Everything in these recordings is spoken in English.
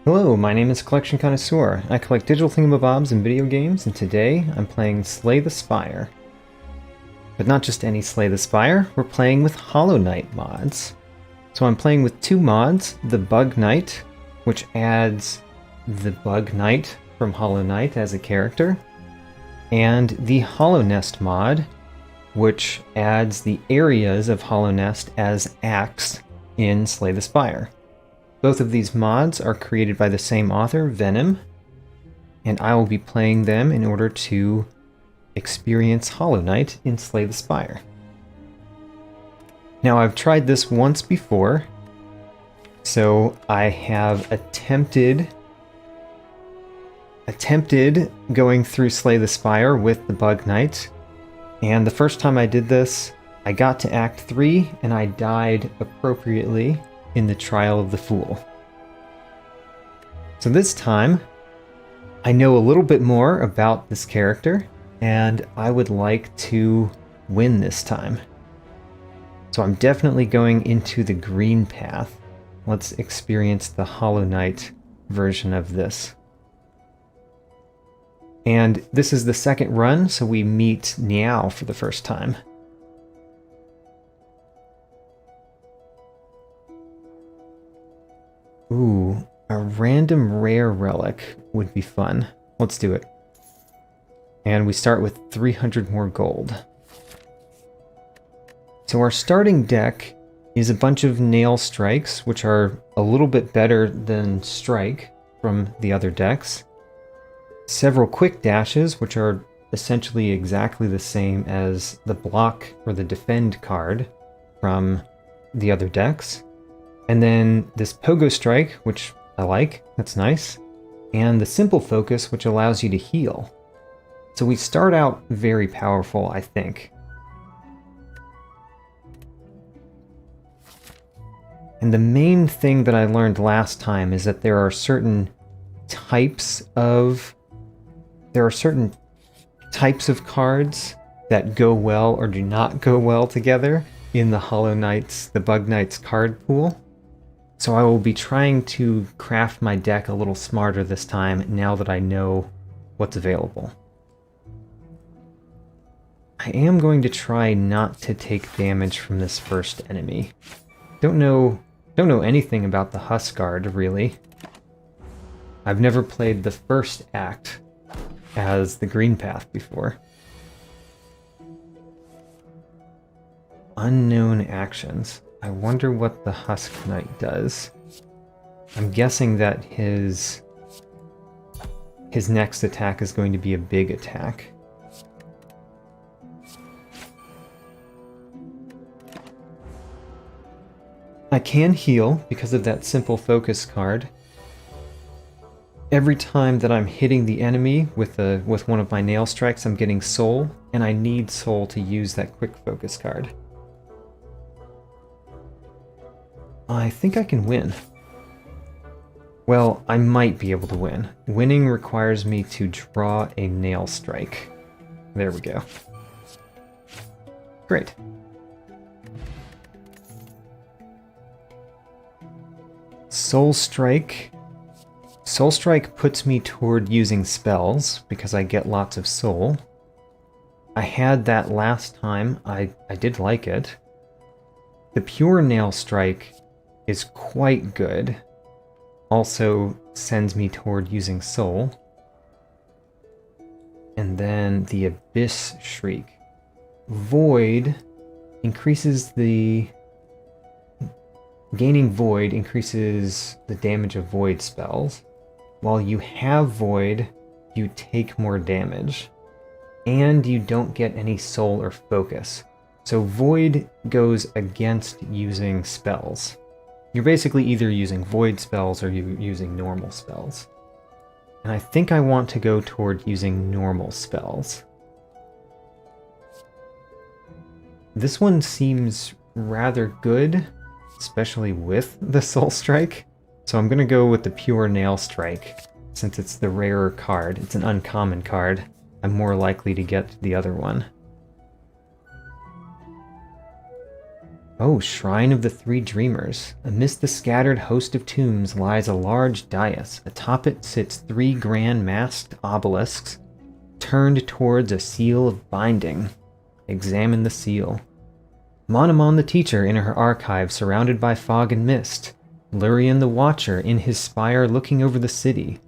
Hello, my name is Collection Connoisseur. I collect digital thingamabobs and video games, and today I'm playing Slay the Spire. But not just any Slay the Spire, we're playing with Hollow Knight mods. So I'm playing with two mods, the Bug Knight, which adds the Bug Knight from Hollow Knight as a character, and the Hallownest mod, which adds the areas of Hallownest as acts in Slay the Spire. Both of these mods are created by the same author, VenIM, and I will be playing them in order to experience Hollow Knight in Slay the Spire. Now, I've tried this once before, so I have attempted going through Slay the Spire with the Bug Knight, and the first time I did this, I got to Act 3 and I died appropriately in the Trial of the Fool. So this time, I know a little bit more about this character, and I would like to win this time. So I'm definitely going into the green path. Let's experience the Hollow Knight version of this. And this is the second run, so we meet Niao for the first time. Ooh, a random rare relic would be fun. Let's do it. And we start with 300 more gold. So our starting deck is a bunch of nail strikes, which are a little bit better than strike from the other decks. Several quick dashes, which are essentially exactly the same as the block or the defend card from the other decks. And then this Pogo Strike, which I like, that's nice. And the Simple Focus, which allows you to heal. So we start out very powerful, I think. And the main thing that I learned last time is that there are certain types of cards that go well or do not go well together in the the Bug Knight's card pool. So I will be trying to craft my deck a little smarter this time now that I know what's available. I am going to try not to take damage from this first enemy. Don't know anything about the Huskard, really. I've never played the first act as the green path before. Unknown actions. I wonder what the Husk Knight does. I'm guessing that his next attack is going to be a big attack. I can heal because of that Simple Focus card. Every time that I'm hitting the enemy with one of my nail strikes, I'm getting soul, and I need soul to use that quick focus card. I think I can win. Well, I might be able to win. Winning requires me to draw a nail strike. There we go. Great. Soul Strike. Soul Strike puts me toward using spells because I get lots of soul. I had that last time. I did like it. The Pure Nail Strike is quite good. Also sends me toward using soul. And then the Abyss Shriek. Void increases the... Gaining Void increases the damage of Void spells. While you have Void, you take more damage. And you don't get any soul or focus. So Void goes against using spells. You're basically either using Void spells or you're using normal spells. And I think I want to go toward using normal spells. This one seems rather good, especially with the Soul Strike. So I'm going to go with the Pure Nail Strike, since it's the rarer card. It's an uncommon card. I'm more likely to get the other one. Oh, Shrine of the Three Dreamers. Amidst the scattered host of tombs lies a large dais. Atop it sits 3 grand masked obelisks, turned towards a seal of binding. Examine the seal. Monimon the teacher in her archive surrounded by fog and mist. Lurian the watcher in his spire looking over the city.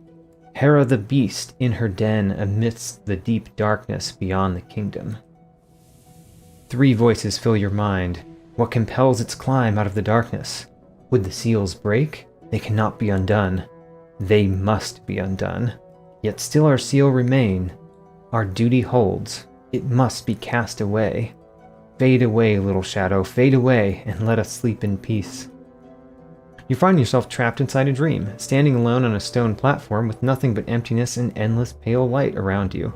Hera the beast in her den amidst the deep darkness beyond the kingdom. 3 voices fill your mind. What compels its climb out of the darkness? Would the seals break? They cannot be undone. They must be undone. Yet still our seal remain. Our duty holds. It must be cast away. Fade away, little shadow, fade away, and let us sleep in peace. You find yourself trapped inside a dream, standing alone on a stone platform with nothing but emptiness and endless pale light around you.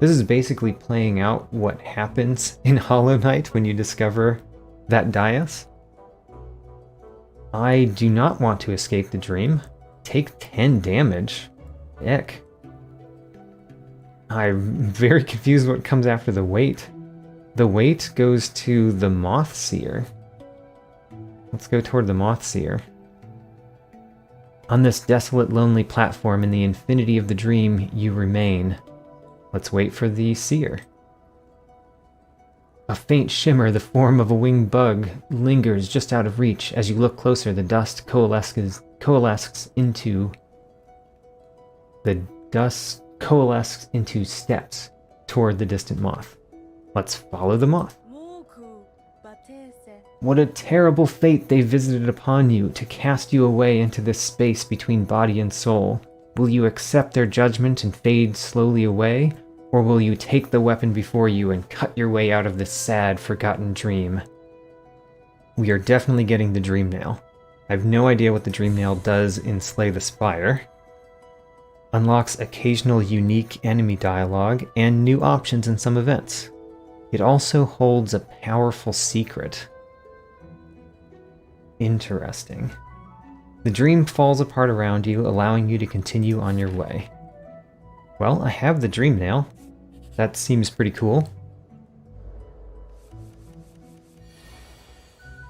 This is basically playing out what happens in Hollow Knight when you discover that dais. I do not want to escape the dream. Take 10 damage. Heck. I'm very confused what comes after the weight. The weight goes to the Moth Seer. Let's go toward the Moth Seer. On this desolate, lonely platform in the infinity of the dream, you remain. Let's wait for the Seer. A faint shimmer, the form of a winged bug, lingers just out of reach. As you look closer, the dust coalesces into steps toward the distant moth. Let's follow the moth. What a terrible fate they visited upon you to cast you away into this space between body and soul. Will you accept their judgment and fade slowly away? Or will you take the weapon before you and cut your way out of this sad, forgotten dream? We are definitely getting the dream nail. I have no idea what the dream nail does in Slay the Spire. Unlocks occasional unique enemy dialogue and new options in some events. It also holds a powerful secret. Interesting. The dream falls apart around you, allowing you to continue on your way. Well, I have the dream nail. That seems pretty cool.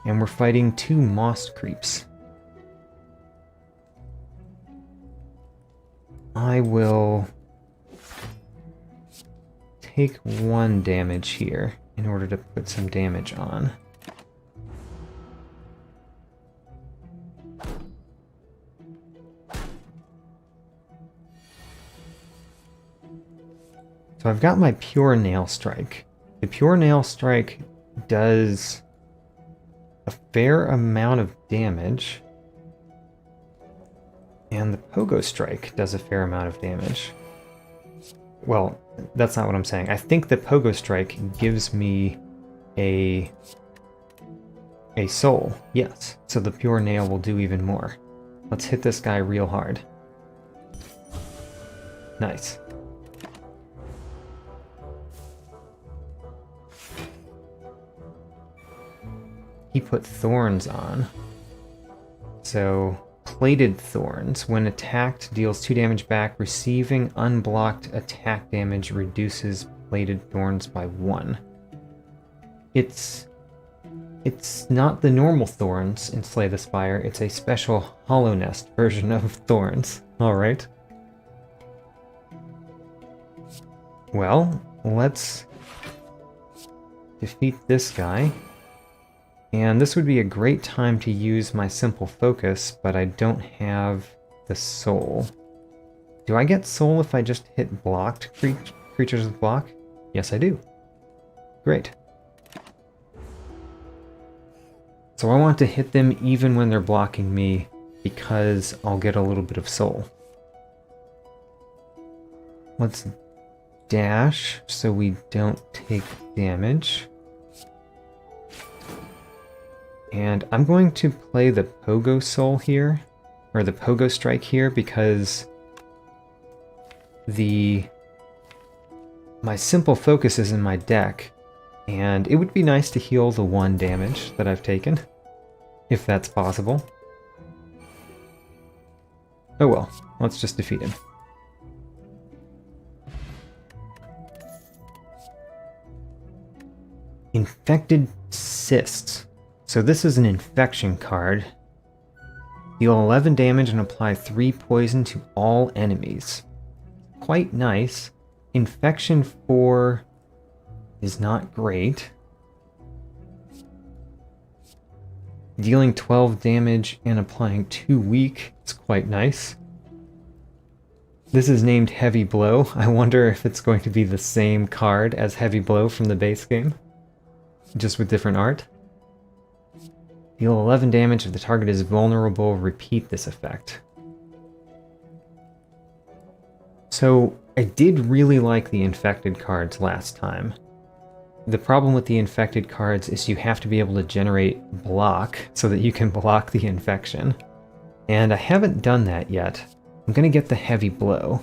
And we're fighting 2 moss creeps. I will take 1 damage here in order to put some damage on. So I've got my Pure Nail Strike. The Pure Nail Strike does a fair amount of damage. And the Pogo Strike does a fair amount of damage. Well, that's not what I'm saying. I think the Pogo Strike gives me a soul. Yes. So the Pure Nail will do even more. Let's hit this guy real hard. Nice. He put thorns on. So, plated thorns. When attacked, deals 2 damage back. Receiving unblocked attack damage reduces plated thorns by 1. It's not the normal thorns in Slay the Spire. It's a special Hallownest version of thorns. Alright. Well, let's defeat this guy. And this would be a great time to use my simple focus, but I don't have the soul. Do I get soul if I just hit blocked creatures with block? Yes, I do. Great. So I want to hit them even when they're blocking me, because I'll get a little bit of soul. Let's dash so we don't take damage. And I'm going to play the Pogo Soul here, or the Pogo Strike here, because my simple focus is in my deck, and it would be nice to heal the 1 damage that I've taken, if that's possible. Oh well, let's just defeat him. Infected cysts. So this is an infection card. Deal 11 damage and apply 3 poison to all enemies. Quite nice. Infection 4 is not great. Dealing 12 damage and applying 2 weak is quite nice. This is named Heavy Blow. I wonder if it's going to be the same card as Heavy Blow from the base game, just with different art. Deal 11 damage if the target is vulnerable. Repeat this effect. So, I did really like the infected cards last time. The problem with the infected cards is you have to be able to generate block so that you can block the infection. And I haven't done that yet. I'm gonna get the Heavy Blow.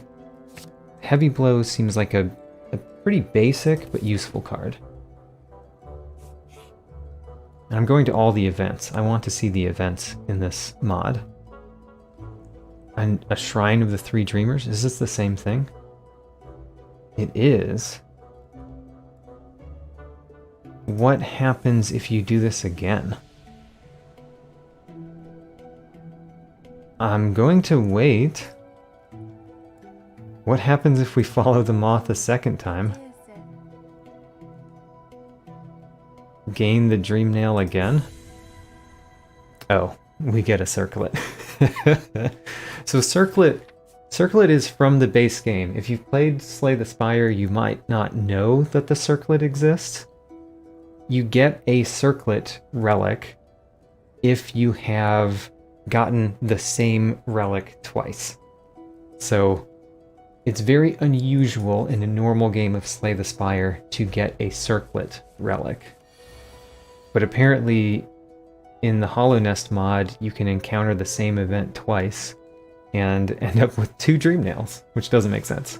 Heavy Blow seems like a pretty basic but useful card. And I'm going to all the events. I want to see the events in this mod. And a Shrine of the Three Dreamers? Is this the same thing? It is. What happens if you do this again? I'm going to wait. What happens if we follow the moth a second time? Gain the dream nail again? Oh, we get a circlet. So circlet is from the base game. If you've played Slay the Spire, you might not know that the circlet exists. You get a circlet relic if you have gotten the same relic twice. So it's very unusual in a normal game of Slay the Spire to get a circlet relic. But apparently in the Hallownest mod, you can encounter the same event twice and end up with 2 dream nails, which doesn't make sense.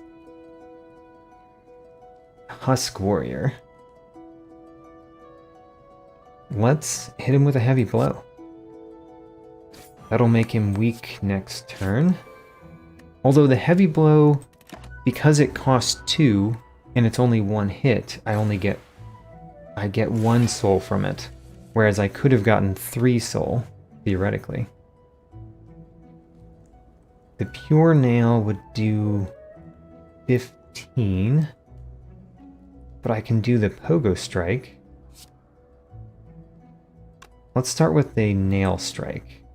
Husk Warrior. Let's hit him with a Heavy Blow. That'll make him weak next turn. Although the Heavy Blow, because it costs 2 and it's only 1 hit, I get 1 soul from it. Whereas I could have gotten 3 soul, theoretically. The Pure Nail would do 15. But I can do the Pogo Strike. Let's start with the Nail Strike,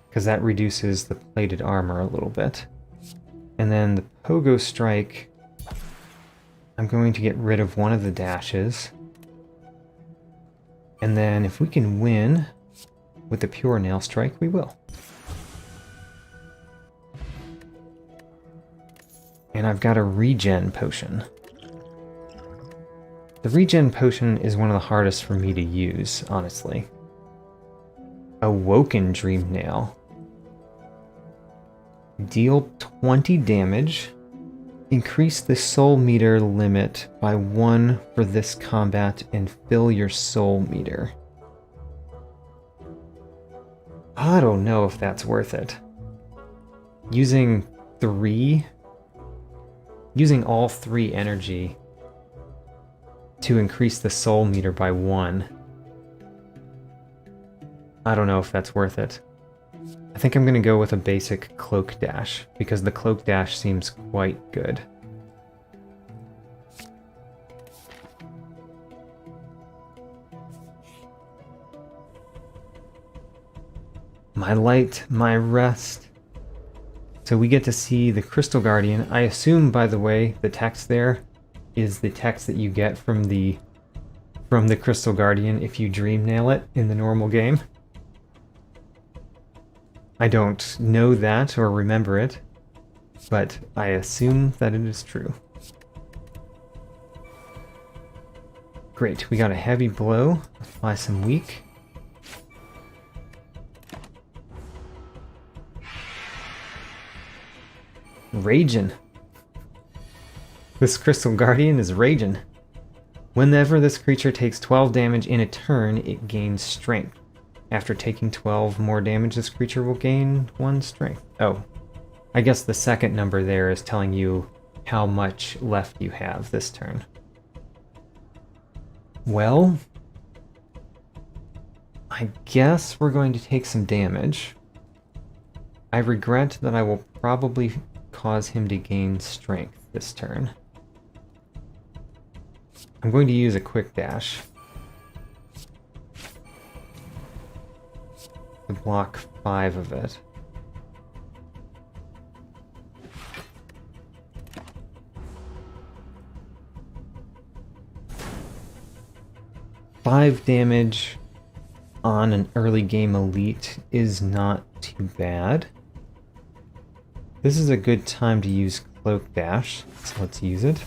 because that reduces the plated armor a little bit. And then the Pogo Strike, I'm going to get rid of one of the dashes. And then if we can win with the Pure Nail Strike, we will. And I've got a Regen Potion. The Regen Potion is one of the hardest for me to use, honestly. Awoken Dream Nail. Deal 20 damage. Increase the soul meter limit by 1 for this combat and fill your soul meter. I don't know if that's worth it. Using all 3 energy to increase the soul meter by 1. I don't know if that's worth it. I think I'm going to go with a basic Cloak Dash, because the Cloak Dash seems quite good. My light, my rest. So we get to see the Crystal Guardian. I assume, by the way, the text there is the text that you get from the Crystal Guardian if you dream nail it in the normal game. I don't know that or remember it, but I assume that it is true. Great, we got a Heavy Blow. Apply some weak. Ragin'. This Crystal Guardian is raging. Whenever this creature takes 12 damage in a turn, it gains strength. After taking 12 more damage, this creature will gain 1 strength. Oh, I guess the second number there is telling you how much left you have this turn. Well, I guess we're going to take some damage. I regret that I will probably cause him to gain strength this turn. I'm going to use a quick dash to block 5 of it. Five damage on an early game elite is not too bad. This is a good time to use Cloak Dash, so let's use it.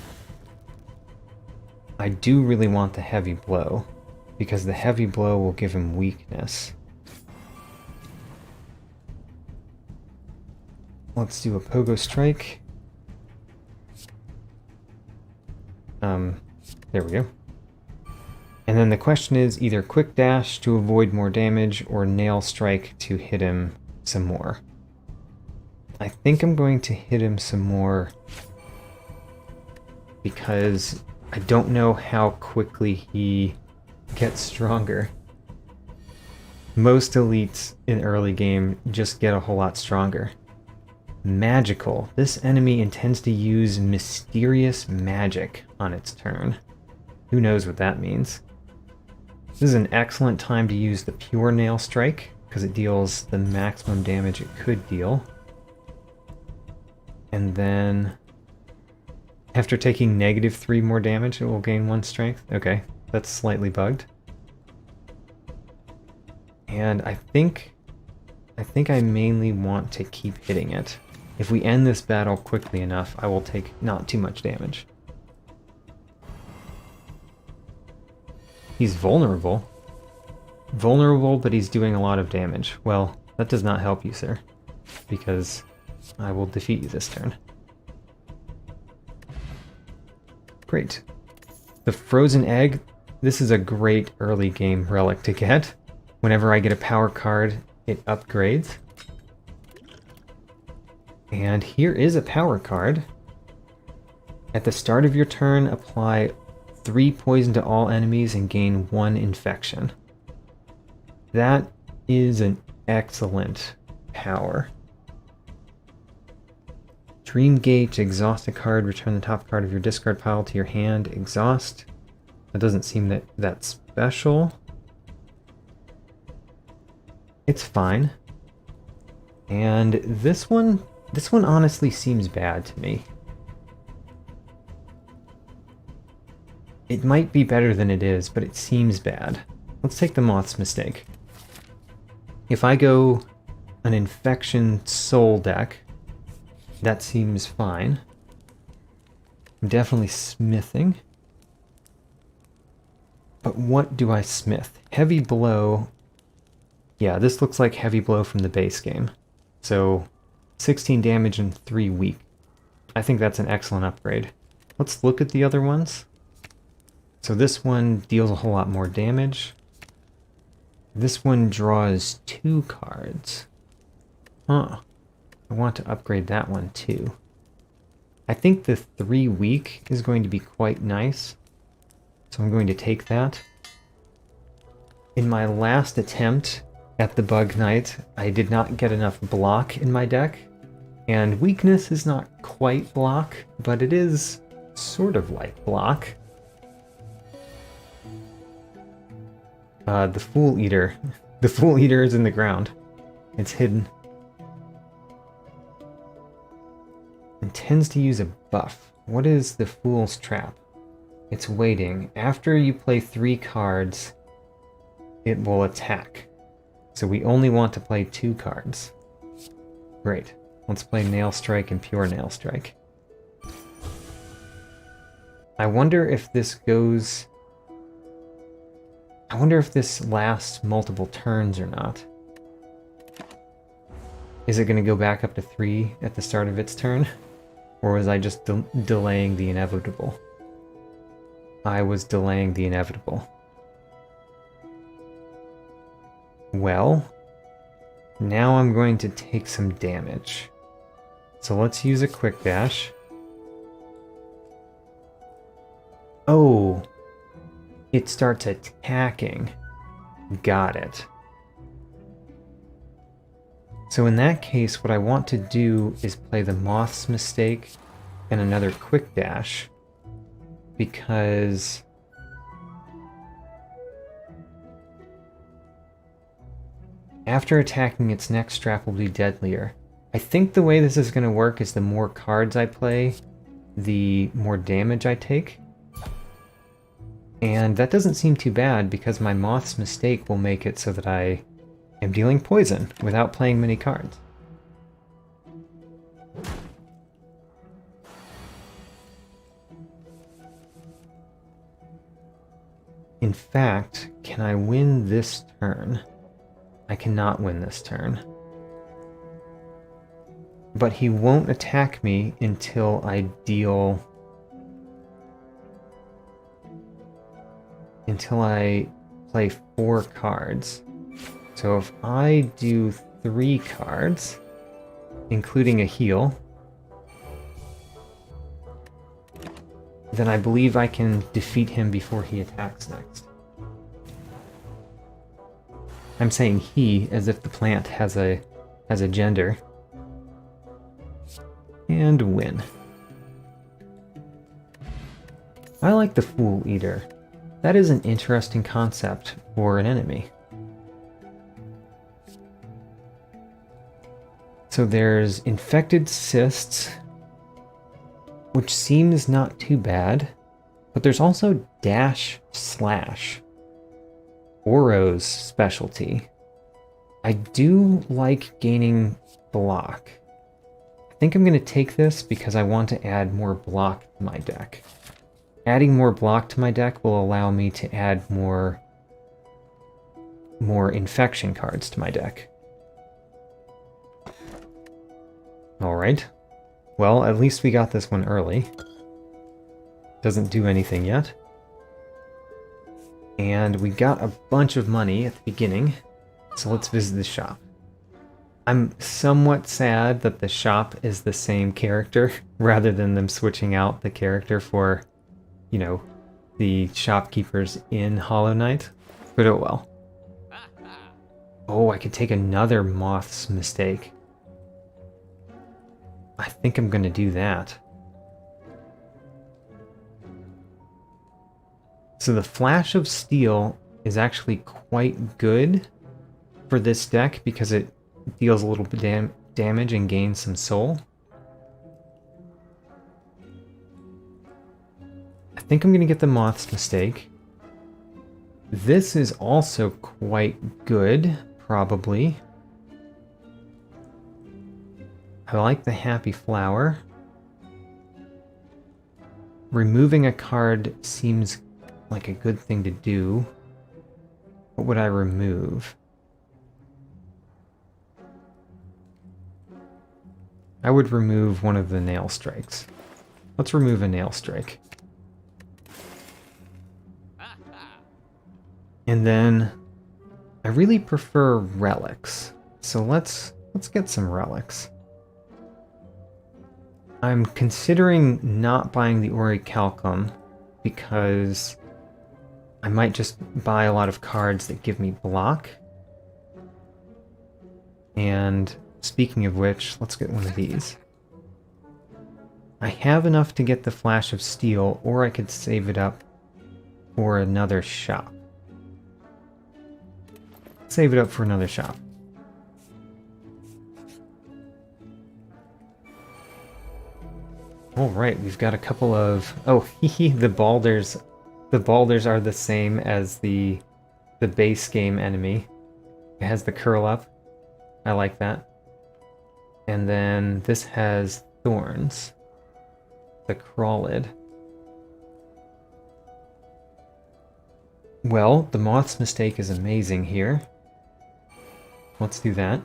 I do really want the Heavy Blow, because the Heavy Blow will give him weakness. Let's do a Pogo Strike. There we go. And then the question is either Quick Dash to avoid more damage or Nail Strike to hit him some more. I think I'm going to hit him some more because I don't know how quickly he gets stronger. Most elites in early game just get a whole lot stronger. Magical. This enemy intends to use mysterious magic on its turn. Who knows what that means? This is an excellent time to use the Pure Nail Strike, because it deals the maximum damage it could deal. And then, after taking -3 more damage, it will gain 1 strength. Okay, that's slightly bugged. And I think I mainly want to keep hitting it. If we end this battle quickly enough, I will take not too much damage. He's vulnerable. Vulnerable, but he's doing a lot of damage. Well, that does not help you, sir, because I will defeat you this turn. Great. The Frozen Egg, this is a great early game relic to get. Whenever I get a power card, it upgrades. And here is a power card. At the start of your turn, apply 3 poison to all enemies and gain 1 infection. That is an excellent power. Dream Gate, exhaust a card, return the top card of your discard pile to your hand, exhaust. That doesn't seem that special. It's fine. And this one honestly seems bad to me. It might be better than it is, but it seems bad. Let's take the Moth's Mistake. If I go an Infection Soul deck, that seems fine. I'm definitely smithing. But what do I smith? Heavy Blow. Yeah, this looks like Heavy Blow from the base game. So 16 damage and 3 weak. I think that's an excellent upgrade. Let's look at the other ones. So this one deals a whole lot more damage. This one draws 2 cards. Huh. I want to upgrade that one too. I think the 3 weak is going to be quite nice. So I'm going to take that. In my last attempt at the Bug Knight, I did not get enough block in my deck. And weakness is not quite block, but it is sort of like block. The Fool Eater. The Fool Eater is in the ground. It's hidden. Intends to use a buff. What is the Fool's Trap? It's waiting. After you play 3 cards, it will attack. So we only want to play 2 cards. Great. Let's play Nail Strike and Pure Nail Strike. I wonder if this goes... I wonder if this lasts multiple turns or not. Is it going to go back up to 3 at the start of its turn? Or was I just delaying the inevitable? I was delaying the inevitable. Well, now I'm going to take some damage. So let's use a quick dash. Oh, it starts attacking. Got it. So in that case, what I want to do is play the Moth's Mistake and another Quick Dash, because after attacking, its next strap will be deadlier. I think the way this is going to work is the more cards I play, the more damage I take. And that doesn't seem too bad, because my Moth's Mistake will make it so that I am dealing poison without playing many cards. In fact, can I win this turn? I cannot win this turn. But he won't attack me until I deal... until I play 4 cards. So if I do 3 cards, including a heal, then I believe I can defeat him before he attacks next. I'm saying he as if the plant has a gender. And win. I like the Fool Eater. That is an interesting concept for an enemy. So there's Infected Cysts, which seems not too bad, but there's also Dash Slash, Oro's specialty. I do like gaining block. I think I'm going to take this because I want to add more block to my deck. Adding more block to my deck will allow me to add more infection cards to my deck. Alright. Well, at least we got this one early. Doesn't do anything yet. And we got a bunch of money at the beginning, so let's visit the shop. I'm somewhat sad that the shop is the same character, rather than them switching out the character for, you know, the shopkeepers in Hollow Knight. But oh well. Oh, I could take another Moth's Mistake. I think I'm going to do that. So the Flash of Steel is actually quite good for this deck because it deals a little bit damage and gains some soul. I think I'm going to get the Moth's Mistake. This is also quite good, probably. I like the Happy Flower. Removing a card seems like a good thing to do. What would I remove? I would remove one of the Nail Strikes. Let's remove a Nail Strike. And then I really prefer relics. So let's get some relics. I'm considering not buying the Orichalcum because I might just buy a lot of cards that give me block. And speaking of which, let's get one of these. I have enough to get the Flash of Steel, or I could save it up for another shop. Save it up for another shop. Alright, we've got a couple of... Oh, the Balders. The Balders are the same as the base game enemy. It has the curl up. I like that. And then this has Thorns. The Crawlid. Well, the Moth's Mistake is amazing here. Let's do that.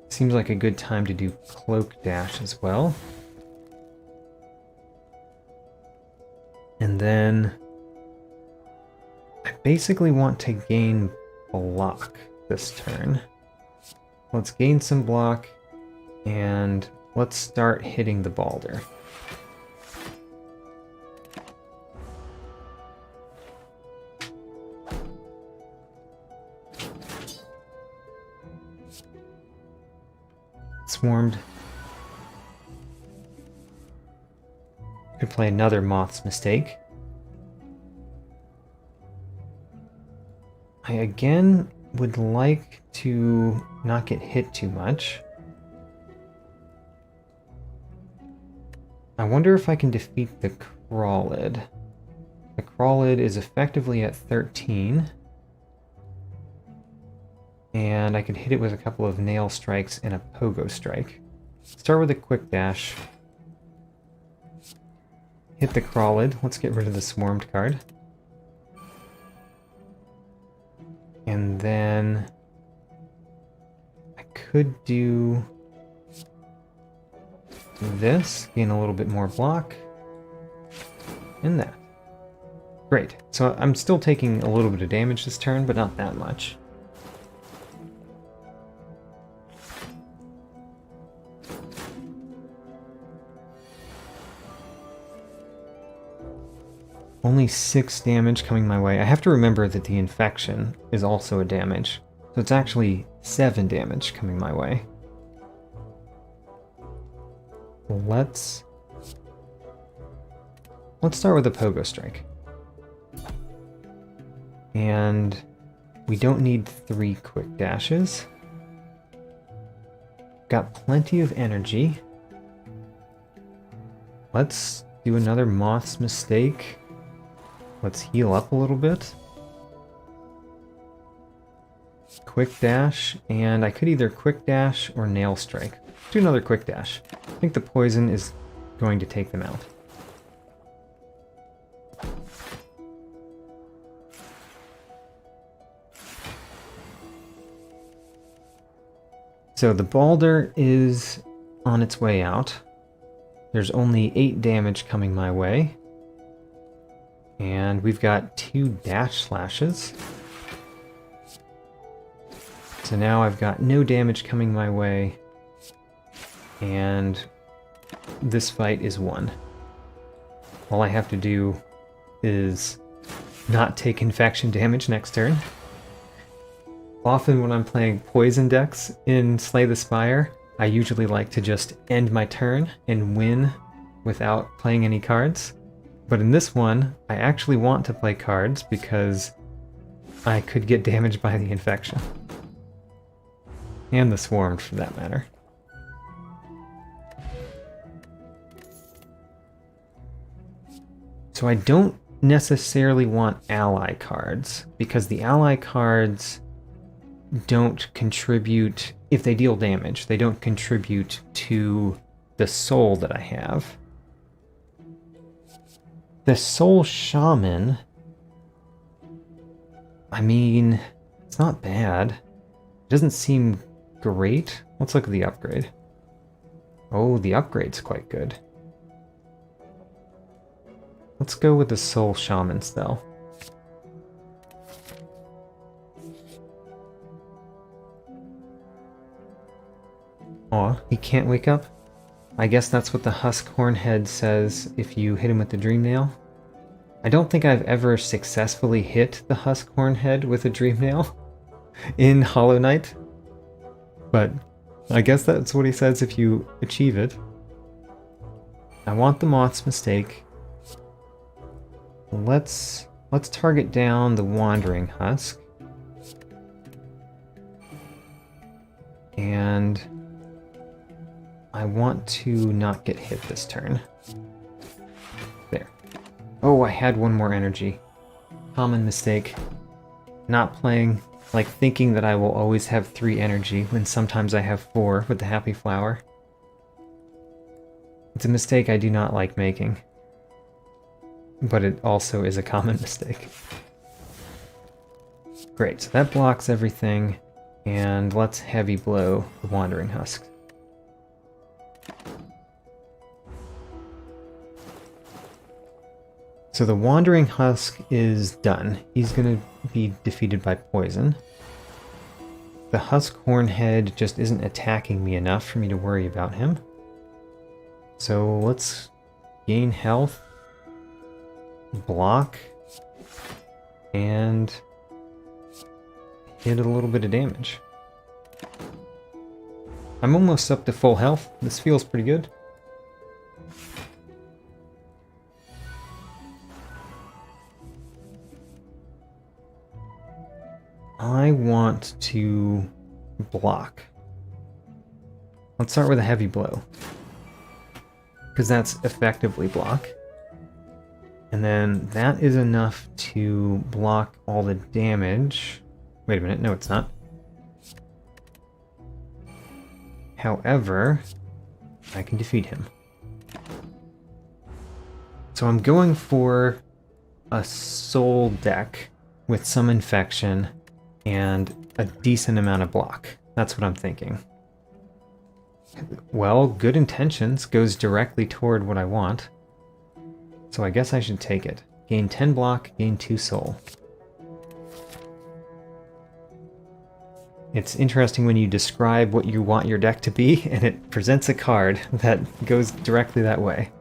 Seems like a good time to do Cloak Dash as well. And then I basically want to gain block this turn. Let's gain some block and let's start hitting the Balder. Swarmed. Could play another Moth's Mistake. I again would like to not get hit too much. I wonder if I can defeat the Crawlid. The Crawlid is effectively at 13. And I could hit it with a couple of Nail Strikes and a Pogo Strike. Start with a Quick Dash. Hit the Crawlid. Let's get rid of the Swarmed card. And then I could do this, gain a little bit more block, and that. Great. So I'm still taking a little bit of damage this turn, but not that much. Only 6 damage coming my way. I have to remember that the infection is also a damage. So it's actually 7 damage coming my way. Let's start with a Pogo Strike. And we don't need 3 Quick Dashes. Got plenty of energy. Let's do another Moth's Mistake. Let's heal up a little bit. Quick Dash, and I could either Quick Dash or Nail Strike. Do another Quick Dash. I think the poison is going to take them out. So the Balder is on its way out. There's only 8 damage coming my way. And we've got 2 Dash Slashes. So now I've got no damage coming my way. And this fight is won. All I have to do is not take infection damage next turn. Often when I'm playing poison decks in Slay the Spire, I usually like to just end my turn and win without playing any cards. But in this one, I actually want to play cards because I could get damaged by the infection. And the Swarmed, for that matter. So I don't necessarily want ally cards, because the ally cards don't contribute, if they deal damage, they don't contribute to the soul that I have. The Soul Shaman, I mean, it's not bad. It doesn't seem great. Let's look at the upgrade. Oh, the upgrade's quite good. Let's go with the Soul Shaman still. Aw, he can't wake up? I guess that's what the Husk Hornhead says if you hit him with the Dream Nail. I don't think I've ever successfully hit the Husk Hornhead with a Dream Nail in Hollow Knight, but I guess that's what he says if you achieve it. I want the Moth's Mistake. Let's target down the Wandering Husk. And I want to not get hit this turn. There. Oh, I had one more energy. Common mistake. Not playing, like thinking that I will always have 3 energy when sometimes I have 4 with the Happy Flower. It's a mistake I do not like making. But it also is a common mistake. Great, so that blocks everything. And let's heavy blow the Wandering Husk. So the Wandering Husk is done. He's going to be defeated by poison. The Husk Hornhead just isn't attacking me enough for me to worry about him. So let's gain health, block, and hit a little bit of damage. I'm almost up to full health. This feels pretty good. I want to block. Let's start with a heavy blow, because that's effectively block. And then that is enough to block all the damage. Wait a minute, no it's not. However, I can defeat him. So I'm going for a soul deck with some infection and a decent amount of block. That's what I'm thinking. Well, good intentions goes directly toward what I want. So I guess I should take it. Gain 10 block, gain 2 soul. It's interesting when you describe what you want your deck to be, and it presents a card that goes directly that way.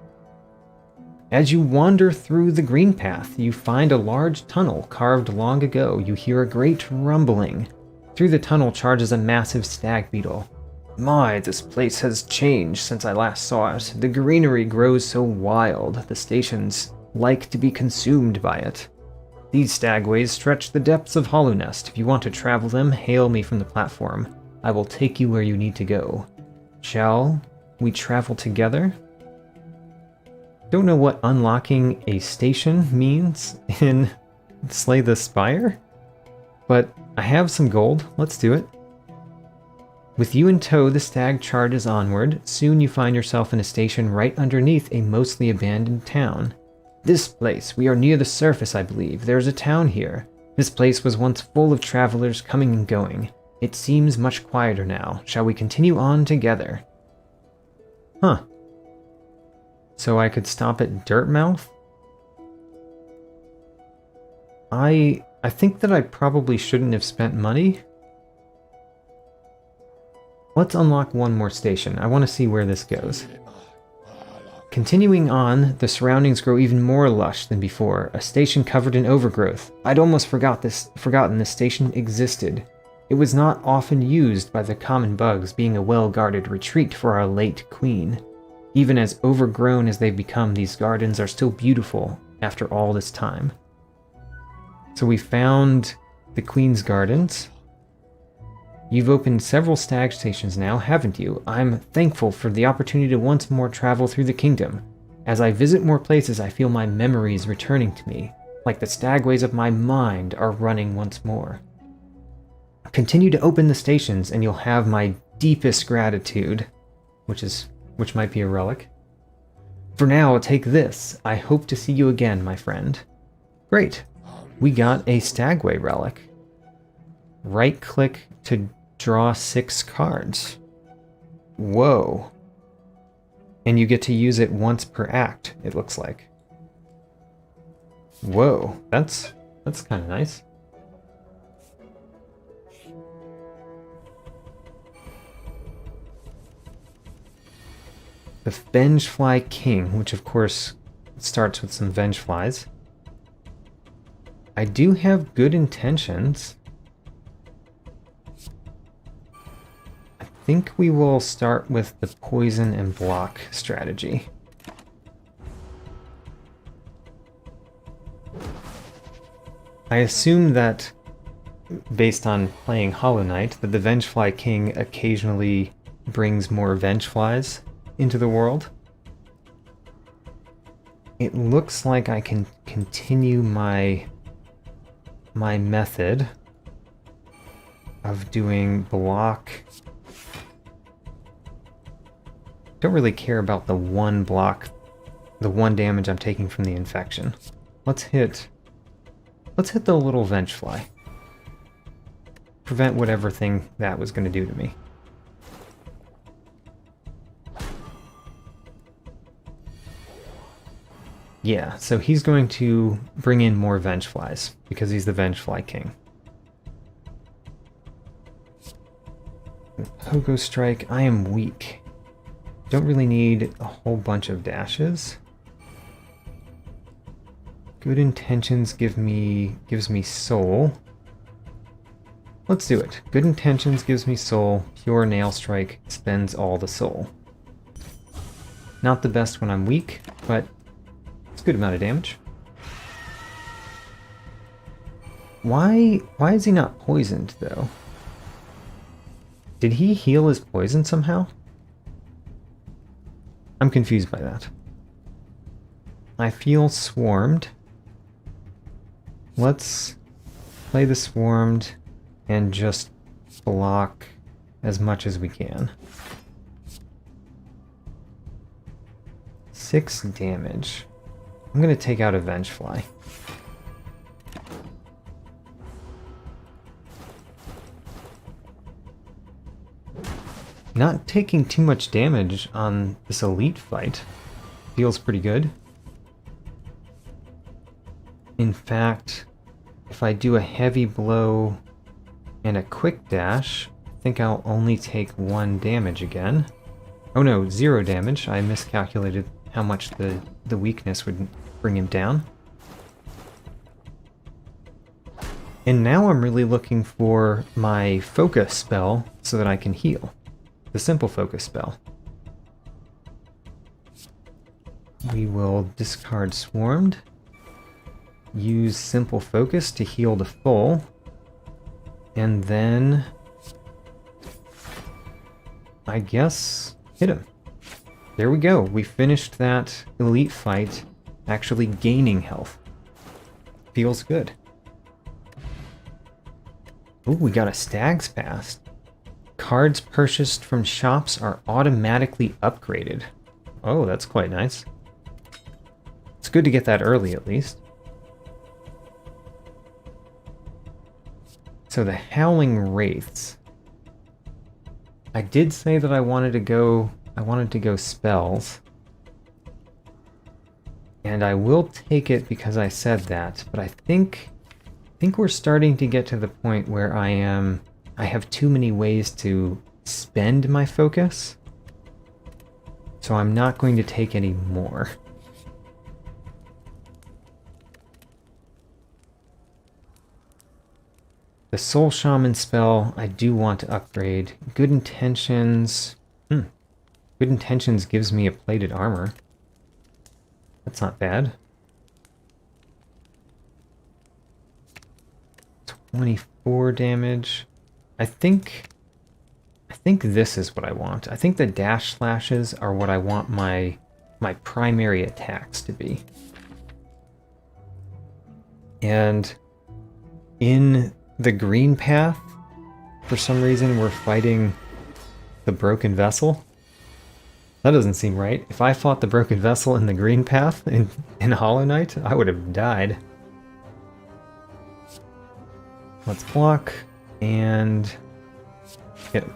As you wander through the green path, you find a large tunnel carved long ago. You hear a great rumbling. Through the tunnel charges a massive stag beetle. My, this place has changed since I last saw it. The greenery grows so wild, the stations like to be consumed by it. These stagways stretch the depths of Hallownest. If you want to travel them, hail me from the platform. I will take you where you need to go. Shall we travel together? Don't know what unlocking a station means in Slay the Spire, but I have some gold. Let's do it. With you in tow, the stag charges onward. Soon you find yourself in a station right underneath a mostly abandoned town. This place, we are near the surface, I believe. There's a town here. This place was once full of travelers coming and going. It seems much quieter now. Shall we continue on together? Huh. So I could stop at Dirtmouth? I think that I probably shouldn't have spent money. Let's unlock one more station. I want to see where this goes. Continuing on, the surroundings grow even more lush than before. A station covered in overgrowth. I'd almost forgotten this station existed. It was not often used by the common bugs, being a well-guarded retreat for our late queen. Even as overgrown as they've become, these gardens are still beautiful after all this time. So we found the Queen's Gardens. You've opened several stag stations now, haven't you? I'm thankful for the opportunity to once more travel through the kingdom. As I visit more places, I feel my memories returning to me, like the stagways of my mind are running once more. Continue to open the stations, and you'll have my deepest gratitude, which might be a relic. For now, take this. I hope to see you again, my friend. Great. We got a stagway relic. Right-click to draw 6 cards. Whoa. And you get to use it once per act, it looks like. Whoa, that's kind of nice. The Vengefly King, which of course starts with some Vengeflies. I do have good intentions. I think we will start with the poison and block strategy. I assume that, based on playing Hollow Knight, that the Vengefly King occasionally brings more Vengeflies into the world. It looks like I can continue my method of doing block. Don't really care about the one block, the one damage I'm taking from the infection. Let's hit the little Vengefly. Prevent whatever thing that was going to do to me. Yeah, so he's going to bring in more Vengeflies, because he's the Vengefly King. Pogo Strike, I am weak. Don't really need a whole bunch of dashes. Good Intentions gives me soul. Let's do it. Good Intentions gives me soul. Pure Nail Strike spends all the soul. Not the best when I'm weak, but it's a good amount of damage. Why is he not poisoned, though? Did he heal his poison somehow? I'm confused by that. I feel swarmed. Let's play the swarmed and just block as much as we can. 6 damage. I'm gonna take out a Vengefly. Not taking too much damage on this elite fight. Feels pretty good. In fact, if I do a heavy blow and a quick dash, I think I'll only take 1 damage again. Oh no, 0 damage. I miscalculated how much the weakness would bring him down. And now I'm really looking for my focus spell so that I can heal. The simple focus spell. We will discard Swarmed. Use simple focus to heal to full. And then I guess hit him. There we go. We finished that elite fight actually gaining health. Feels good. Ooh, we got a Stag's Pass. Cards purchased from shops are automatically upgraded. Oh, that's quite nice. It's good to get that early, at least. So the Howling Wraiths. I did say that I wanted to go spells. And I will take it because I said that, but I think we're starting to get to the point where I have too many ways to spend my focus. So I'm not going to take any more. The Soul Shaman spell, I do want to upgrade. Good Intentions. Good Intentions gives me a plated armor. That's not bad. 24 damage. I think this is what I want. I think the dash slashes are what I want my primary attacks to be. And in the green path, for some reason we're fighting the Broken Vessel. That doesn't seem right. If I fought the Broken Vessel in the green path in Hollow Knight, I would have died. Let's block and hit him.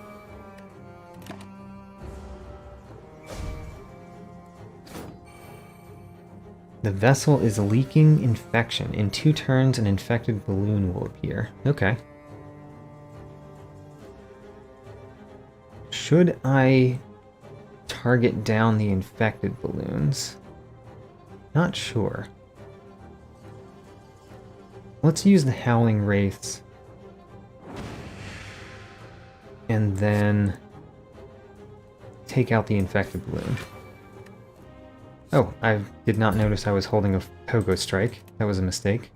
The vessel is leaking infection. In 2 turns, an infected balloon will appear. Okay. Should I target down the infected balloons? Not sure. Let's use the Howling Wraiths. And then take out the infected balloon. Oh, I did not notice I was holding a Pogo Strike. That was a mistake.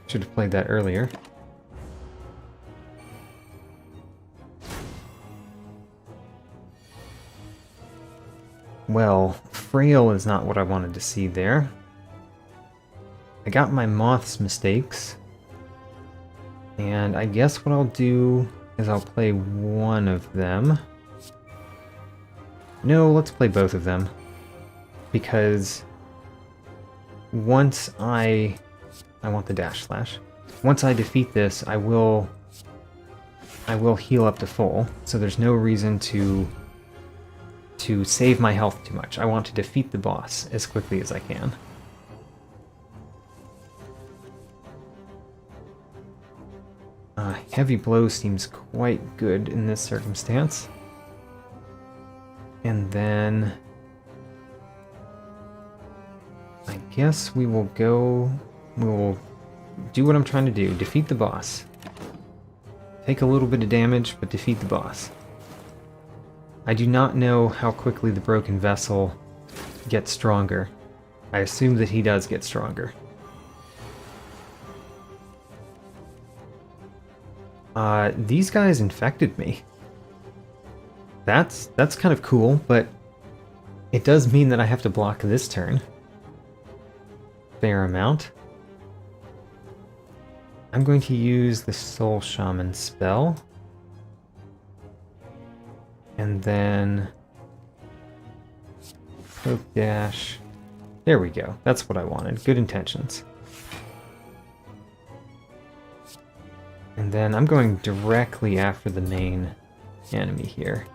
Should have played that earlier. Well, Frail is not what I wanted to see there. I got my Moth's mistakes. And I guess what I'll do is I'll play one of them. No, let's play both of them. Because once I want the dash slash. Once I defeat this, I will heal up to full. So there's no reason to save my health too much. I want to defeat the boss as quickly as I can. Heavy blow seems quite good in this circumstance. And then I guess we will do what I'm trying to do, defeat the boss. Take a little bit of damage, but defeat the boss. I do not know how quickly the broken vessel gets stronger. I assume that he does get stronger. These guys infected me. That's kind of cool, but it does mean that I have to block this turn. Fair amount. I'm going to use the Soul Shaman spell. And then Poke Dash. There we go. That's what I wanted. Good intentions. And then I'm going directly after the main enemy here.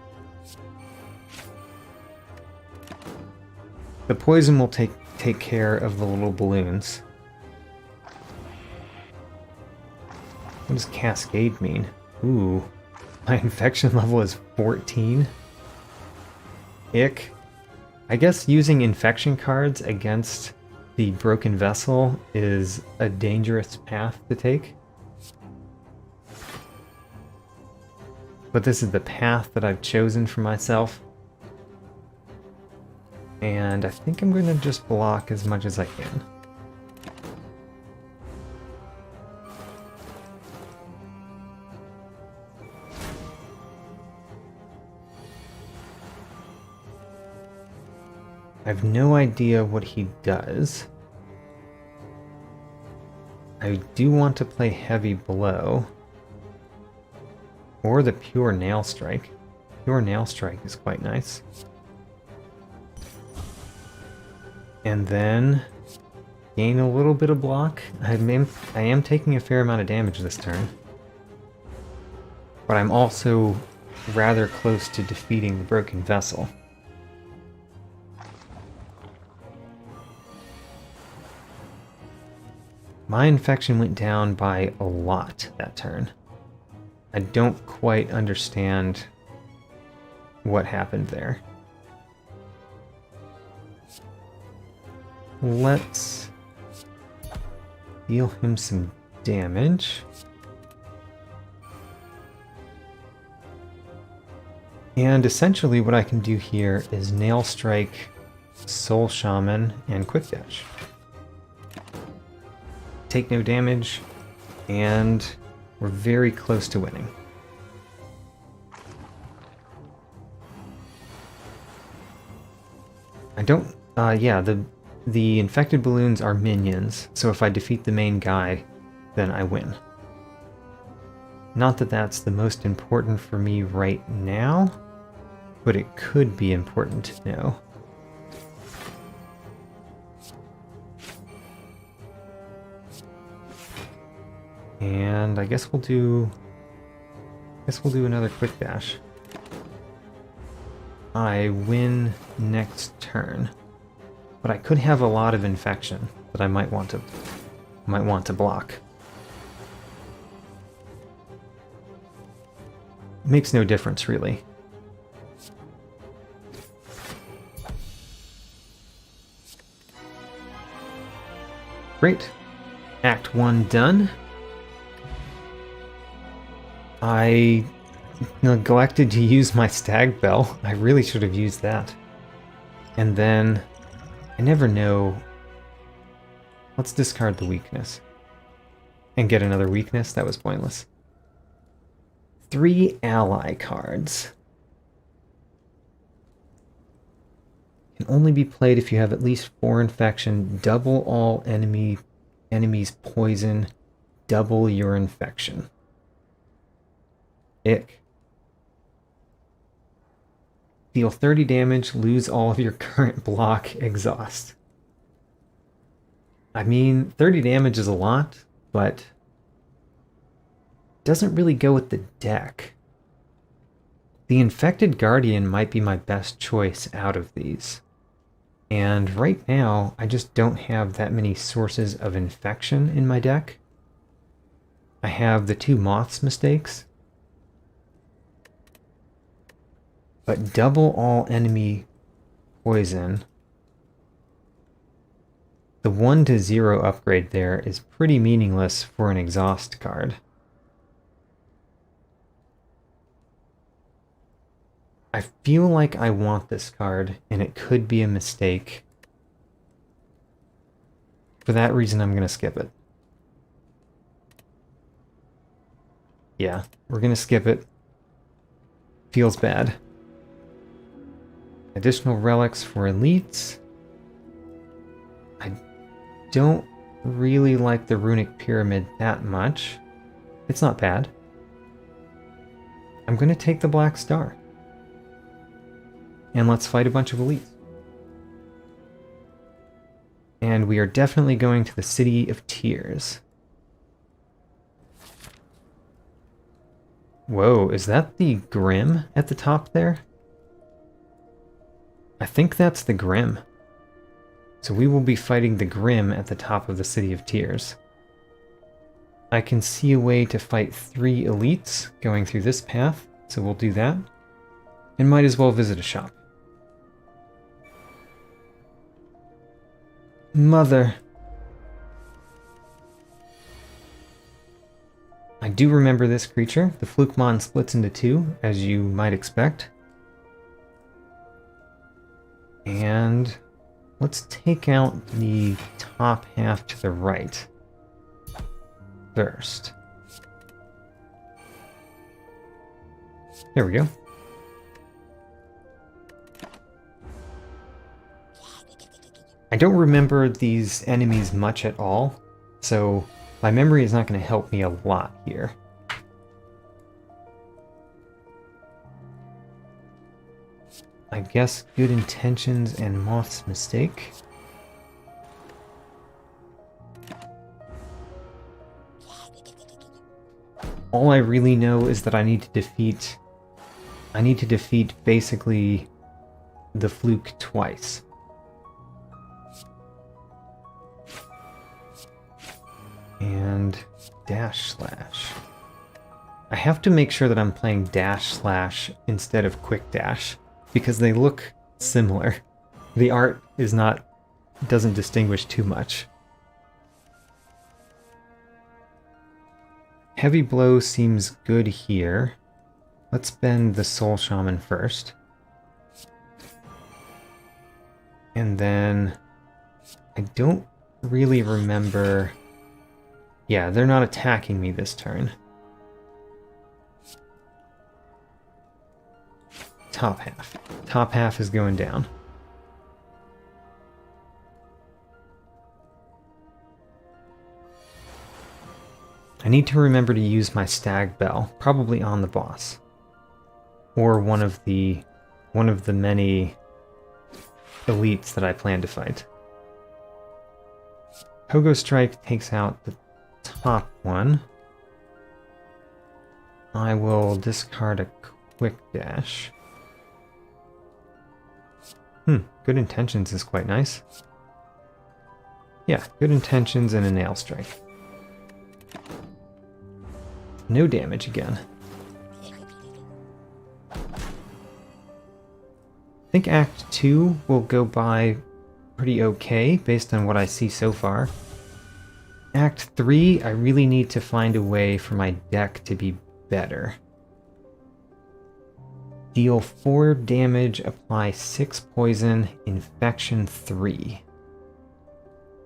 The poison will take care of the little balloons. What does Cascade mean? Ooh, my infection level is 14. Ick. I guess using infection cards against the broken vessel is a dangerous path to take. But this is the path that I've chosen for myself. And I think I'm going to just block as much as I can. I have no idea what he does. I do want to play Heavy Blow. Or the Pure Nail Strike. Pure Nail Strike is quite nice. And then gain a little bit of block. I am taking a fair amount of damage this turn. But I'm also rather close to defeating the broken vessel. My infection went down by a lot that turn. I don't quite understand what happened there. Let's deal him some damage. And essentially what I can do here is Nail Strike, Soul Shaman, and Quick Dash. Take no damage, and we're very close to winning. I don't... yeah, the infected balloons are minions, so if I defeat the main guy, then I win. Not that that's the most important for me right now, but it could be important to know. And I guess we'll do another Quick Dash. I win next turn. But I could have a lot of infection that I might want to block. Makes no difference, really. Great. Act 1 done. I neglected to use my Stag Bell. I really should have used that. And then... I never know. Let's discard the weakness. And get another weakness? That was pointless. 3 ally cards. Can only be played if you have at least 4 infection, double all enemies poison, double your infection. Ick. Deal 30 damage, lose all of your current block, exhaust. I mean, 30 damage is a lot, but doesn't really go with the deck. The Infected Guardian might be my best choice out of these. And right now, I just don't have that many sources of infection in my deck. I have the 2 Moth's Mistakes. But double all enemy poison. The 1-0 upgrade there is pretty meaningless for an exhaust card. I feel like I want this card, and it could be a mistake. For that reason, I'm going to skip it. Yeah, we're going to skip it. Feels bad. Additional relics for elites. I don't really like the runic pyramid that much. It's not bad. I'm going to take the black star. And let's fight a bunch of elites. And we are definitely going to the City of Tears. Whoa, is that the Grim at the top there? I think that's the Grim. So we will be fighting the Grim at the top of the City of Tears. I can see a way to fight 3 elites going through this path, so we'll do that. And might as well visit a shop. Mother. I do remember this creature. The Flukemon splits into 2, as you might expect. And let's take out the top half to the right first. There we go. I don't remember these enemies much at all, so my memory is not going to help me a lot here. I guess Good Intentions and Moth's Mistake. All I really know is that I need to defeat basically the Fluke twice. And dash slash. I have to make sure that I'm playing dash slash instead of quick dash, because they look similar. The art doesn't distinguish too much. Heavy blow seems good here. Let's bend the Soul Shaman first. And then I don't really remember. Yeah, they're not attacking me this turn. Top half. Top half is going down. I need to remember to use my Stag Bell, probably on the boss. Or one of the many elites that I plan to fight. Pogo Strike takes out the top one. I will discard a quick dash. Good Intentions is quite nice. Yeah, Good Intentions and a Nail Strike. No damage again. I think Act 2 will go by pretty okay based on what I see so far. Act 3, I really need to find a way for my deck to be better. Deal 4 damage, apply 6 poison, infection 3.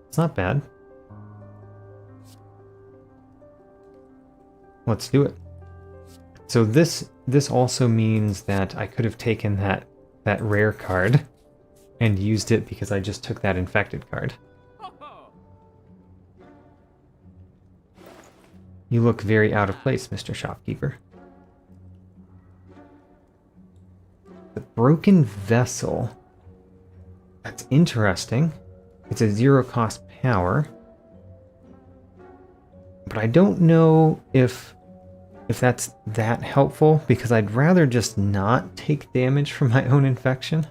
It's not bad. Let's do it. So this also means that I could have taken that rare card and used it because I just took that infected card. You look very out of place, Mr. Shopkeeper. The Broken Vessel. That's interesting. It's a 0-cost power. But I don't know if that's that helpful, because I'd rather just not take damage from my own infection.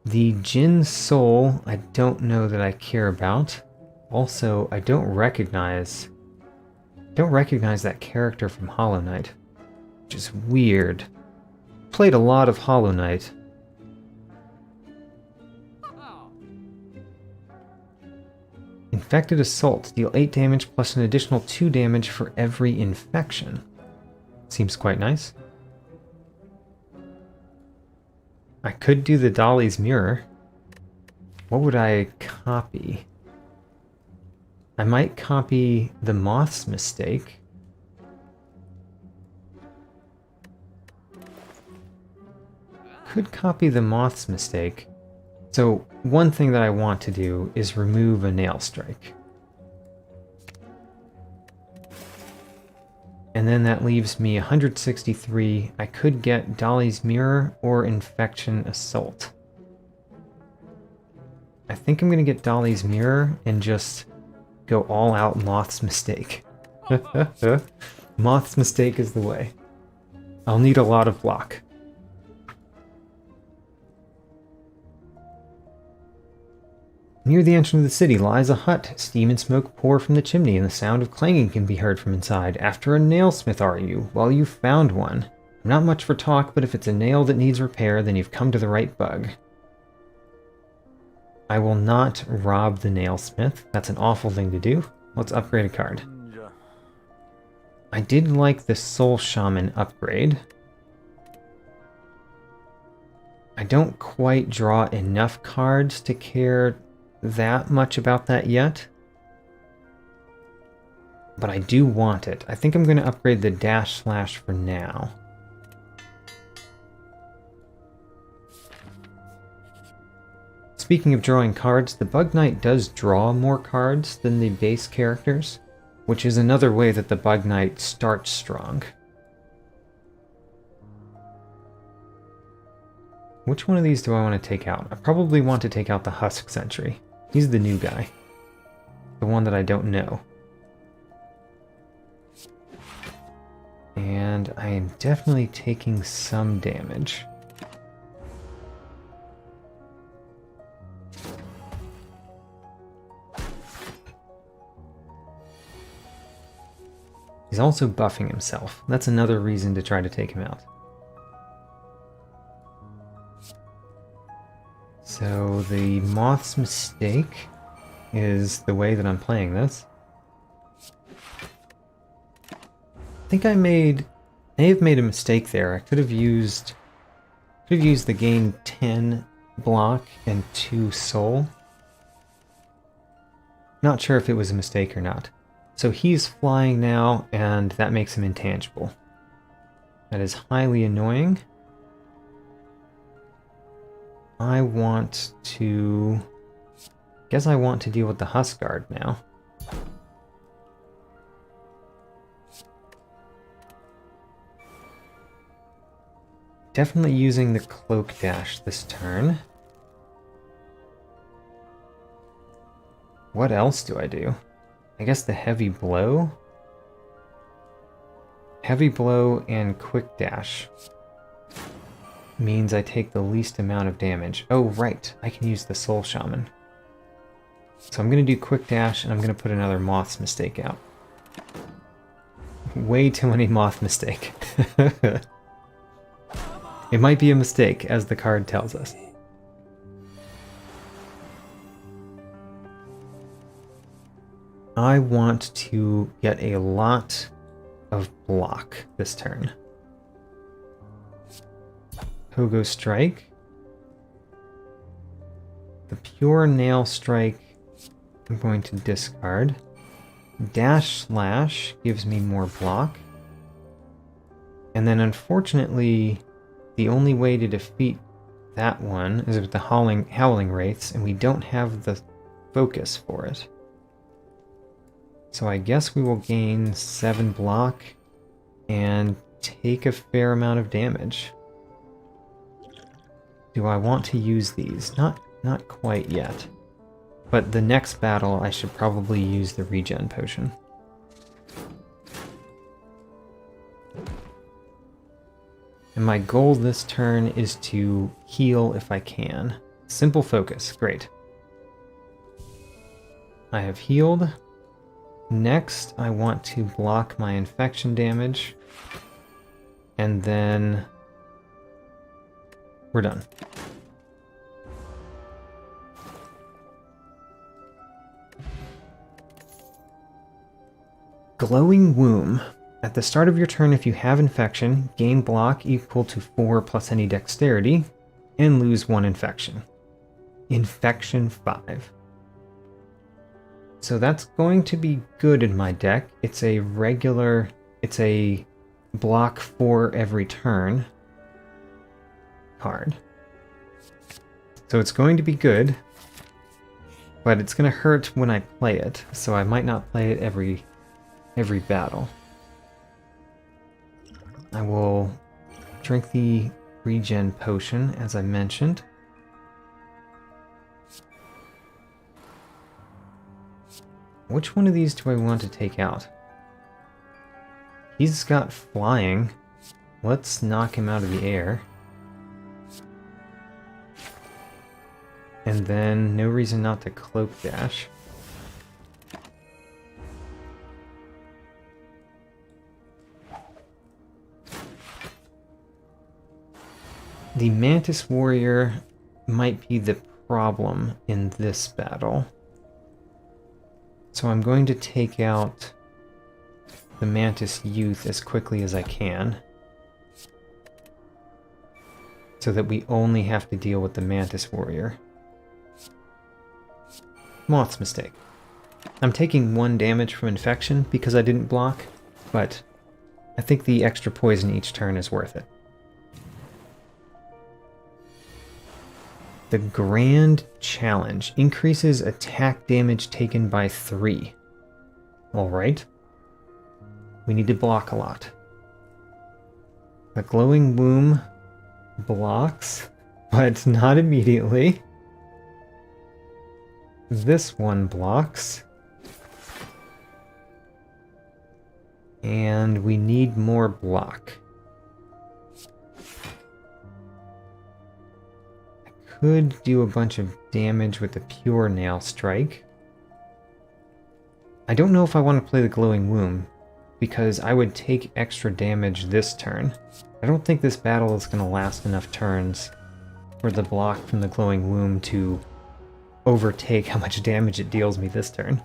The Jin Soul, I don't know that I care about. Also, I don't recognize that character from Hollow Knight, which is weird. Played a lot of Hollow Knight. Infected Assault. Deal 8 damage plus an additional 2 damage for every infection. Seems quite nice. I could do the Dolly's Mirror. What would I copy? I might copy the Moth's Mistake. Could copy the Moth's Mistake. So one thing that I want to do is remove a Nail Strike. And then that leaves me 163. I could get Dolly's Mirror or Infection Assault. I think I'm going to get Dolly's Mirror and just go all out Moth's Mistake. Moth's Mistake is the way. I'll need a lot of block. Near the entrance of the city lies a hut. Steam and smoke pour from the chimney, and the sound of clanging can be heard from inside. After a nailsmith are you? Well, you've found one. I'm not much for talk, but if it's a nail that needs repair, then you've come to the right bug. I will not rob the nailsmith. That's an awful thing to do. Let's upgrade a card. I did like the Soul Shaman upgrade. I don't quite draw enough cards to care that much about that yet, but I do want it. I think I'm going to upgrade the Dash Slash for now. Speaking of drawing cards, the Bug Knight does draw more cards than the base characters, which is another way that the Bug Knight starts strong. Which one of these do I want to take out? I probably want to take out the Husk Sentry. He's the new guy. The one that I don't know. And I am definitely taking some damage. He's also buffing himself. That's another reason to try to take him out. So the Moth's Mistake is the way that I'm playing this. I think I may have made a mistake there. I could have used the gain 10 block and 2 soul. Not sure if it was a mistake or not. So he's flying now, and that makes him intangible. That is highly annoying. I want to deal with the Huskguard now. Definitely using the Cloak Dash this turn. What else do I do? I guess the Heavy Blow? Heavy Blow and Quick Dash means I take the least amount of damage. Oh, right. I can use the Soul Shaman. So I'm going to do Quick Dash, and I'm going to put another Moth's Mistake out. Way too many Moth Mistake. It might be a mistake, as the card tells us. I want to get a lot of block this turn. Pogo Strike. The Pure Nail Strike I'm going to discard. Dash Slash gives me more block. And then unfortunately, the only way to defeat that one is with the Howling Wraiths, and we don't have the focus for it. So I guess we will gain 7 block and take a fair amount of damage. Do I want to use these? Not quite yet. But the next battle I should probably use the regen potion. And my goal this turn is to heal if I can. Simple focus, great. I have healed. Next, I want to block my infection damage. And then we're done. Glowing Womb. At the start of your turn, if you have infection, gain block equal to 4 plus any dexterity, and lose 1 infection. Infection 5. So that's going to be good in my deck. It's a block for every turn card. So it's going to be good, but it's going to hurt when I play it, so I might not play it every battle. I will drink the regen potion, as I mentioned. Which one of these do I want to take out? He's got flying. Let's knock him out of the air. And then no reason not to cloak dash. The Mantis Warrior might be the problem in this battle. So I'm going to take out the Mantis Youth as quickly as I can, so that we only have to deal with the Mantis Warrior. Moth's mistake. I'm taking 1 damage from infection because I didn't block, but I think the extra poison each turn is worth it. The Grand Challenge increases attack damage taken by 3. Alright. We need to block a lot. The Glowing Womb blocks, but not immediately. This one blocks. And we need more block. Could do a bunch of damage with the Pure Nail Strike. I don't know if I want to play the Glowing Womb, because I would take extra damage this turn. I don't think this battle is going to last enough turns for the block from the Glowing Womb to overtake how much damage it deals me this turn.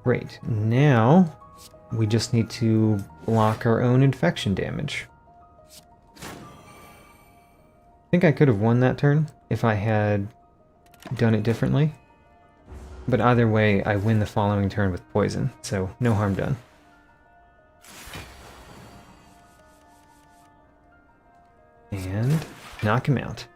Great, now we just need to block our own infection damage. I think I could have won that turn if I had done it differently. But either way, I win the following turn with poison, so no harm done. And knock him out.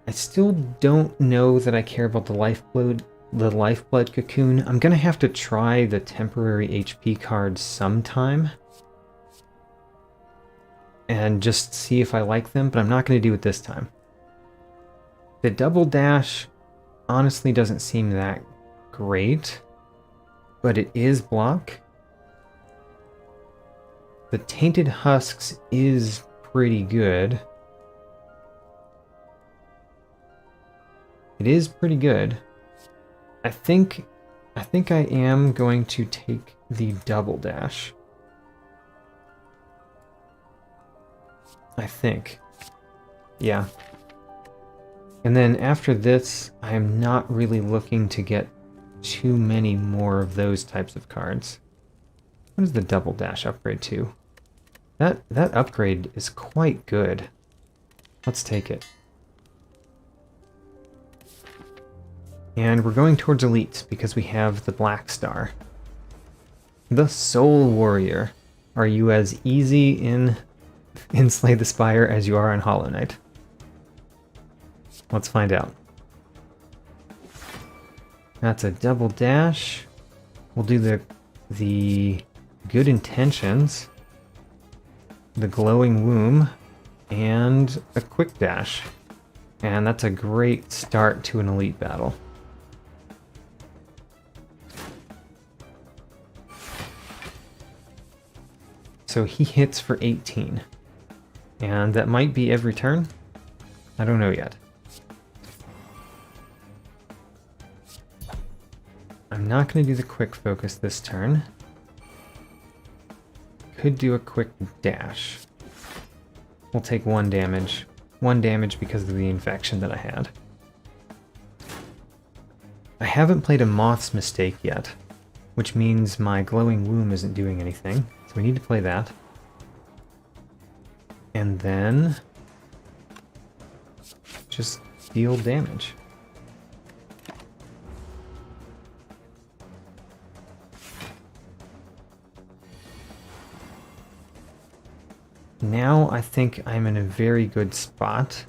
I still don't know that I care about the Lifeblood Cocoon. I'm gonna have to try the temporary HP cards sometime and just see if I like them, but I'm not gonna do it this time. The Double Dash honestly doesn't seem that great, but it is block. The Tainted Husks is pretty good. It is pretty good. I think I am going to take the Double Dash. I think. Yeah. And then after this, I am not really looking to get too many more of those types of cards. What does the Double Dash upgrade to? That upgrade is quite good. Let's take it. And we're going towards Elite because we have the Black Star. The Soul Warrior. Are you as easy in Slay the Spire as you are on Hollow Knight? Let's find out. That's a Double Dash. We'll do the Good Intentions, the Glowing Womb, and a Quick Dash. And that's a great start to an Elite battle. So he hits for 18. And that might be every turn? I don't know yet. I'm not going to do the Quick Focus this turn. Could do a Quick Dash. will take 1 damage. 1 damage because of the infection that I had. I haven't played a Moth's Mistake yet, which means my Glowing Womb isn't doing anything, so we need to play that. And then just deal damage. Now I think I'm in a very good spot.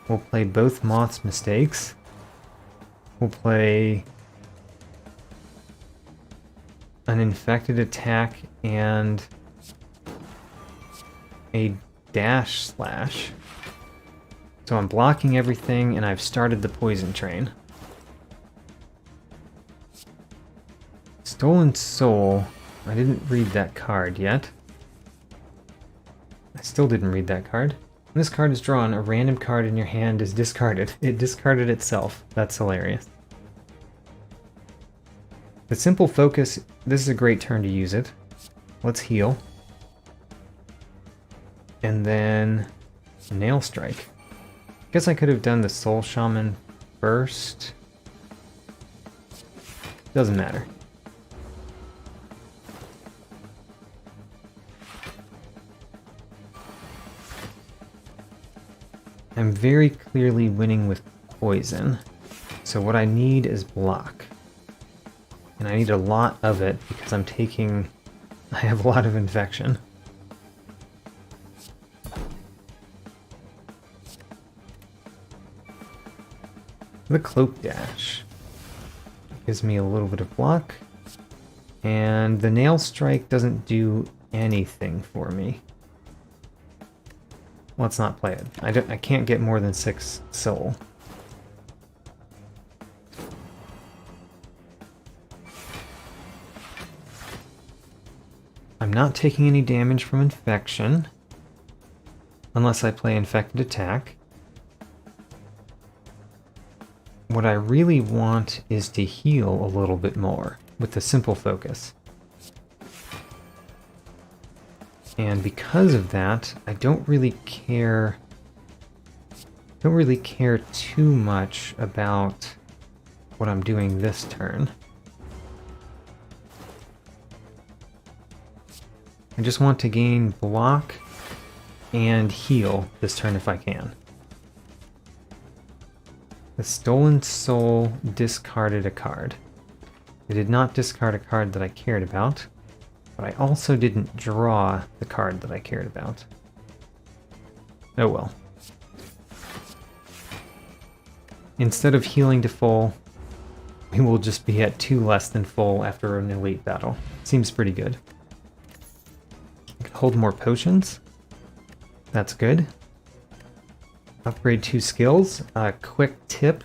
We'll play both Moth's Mistakes. We'll play an infected attack and a dash slash. So I'm blocking everything and I've started the poison train. Stolen Soul. I didn't read that card yet. I still didn't read that card. When this card is drawn, a random card in your hand is discarded. It discarded itself. That's hilarious. The Simple Focus, this is a great turn to use it. Let's heal. And then Nail Strike. Guess I could have done the Soul Shaman first. Doesn't matter. I'm very clearly winning with poison. So what I need is block. And I need a lot of it because I have a lot of infection. The Cloak Dash gives me a little bit of block. And the Nail Strike doesn't do anything for me. Let's not play it. I can't get more than 6 soul. I'm not taking any damage from infection. Unless I play infected attack. What I really want is to heal a little bit more with the Simple Focus. And because of that, I don't really care too much about what I'm doing this turn. I just want to gain block and heal this turn if I can. The Stolen Soul discarded a card. It did not discard a card that I cared about. But I also didn't draw the card that I cared about. Oh well. Instead of healing to full, we will just be at 2 less than full after an elite battle. Seems pretty good. I can hold more potions. That's good. Upgrade 2 skills. Quick tip,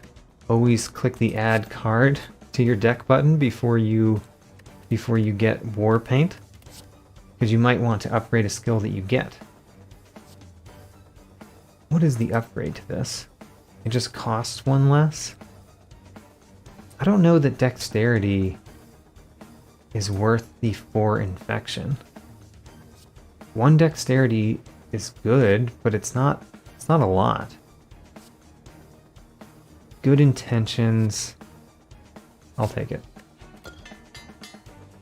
always click the add card to your deck button before you get War Paint, because you might want to upgrade a skill that you get. What is the upgrade to this? It just costs 1 less? I don't know that Dexterity is worth the 4 infection. 1 Dexterity is good, but it's not a lot. Good Intentions. I'll take it.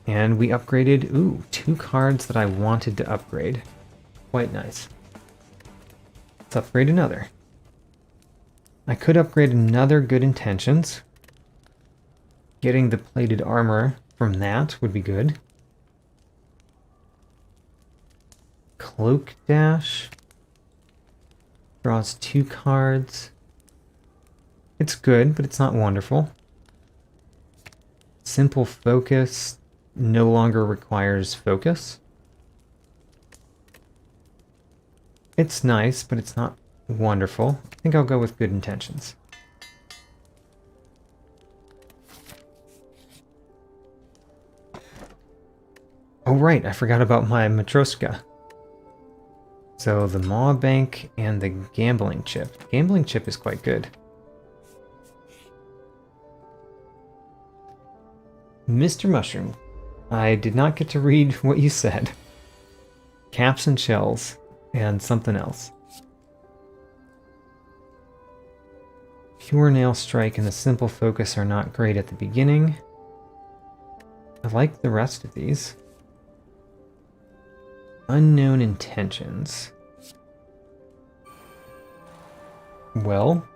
And we upgraded, 2 cards that I wanted to upgrade. Quite nice. Let's upgrade another. I could upgrade another Good Intentions. Getting the plated armor from that would be good. Cloak Dash. Draws 2 cards. It's good, but it's not wonderful. Simple Focus no longer requires focus. It's nice, but it's not wonderful. I think I'll go with Good Intentions. Oh right, I forgot about my Matryoshka. So the Maw Bank and the Gambling Chip. The Gambling Chip is quite good. Mr. Mushroom, I did not get to read what you said. Caps and Shells. and something else. Pure Nail Strike and the Simple Focus are not great at the beginning. I like the rest of these. Unknown Intentions. Well,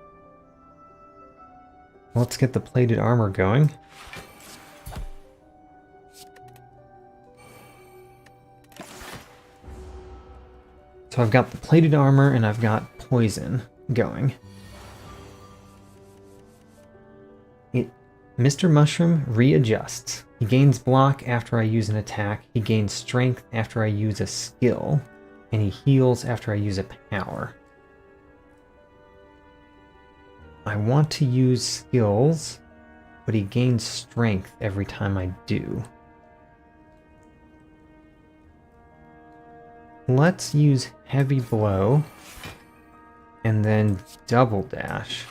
let's get the plated armor going. So I've got the plated armor and I've got poison going. Mr. Mushroom readjusts. He gains block after I use an attack, he gains strength after I use a skill, and he heals after I use a power. I want to use skills, but he gains strength every time I do. Let's use Heavy Blow, and then Double Dash.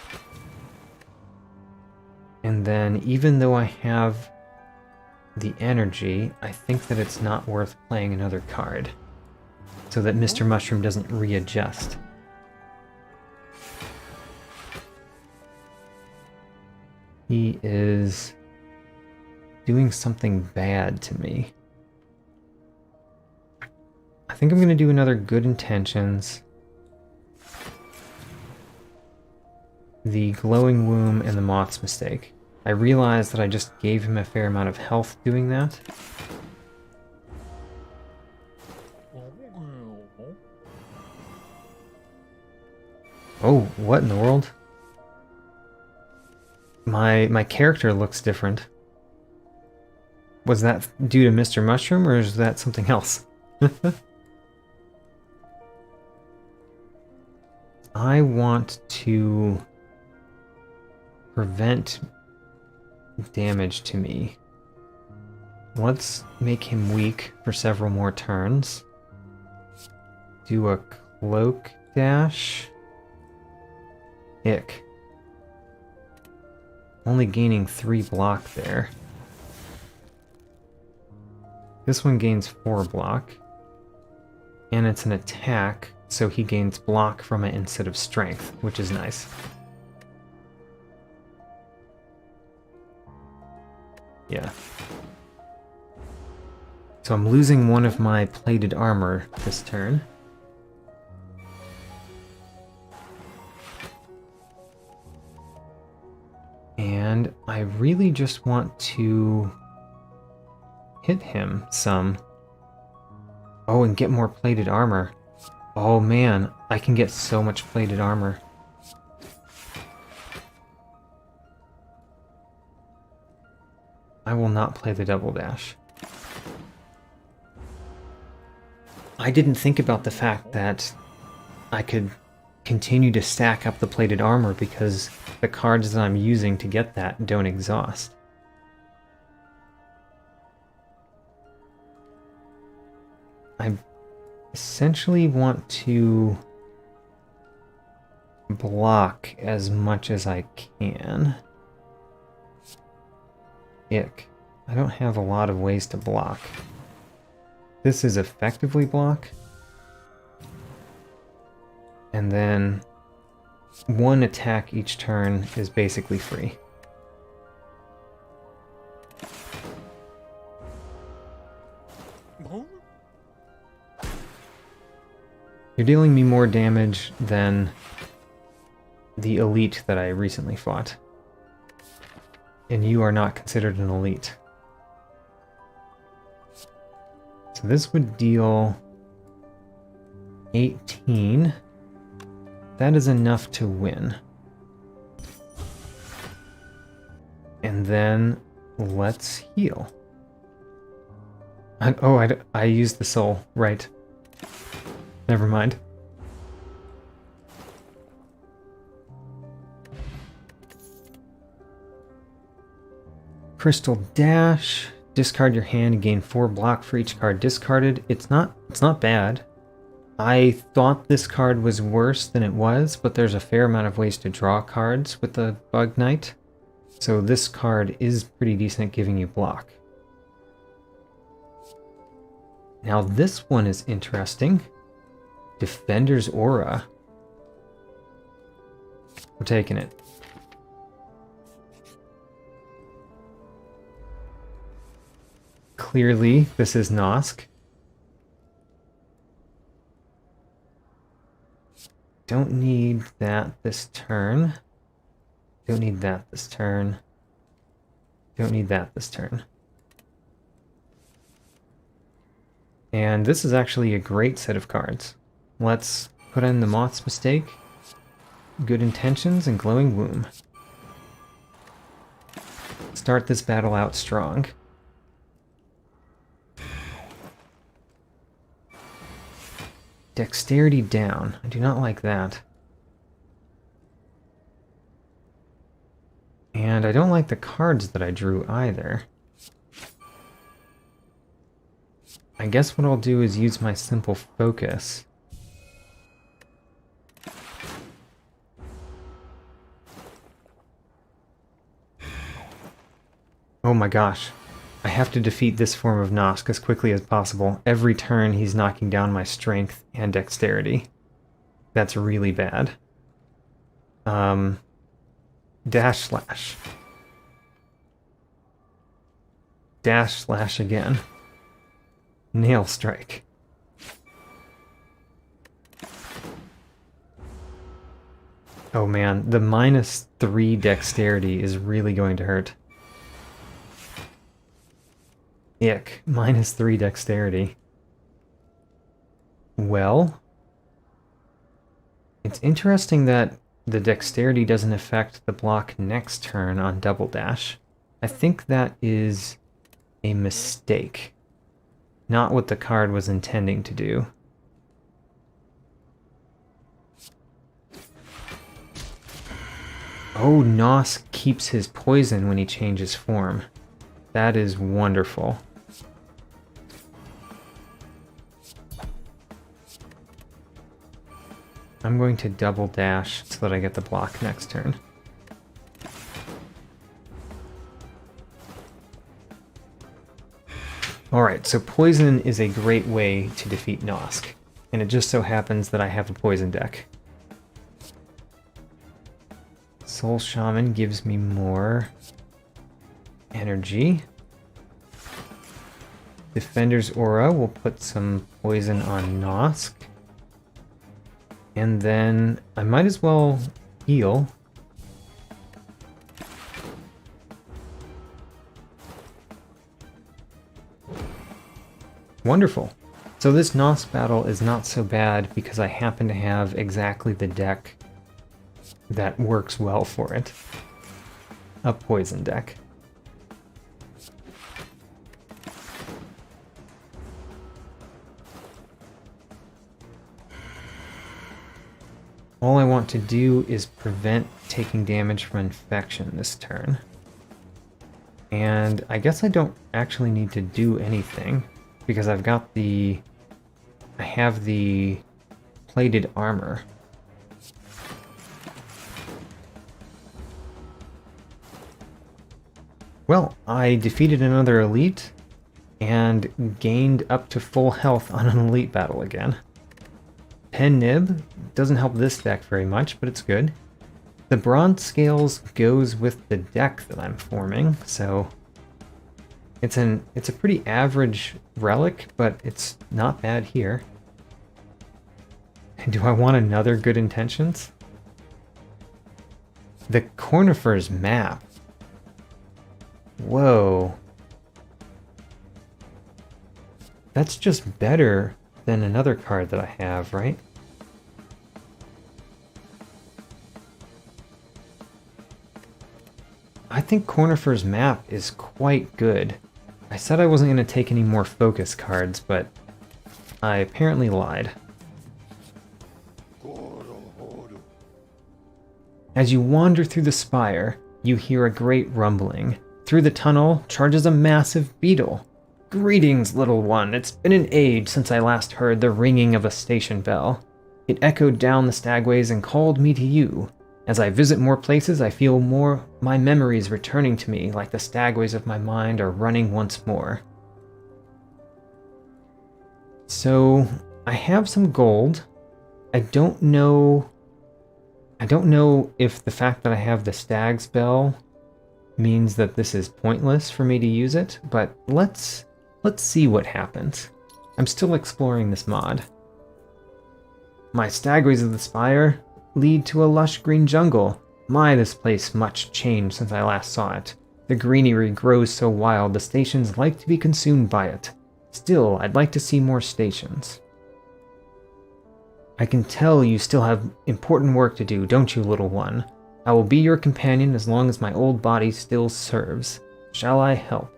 And then, even though I have the energy, I think that it's not worth playing another card, so that Mr. Mushroom doesn't readjust. He is doing something bad to me. I think I'm going to do another Good Intentions, the Glowing Womb, and the Moth's Mistake. I realize that I just gave him a fair amount of health doing that. Oh, what in the world? My character looks different. Was that due to Mr. Mushroom, or is that something else? I want to prevent damage to me. Let's make him weak for several more turns. Do a Cloak Dash. Ick. Only gaining 3 block there. This one gains 4 block. And it's an attack, so he gains block from it instead of strength, which is nice. Yeah. So I'm losing one of my plated armor this turn. And I really just want to hit him some. Oh, and get more plated armor. Oh man, I can get so much plated armor. I will not play the Double Dash. I didn't think about the fact that I could continue to stack up the plated armor because the cards that I'm using to get that don't exhaust. I essentially want to block as much as I can. Ick. I don't have a lot of ways to block. This is effectively block. And then one attack each turn is basically free. You're dealing me more damage than the elite that I recently fought. And you are not considered an elite. So this would deal 18. That is enough to win. And then let's heal. I used the soul, right. Never mind. Crystal Dash. Discard your hand and gain 4 block for each card discarded. It's not bad. I thought this card was worse than it was, but there's a fair amount of ways to draw cards with the Bug Knight. So this card is pretty decent at giving you block. Now this one is interesting. Defender's Aura. We're taking it. Clearly, this is Nosk. Don't need that this turn. Don't need that this turn. Don't need that this turn. And this is actually a great set of cards. Let's put in the Moth's Mistake, Good Intentions, and Glowing Womb. Start this battle out strong. Dexterity down. I do not like that. And I don't like the cards that I drew either. I guess what I'll do is use my simple focus. Oh my gosh. I have to defeat this form of Nosk as quickly as possible. Every turn he's knocking down my strength and dexterity. That's really bad. Dash slash. Dash slash again. Nail strike. Oh man, the -3 dexterity is really going to hurt. Ick, -3 dexterity. Well, it's interesting that the dexterity doesn't affect the block next turn on double dash. I think that is a mistake. Not what the card was intending to do. Oh, Nosk keeps his poison when he changes form. That is wonderful. I'm going to double dash so that I get the block next turn. Alright, so poison is a great way to defeat Nosk, and it just so happens that I have a poison deck. Soul Shaman gives me more energy. Defender's Aura will put some poison on Nosk. And then I might as well heal. Wonderful. So this Nosk battle is not so bad because I happen to have exactly the deck that works well for it. A poison deck. All I want to do is prevent taking damage from infection this turn. And I guess I don't actually need to do anything, because I've got the... I have the plated armor. Well, I defeated another elite, and gained up to full health on an elite battle again. Pen Nib doesn't help this deck very much, but it's good. The Bronze Scales goes with the deck that I'm forming, so it's a pretty average relic, but it's not bad here. Do I want another Good Intentions? The Cornifer's Map. Whoa. That's just better than another card that I have, right? I think Cornifer's Map is quite good. I said I wasn't going to take any more focus cards, but I apparently lied. As you wander through the spire, you hear a great rumbling. Through the tunnel charges a massive beetle. Greetings, little one. It's been an age since I last heard the ringing of a station bell. It echoed down the stagways and called me to you. As I visit more places, I feel more my memories returning to me, like the stagways of my mind are running once more. So, I have some gold. I don't know... I don't know if the fact that I have the stag spell means that this is pointless for me to use it, but let's see what happens. I'm still exploring this mod. My stagways of the spire lead to a lush green jungle. My, this place much changed since I last saw it. The greenery grows so wild the stations like to be consumed by it. Still, I'd like to see more stations. I can tell you still have important work to do, don't you, little one? I will be your companion as long as my old body still serves. Shall I help?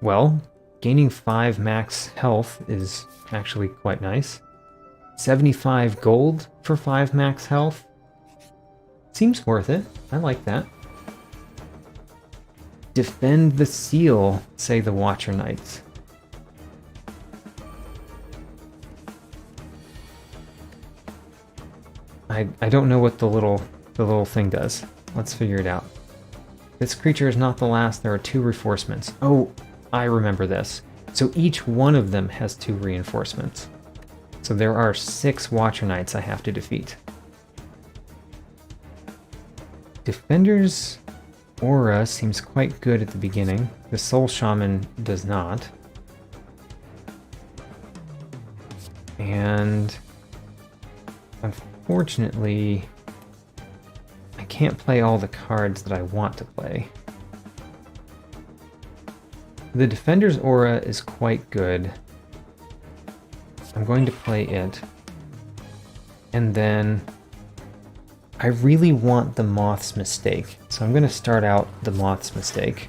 Well, gaining 5 max health is actually quite nice. 75 gold for 5 max health? Seems worth it. I like that. Defend the seal, say the Watcher Knights. I don't know what the little thing does. Let's figure it out. This creature is not the last. There are 2 reinforcements. Oh, I remember this. So each one of them has 2 reinforcements. So there are 6 Watcher Knights I have to defeat. Defender's aura seems quite good at the beginning. The Soul Shaman does not. And unfortunately, I can't play all the cards that I want to play. The Defender's Aura is quite good. I'm going to play it. And then I really want the Moth's Mistake, so I'm going to start out the Moth's Mistake.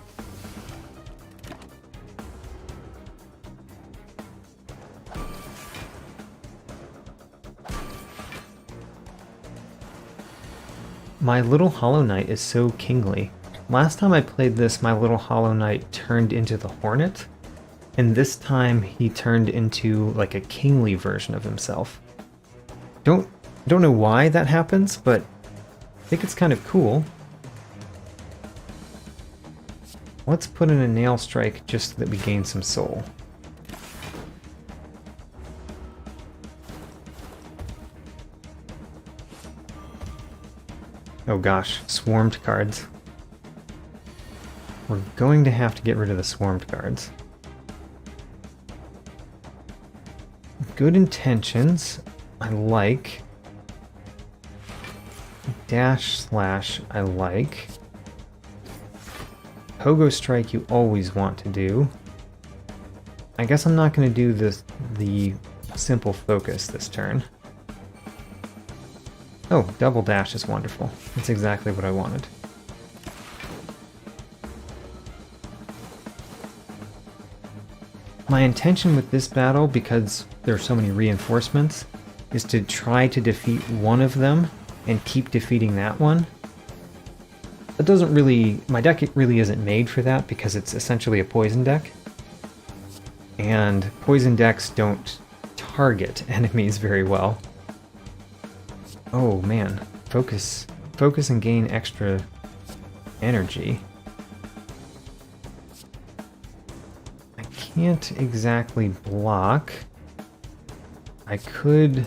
My little Hollow Knight is so kingly. Last time I played this, my little Hollow Knight turned into the Hornet, and this time he turned into like a kingly version of himself. Don't know why that happens, but I think it's kind of cool. Let's put in a Nail Strike just so that we gain some soul. Oh gosh, swarmed cards. We're going to have to get rid of the swarmed cards. Good Intentions, I like. Dash Slash, I like. Pogo Strike you always want to do. I guess I'm not going to do the simple focus this turn. Oh, Double Dash is wonderful. That's exactly what I wanted. My intention with this battle, because there are so many reinforcements, is to try to defeat one of them and keep defeating that one. That doesn't really... my deck really isn't made for that because it's essentially a poison deck. And poison decks don't target enemies very well. Oh man, focus and gain extra energy. I can't exactly block. I could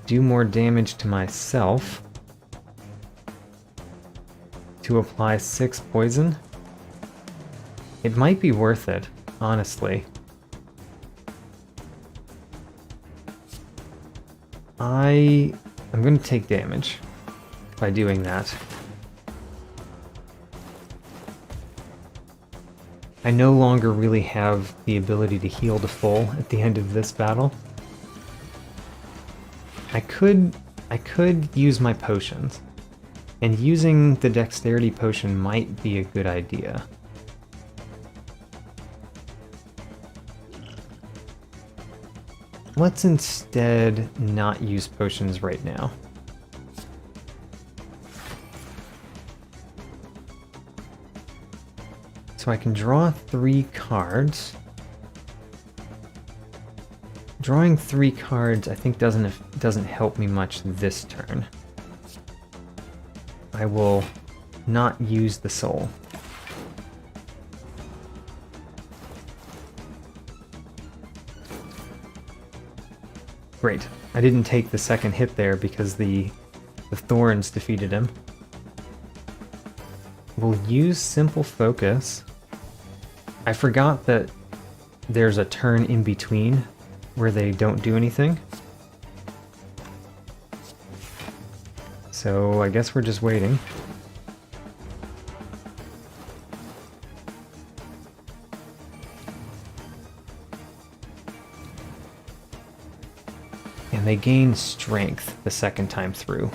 do more damage to myself to apply 6 poison. It might be worth it, honestly. I'm going to take damage by doing that. I no longer really have the ability to heal to full at the end of this battle. I could use my potions, and using the dexterity potion might be a good idea. Let's instead not use potions right now. So I can draw 3 cards. Drawing 3 cards I think doesn't help me much this turn. I will not use the soul. Great. I didn't take the second hit there because the thorns defeated him. We'll use Simple Focus. I forgot that there's a turn in between where they don't do anything. So I guess we're just waiting. And they gain strength the second time through.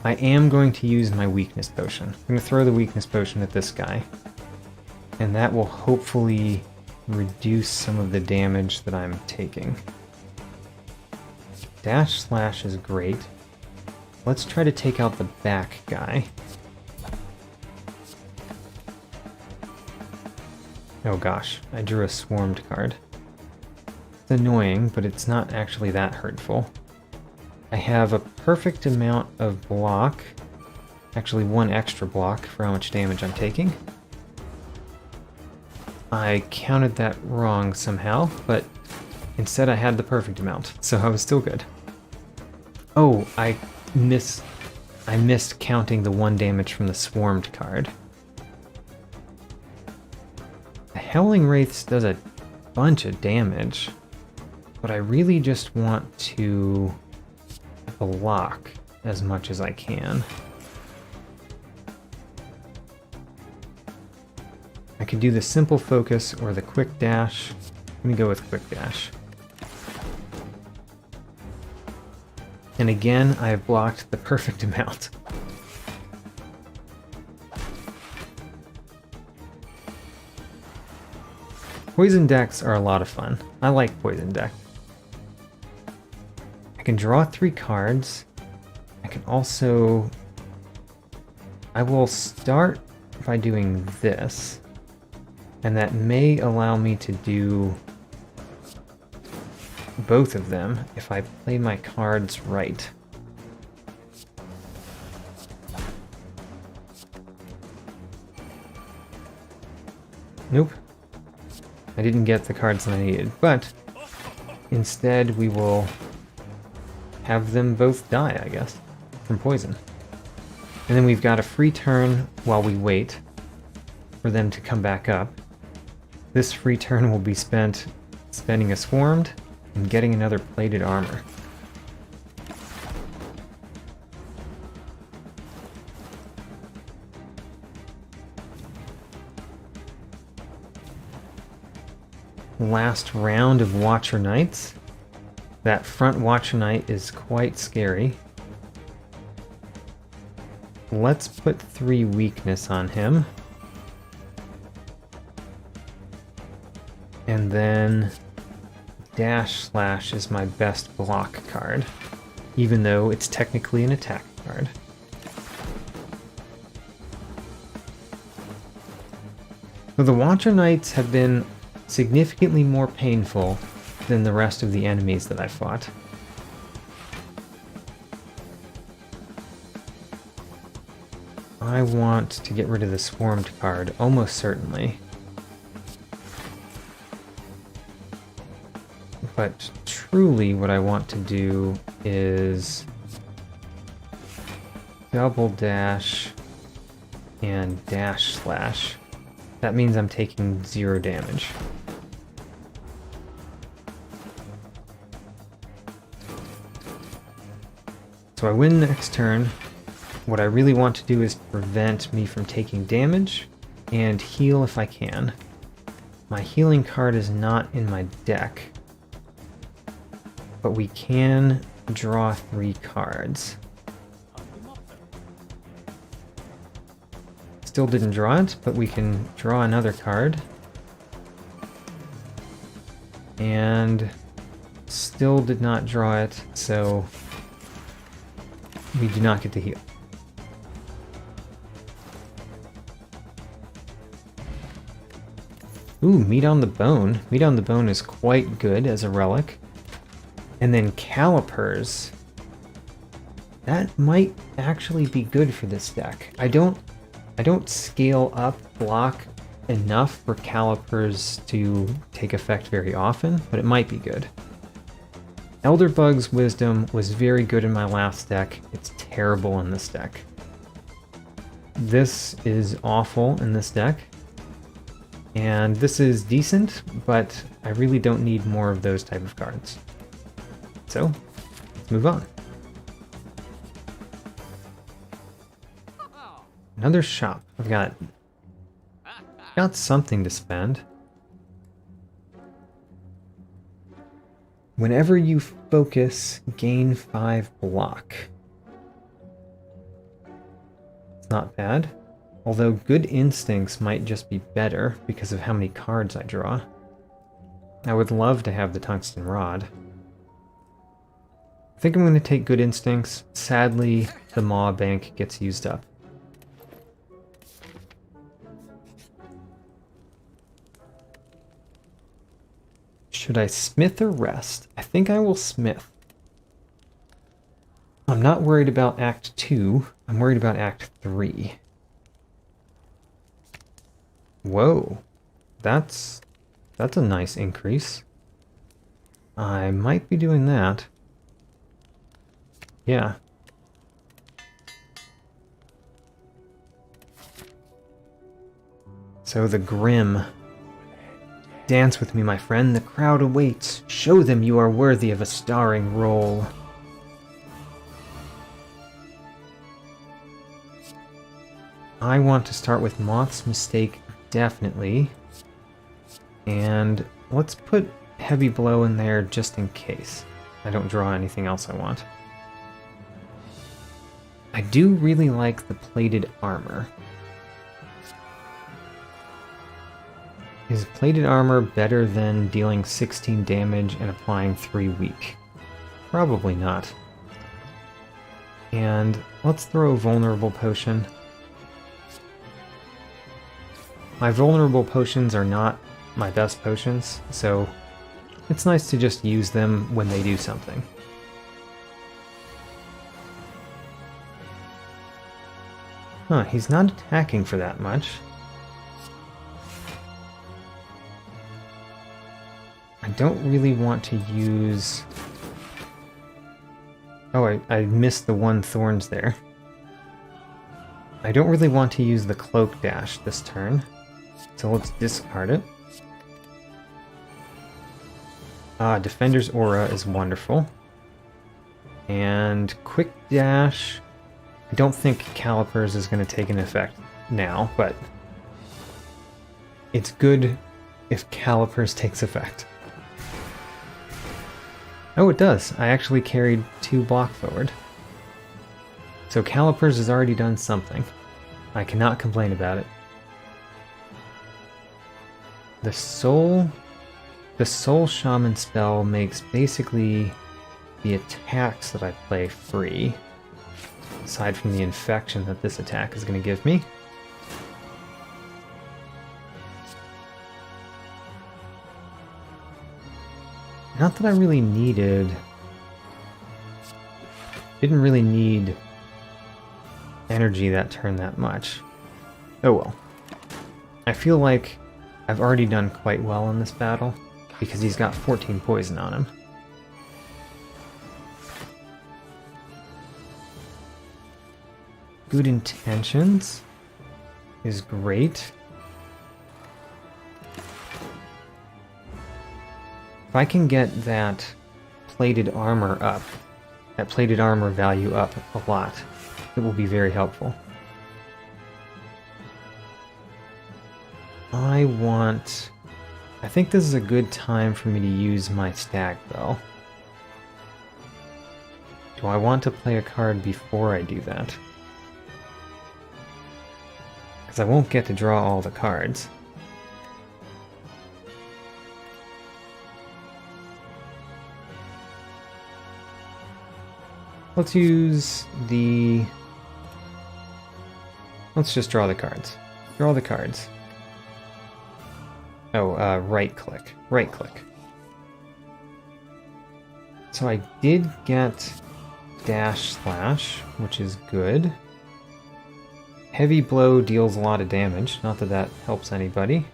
I am going to use my weakness potion. I'm going to throw the weakness potion at this guy. And that will hopefully reduce some of the damage that I'm taking. Dash Slash is great. Let's try to take out the back guy. Oh gosh, I drew a swarmed card. It's annoying, but it's not actually that hurtful. I have a perfect amount of block, actually one extra block for how much damage I'm taking. I counted that wrong somehow, but instead I had the perfect amount, so I was still good. Oh, I missed counting the 1 damage from the swarmed card. The Howling Wraiths does a bunch of damage, but I really just want to block as much as I can. I could do the Simple Focus or the Quick Dash. Let me go with Quick Dash. And again, I have blocked the perfect amount. Poison decks are a lot of fun. I like poison deck. I can draw 3 cards. I can also... I will start by doing this. And that may allow me to do both of them if I play my cards right. Nope. I didn't get the cards that I needed, but instead we will have them both die, I guess, from poison. And then we've got a free turn while we wait for them to come back up. This free turn will be spent spending a Swarmed and getting another Plated Armor. Last round of Watcher Knights. That front Watcher Knight is quite scary. Let's put 3 weakness on him. And then Dash Slash is my best block card, even though it's technically an attack card. So the Watcher Knights have been significantly more painful than the rest of the enemies that I fought. I want to get rid of the Swarmed card, almost certainly. But truly what I want to do is double dash and dash slash. That means I'm taking 0 damage. So I win next turn. What I really want to do is prevent me from taking damage and heal if I can. My healing card is not in my deck, but we can draw 3 cards. Still didn't draw it, but we can draw another card. And still did not draw it, so we do not get to heal. Ooh, Meat on the Bone. Meat on the Bone is quite good as a relic. And then Calipers. That might actually be good for this deck. I don't scale up block enough for Calipers to take effect very often, but it might be good. Elderbug's Wisdom was very good in my last deck. It's terrible in this deck. This is awful in this deck. And this is decent, but I really don't need more of those type of cards. So, let's move on. Another shop. I've got something to spend. Whenever you focus, gain 5 block. It's not bad. Although Good Instincts might just be better because of how many cards I draw. I would love to have the Tungsten Rod. I think I'm going to take Good Instincts. Sadly, the Maw Bank gets used up. Should I smith or rest? I think I will smith. I'm not worried about Act 2. I'm worried about Act 3. Whoa. That's a nice increase. I might be doing that. Yeah. So the Grim. Dance with me, my friend. The crowd awaits. Show them you are worthy of a starring role. I want to start with Moth's Mistake, definitely. And let's put Heavy Blow in there just in case I don't draw anything else I want. I do really like the Plated Armor. Is Plated Armor better than dealing 16 damage and applying 3 weak? Probably not. And let's throw a Vulnerable Potion. My Vulnerable Potions are not my best potions, so it's nice to just use them when they do something. Huh, he's not attacking for that much. I don't really want to use... Oh, I missed the 1 Thorns there. I don't really want to use the Cloak Dash this turn, so let's discard it. Defender's Aura is wonderful. And Quick Dash... I don't think Calipers is going to take an effect now, but it's good if Calipers takes effect. Oh, it does. I actually carried 2 block forward. So Calipers has already done something. I cannot complain about it. The Soul Shaman spell makes basically the attacks that I play free, aside from the infection that this attack is going to give me. Not that I really needed... Didn't really need energy that turn that much. Oh well. I feel like I've already done quite well in this battle, because he's got 14 poison on him. Good Intentions is great. If I can get that Plated Armor up, that Plated Armor value up a lot, it will be very helpful. I think this is a good time for me to use my Stag Bell. Do I want to play a card before I do that? Because I won't get to draw all the cards. Let's just draw the cards. Draw the cards. Oh, right click. Right click. So I did get Dash Slash, which is good. Heavy Blow deals a lot of damage. Not that that helps anybody.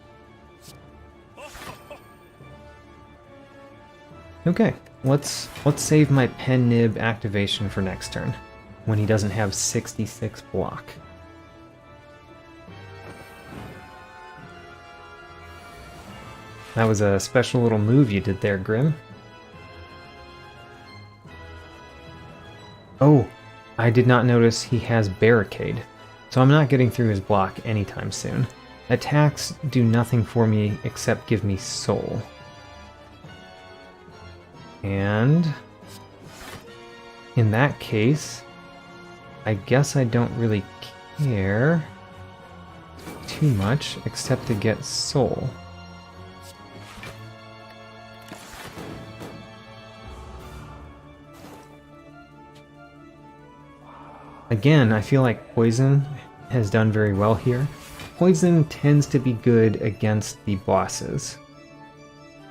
Okay, let's save my pen nib activation for next turn, when he doesn't have 66 block. That was a special little move you did there, Grim. Oh, I did not notice he has Barricade, so I'm not getting through his block anytime soon. Attacks do nothing for me except give me soul. And in that case, I guess I don't really care too much except to get soul. Again, I feel like Poison has done very well here. Poison tends to be good against the bosses.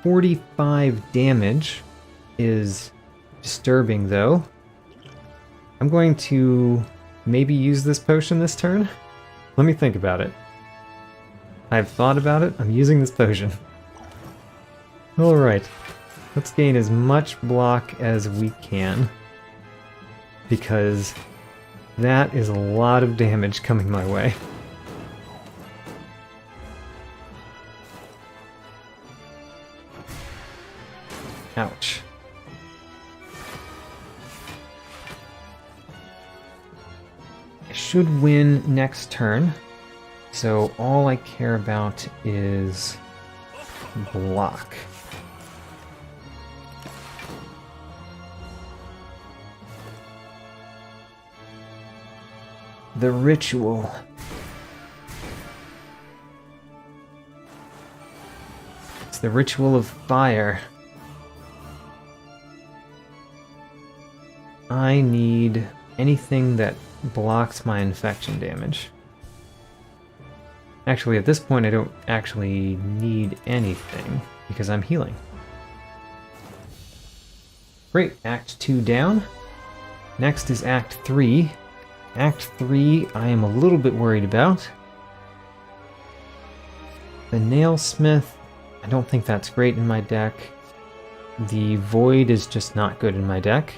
45 damage is disturbing, though. I'm going to maybe use this potion this turn. Let me think about it. I've thought about it. I'm using this potion. Alright. Let's gain as much block as we can, because that is a lot of damage coming my way. Ouch. I should win next turn, so all I care about is block. The ritual. It's the ritual of fire. I need anything that blocks my infection damage. Actually, at this point I don't actually need anything because I'm healing. Great, Act 2 down. Next is Act 3. Act 3 I am a little bit worried about. The Nailsmith, I don't think that's great in my deck. The Void is just not good in my deck.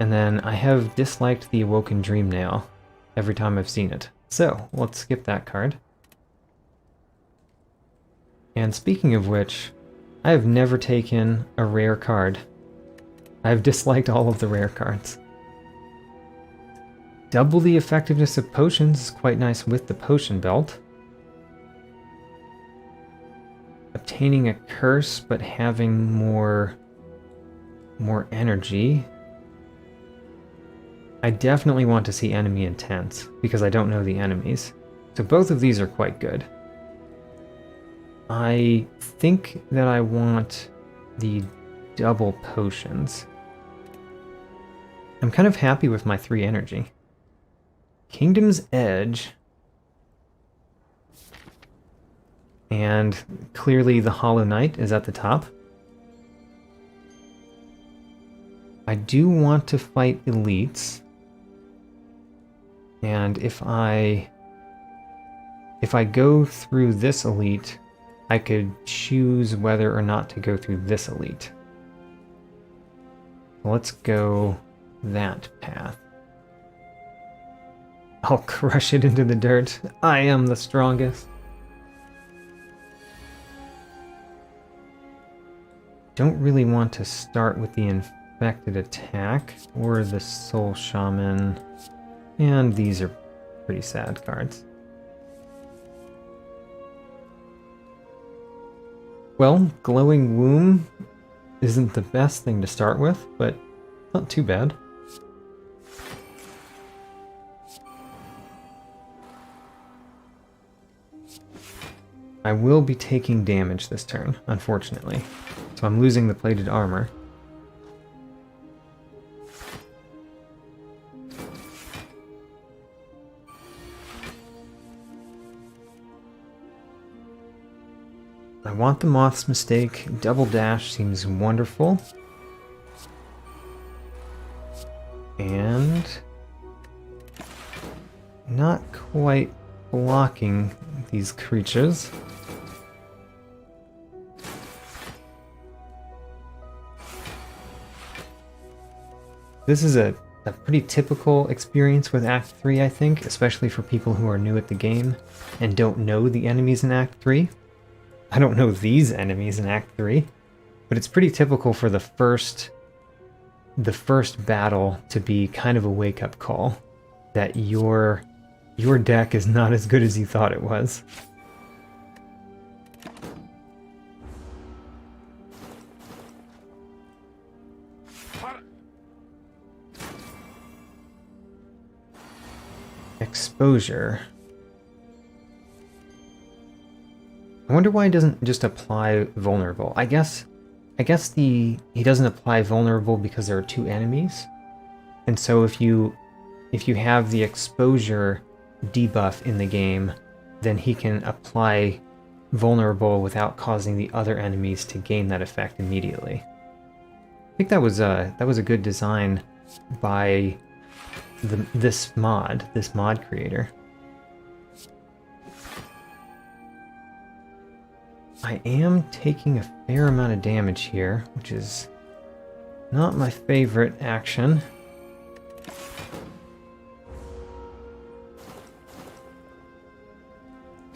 And then I have disliked the Awoken Dream Nail every time I've seen it. So, let's skip that card. And speaking of which, I have never taken a rare card. I've disliked all of the rare cards. Double the effectiveness of potions is quite nice with the potion belt. Obtaining a curse but having more energy. I definitely want to see enemy intense because I don't know the enemies. So both of these are quite good. I think that I want the double potions. I'm kind of happy with my 3 energy. Kingdom's Edge. And clearly the Hollow Knight is at the top. I do want to fight elites. And if I go through this elite, I could choose whether or not to go through this elite. Let's go that path. I'll crush it into the dirt. I am the strongest. Don't really want to start with the infected attack or the soul shaman. And these are pretty sad cards. Well, glowing womb isn't the best thing to start with, but not too bad. I will be taking damage this turn, unfortunately. So I'm losing the plated armor. I want the Moth's Mistake. Double dash seems wonderful. And not quite blocking these creatures. This is a pretty typical experience with Act 3, I think, especially for people who are new at the game and don't know the enemies in Act 3. I don't know these enemies in Act 3, but it's pretty typical for the first battle to be kind of a wake-up call that your deck is not as good as you thought it was. Exposure. I wonder why he doesn't just apply vulnerable. I guess he doesn't apply vulnerable because there are two enemies. And so if you have the exposure debuff in the game, then he can apply vulnerable without causing the other enemies to gain that effect immediately. I think that was a good design by this mod creator. I am taking a fair amount of damage here, which is not my favorite action.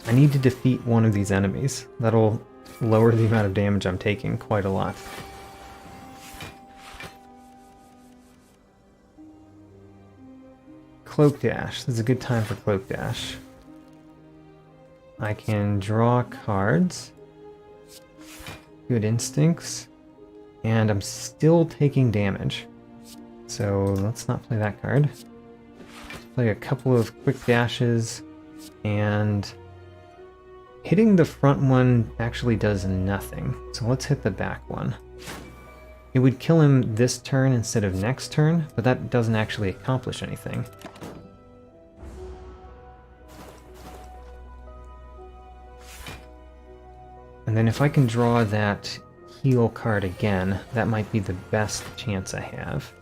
I need to defeat one of these enemies. That'll lower the amount of damage I'm taking quite a lot. Cloak Dash. This is a good time for Cloak Dash. I can draw cards. Good instincts. And I'm still taking damage. So let's not play that card. Let's play a couple of quick dashes. And hitting the front one actually does nothing. So let's hit the back one. It would kill him this turn instead of next turn, but that doesn't actually accomplish anything. And then if I can draw that heal card again, that might be the best chance I have.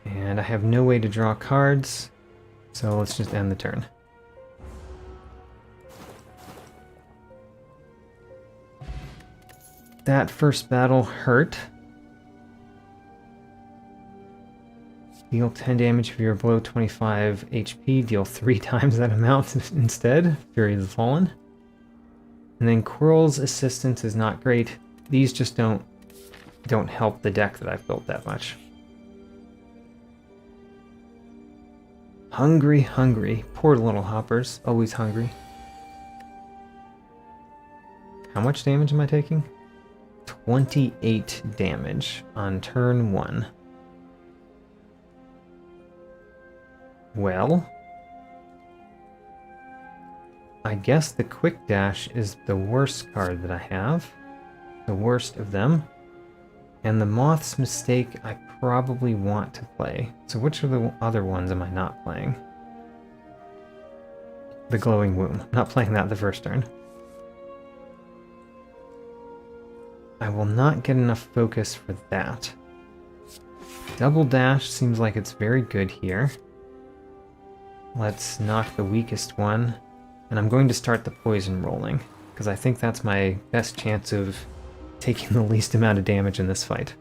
And I have no way to draw cards, so let's just end the turn. That first battle hurt. Deal 10 damage if you're below 25 HP. Deal 3 times that amount instead. Fury of the Fallen. And then Quirrell's assistance is not great. These just don't help the deck that I've built that much. Hungry, hungry. Poor little hoppers. Always hungry. How much damage am I taking? 28 damage on turn 1. Well, I guess the Quick Dash is the worst card that I have. The worst of them. And the Moth's Mistake I probably want to play. So which of the other ones am I not playing? The Glowing Womb. I'm not playing that the first turn. I will not get enough focus for that. Double Dash seems like it's very good here. Let's knock the weakest one. And I'm going to start the poison rolling, because I think that's my best chance of taking the least amount of damage in this fight.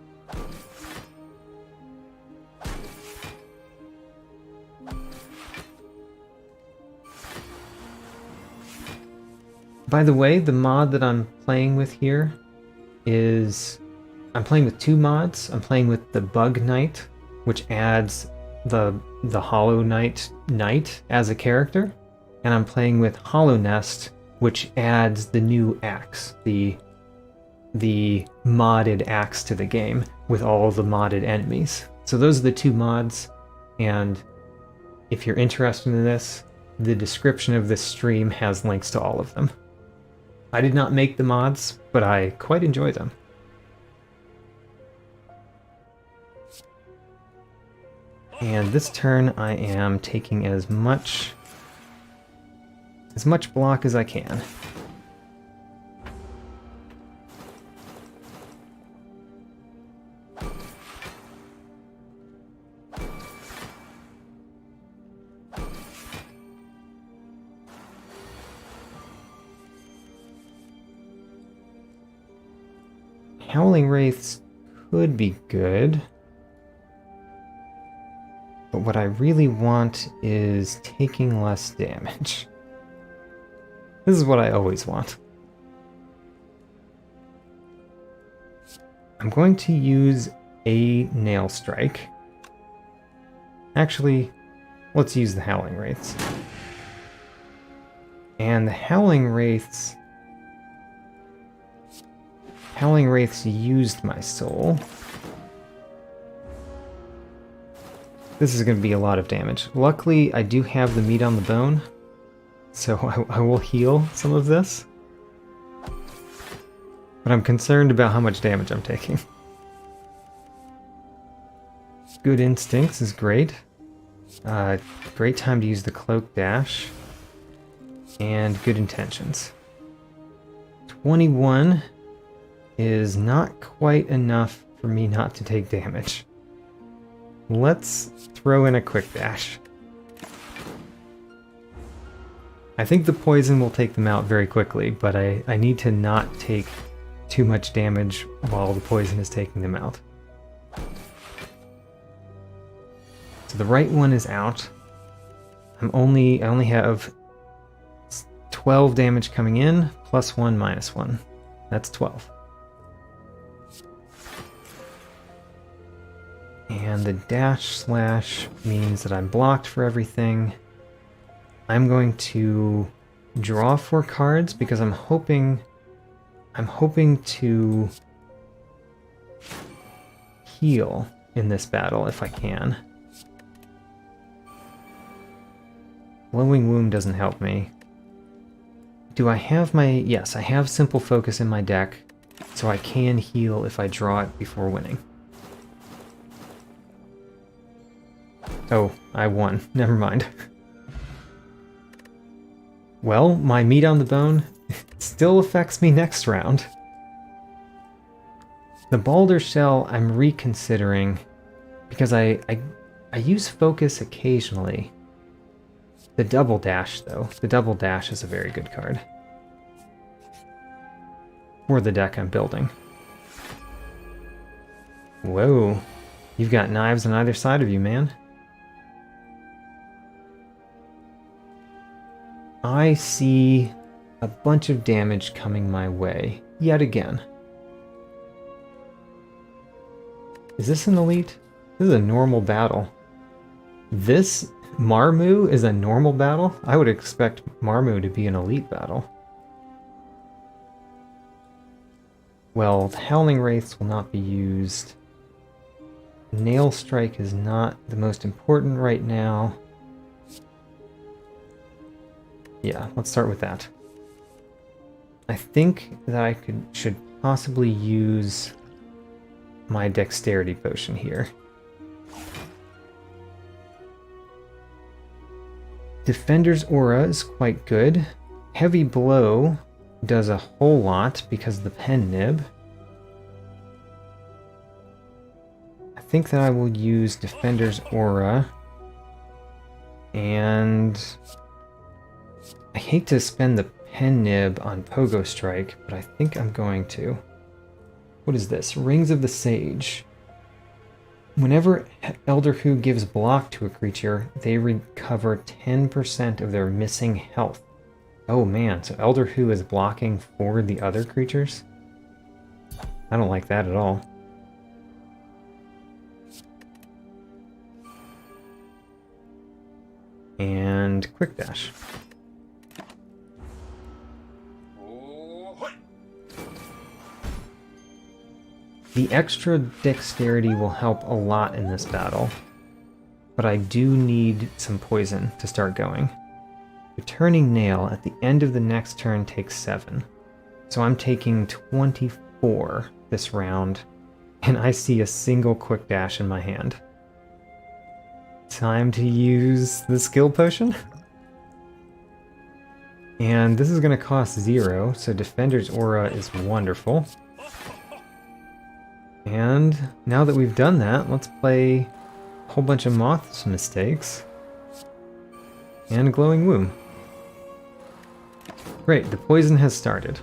By the way, the mod that I'm playing with here is... I'm playing with two mods. I'm playing with the Bug Knight, which adds the Hollow Knight as a character. And I'm playing with Hallownest, which adds the new axe, the modded axe to the game with all the modded enemies. So those are the two mods, and if you're interested in this, the description of this stream has links to all of them. I did not make the mods, but I quite enjoy them. And this turn I am taking as much block as I can. Howling Wraiths could be good. But what I really want is taking less damage. This is what I always want. I'm going to use a Nail Strike. Actually, let's use the Howling Wraiths. And the Howling Wraiths used my soul. This is going to be a lot of damage. Luckily, I do have the meat on the bone, so I will heal some of this. But I'm concerned about how much damage I'm taking. Good Instincts is great. Great time to use the Cloak Dash. And Good Intentions. 21 is not quite enough for me not to take damage. Let's throw in a Quick Dash. I think the poison will take them out very quickly, but I need to not take too much damage while the poison is taking them out. So the right one is out. I only have 12 damage coming in, plus 1, minus 1. That's 12. And the dash slash means that I'm blocked for everything. I'm going to draw 4 cards because I'm hoping to heal in this battle if I can. Glowing Wound doesn't help me. Do I have my... Yes, I have Simple Focus in my deck, so I can heal if I draw it before winning. Oh, I won. Never mind. Well, my meat on the bone still affects me next round. The Balder Shell I'm reconsidering because I use Focus occasionally. The Double Dash, though. The Double Dash is a very good card. For the deck I'm building. Whoa. You've got knives on either side of you, man. I see a bunch of damage coming my way, yet again. Is this an elite? This is a normal battle. This Marmu is a normal battle? I would expect Marmu to be an elite battle. Well, the Howling Wraiths will not be used. Nail Strike is not the most important right now. Yeah, let's start with that. I think that I should possibly use my Dexterity Potion here. Defender's Aura is quite good. Heavy Blow does a whole lot because of the pen nib. I think that I will use Defender's Aura. And I hate to spend the pen nib on Pogo Strike, but I think I'm going to. What is this? Rings of the Sage. Whenever Elder Who gives block to a creature, they recover 10% of their missing health. Oh man, so Elder Who is blocking for the other creatures? I don't like that at all. And Quick Dash. The extra dexterity will help a lot in this battle, but I do need some poison to start going. Returning Nail at the end of the next turn takes 7, so I'm taking 24 this round, and I see a single Quick Dash in my hand. Time to use the Skill Potion? And this is going to cost 0, so Defender's Aura is wonderful. And now that we've done that, let's play a whole bunch of Moth's Mistakes and Glowing Womb. Great, the poison has started.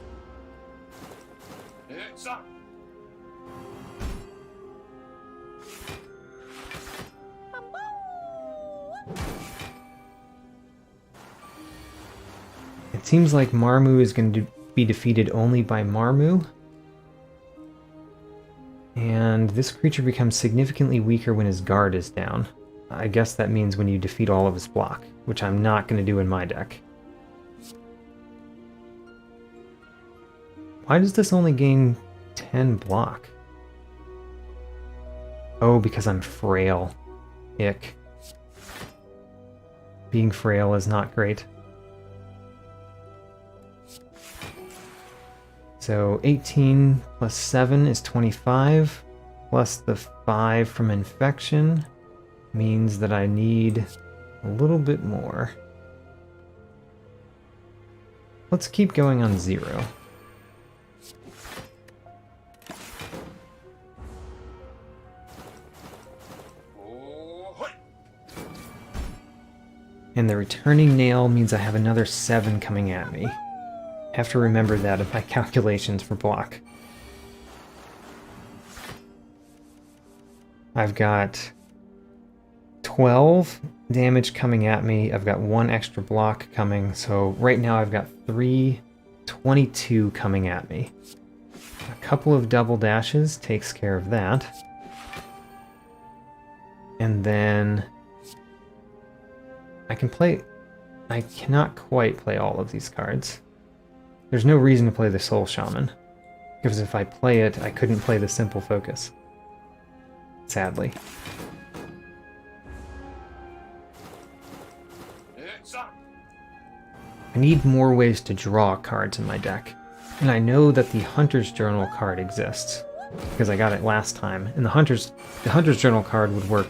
It seems like Marmu is going to be defeated only by Marmu. And this creature becomes significantly weaker when his guard is down. I guess that means when you defeat all of his block, which I'm not going to do in my deck. Why does this only gain 10 block? Oh, because I'm frail. Ick. Being frail is not great. So 18 plus 7 is 25, plus the 5 from infection means that I need a little bit more. Let's keep going on 0. And the returning nail means I have another 7 coming at me. I have to remember that in my calculations for block. I've got 12 damage coming at me. I've got 1 extra block coming. So right now I've got 22 coming at me. A couple of double dashes takes care of that. And then I cannot quite play all of these cards. There's no reason to play the Soul Shaman, because if I play it, I couldn't play the Simple Focus. Sadly. I need more ways to draw cards in my deck, and I know that the Hunter's Journal card exists, because I got it last time, and the Hunter's Journal card would work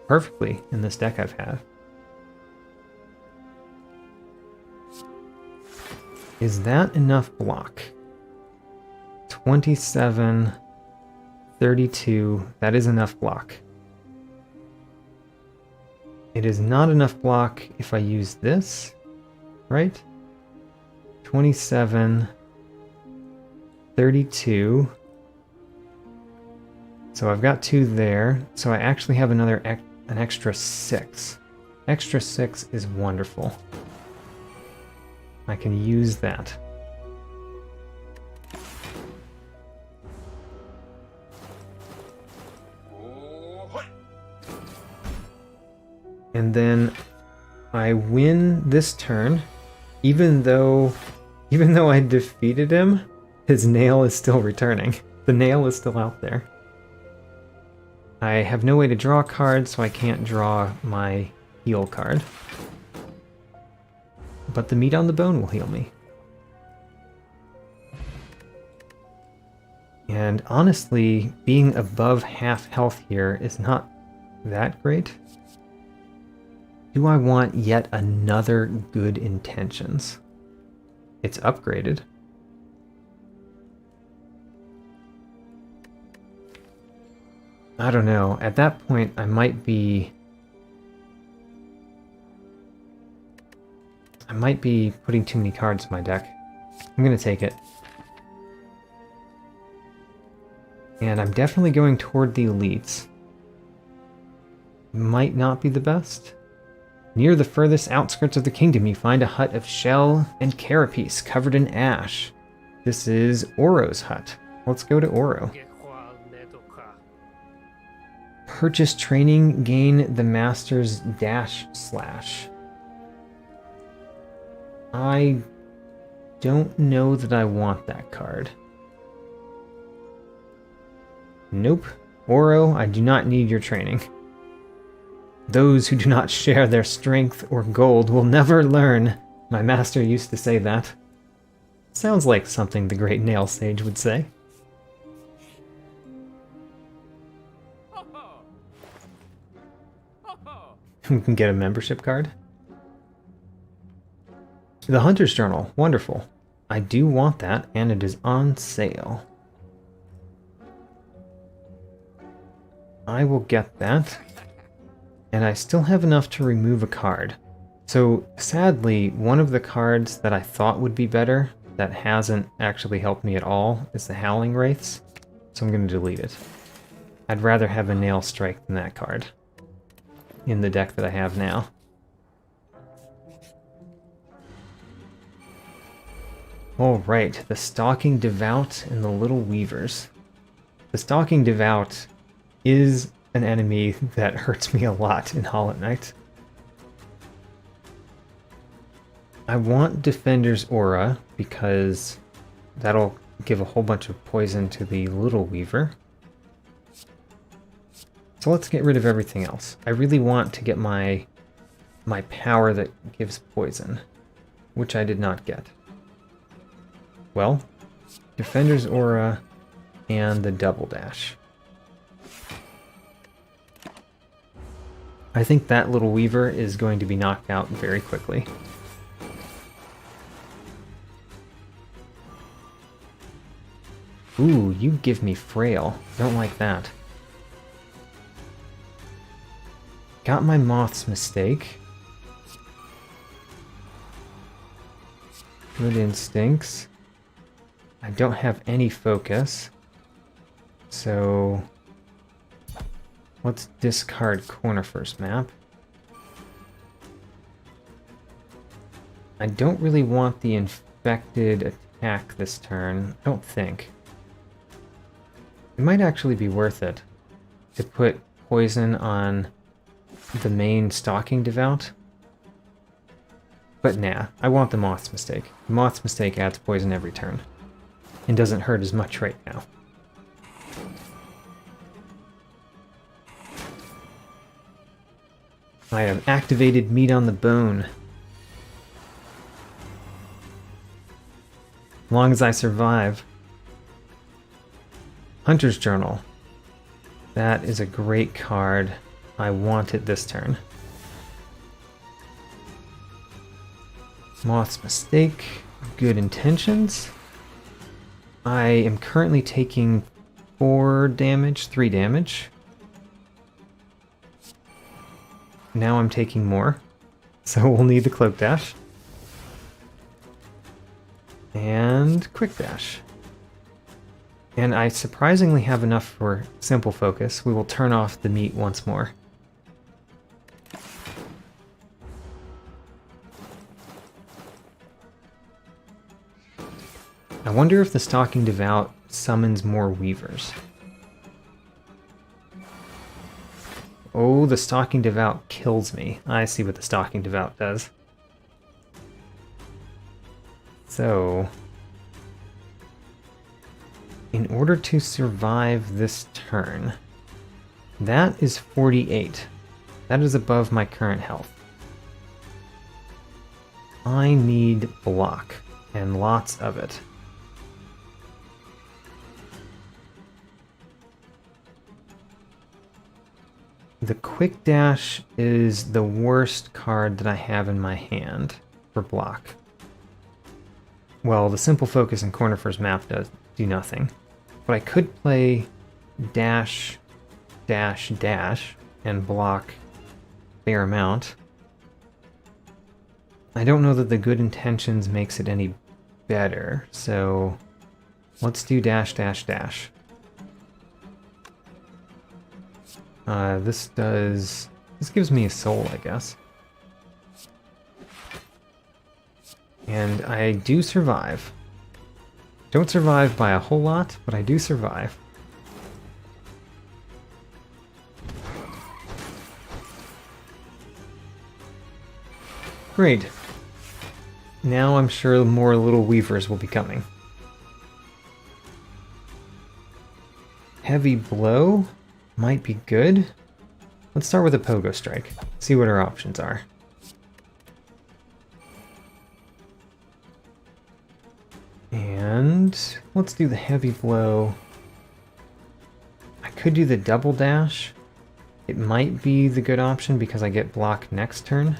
perfectly in this deck I've had. Is that enough block? 27, 32, that is enough block. It is not enough block if I use this, right? 27, 32. So I've got 2 there, so I actually have an extra 6. Extra 6 is wonderful. I can use that. And then I win this turn, even though I defeated him, his nail is still returning. The nail is still out there. I have no way to draw cards, so I can't draw my heal card. But the meat on the bone will heal me. And honestly, being above half health here is not that great. Do I want yet another Good Intentions? It's upgraded. I don't know. At that point, I might be putting too many cards in my deck. I'm going to take it. And I'm definitely going toward the elites. Might not be the best. Near the furthest outskirts of the kingdom, you find a hut of shell and carapace covered in ash. This is Oro's hut. Let's go to Oro. Purchase training, gain the master's dash slash. I don't know that I want that card. Nope. Oro, I do not need your training. Those who do not share their strength or gold will never learn. My master used to say that. Sounds like something the great Nail Sage would say. We can get a membership card. The Hunter's Journal. Wonderful. I do want that, and it is on sale. I will get that. And I still have enough to remove a card. So, sadly, one of the cards that I thought would be better, that hasn't actually helped me at all, is the Howling Wraiths. So I'm going to delete it. I'd rather have a Nail Strike than that card. in the deck that I have now. Alright, the Stalking Devout and the Little Weavers. The Stalking Devout is an enemy that hurts me a lot in Hollow Knight. I want Defender's Aura because that'll give a whole bunch of poison to the Little Weaver. So let's get rid of everything else. I really want to get my power that gives poison, which I did not get. Well, Defender's Aura and the Double Dash. I think that Little Weaver is going to be knocked out very quickly. Ooh, you give me Frail. Don't like that. Got my Moth's Mistake. Good Instincts. I don't have any focus. So let's discard Corner First Map. I don't really want the Infected attack this turn. I don't think. It might actually be worth it to put poison on the main Stalking Devout. But nah, I want the Moth's Mistake. The Moth's Mistake adds poison every turn and doesn't hurt as much right now. I have activated Meat on the Bone. As long as I survive. Hunter's Journal. That is a great card. I want it this turn. Moth's Mistake. Good Intentions. I am currently taking 4 damage, 3 damage. Now I'm taking more, so we'll need the Cloak Dash. And Quick Dash. And I surprisingly have enough for Simple Focus. We will turn off the meat once more. I wonder if the Stalking Devout summons more Weavers. Oh, the Stalking Devout kills me. I see what the Stalking Devout does. So, in order to survive this turn, that is 48. That is above my current health. I need block, and lots of it. The Quick Dash is the worst card that I have in my hand for block. Well, the Simple Focus and Corner First Map do nothing. But I could play Dash, Dash, Dash, and block a fair amount. I don't know that the Good Intentions makes it any better, so let's do Dash, Dash, Dash. This gives me a soul, I guess. And I do survive. Don't survive by a whole lot, but I do survive. Great. Now I'm sure more Little Weavers will be coming. Heavy Blow might be good. Let's start with a Pogo Strike. See what our options are. And let's do the Heavy Blow. I could do the Double Dash. It might be the good option because I get block next turn.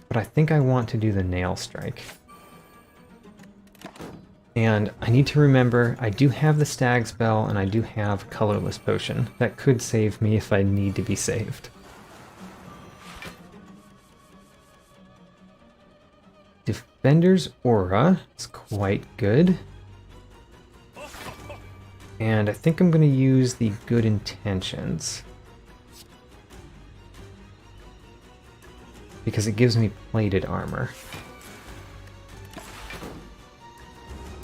But I think I want to do the Nail Strike. And I need to remember, I do have the Stag Spell and I do have Colorless Potion. That could save me if I need to be saved. Defender's Aura is quite good. And I think I'm going to use the Good Intentions. because it gives me plated armor.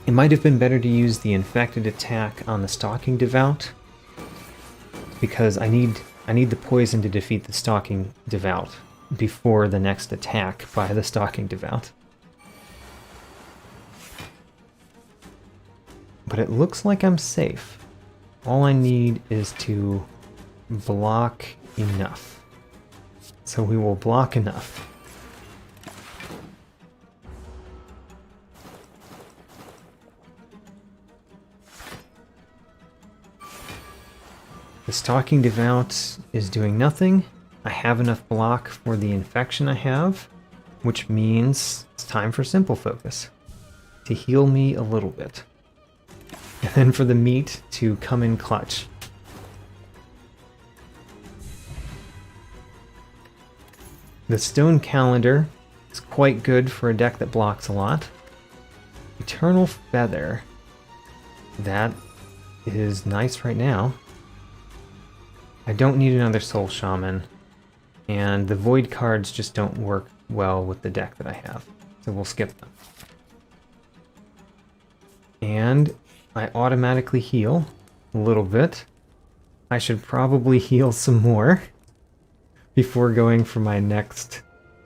It might have been better to use the infected attack on the Stalking Devout, because I need the poison to defeat the Stalking Devout before the next attack by the Stalking Devout. But it looks like I'm safe. All I need is to block enough. So we will block enough. The Stalking Devout is doing nothing. I have enough block for the infection I have, which means it's time for Simple Focus to heal me a little bit. And then for the meat to come in clutch. The Stone Calendar is quite good for a deck that blocks a lot. Eternal Feather, that is nice right now. I don't need another Soul Shaman, and the Void cards just don't work well with the deck that I have, so we'll skip them. And I automatically heal a little bit. I should probably heal some more before going for my next...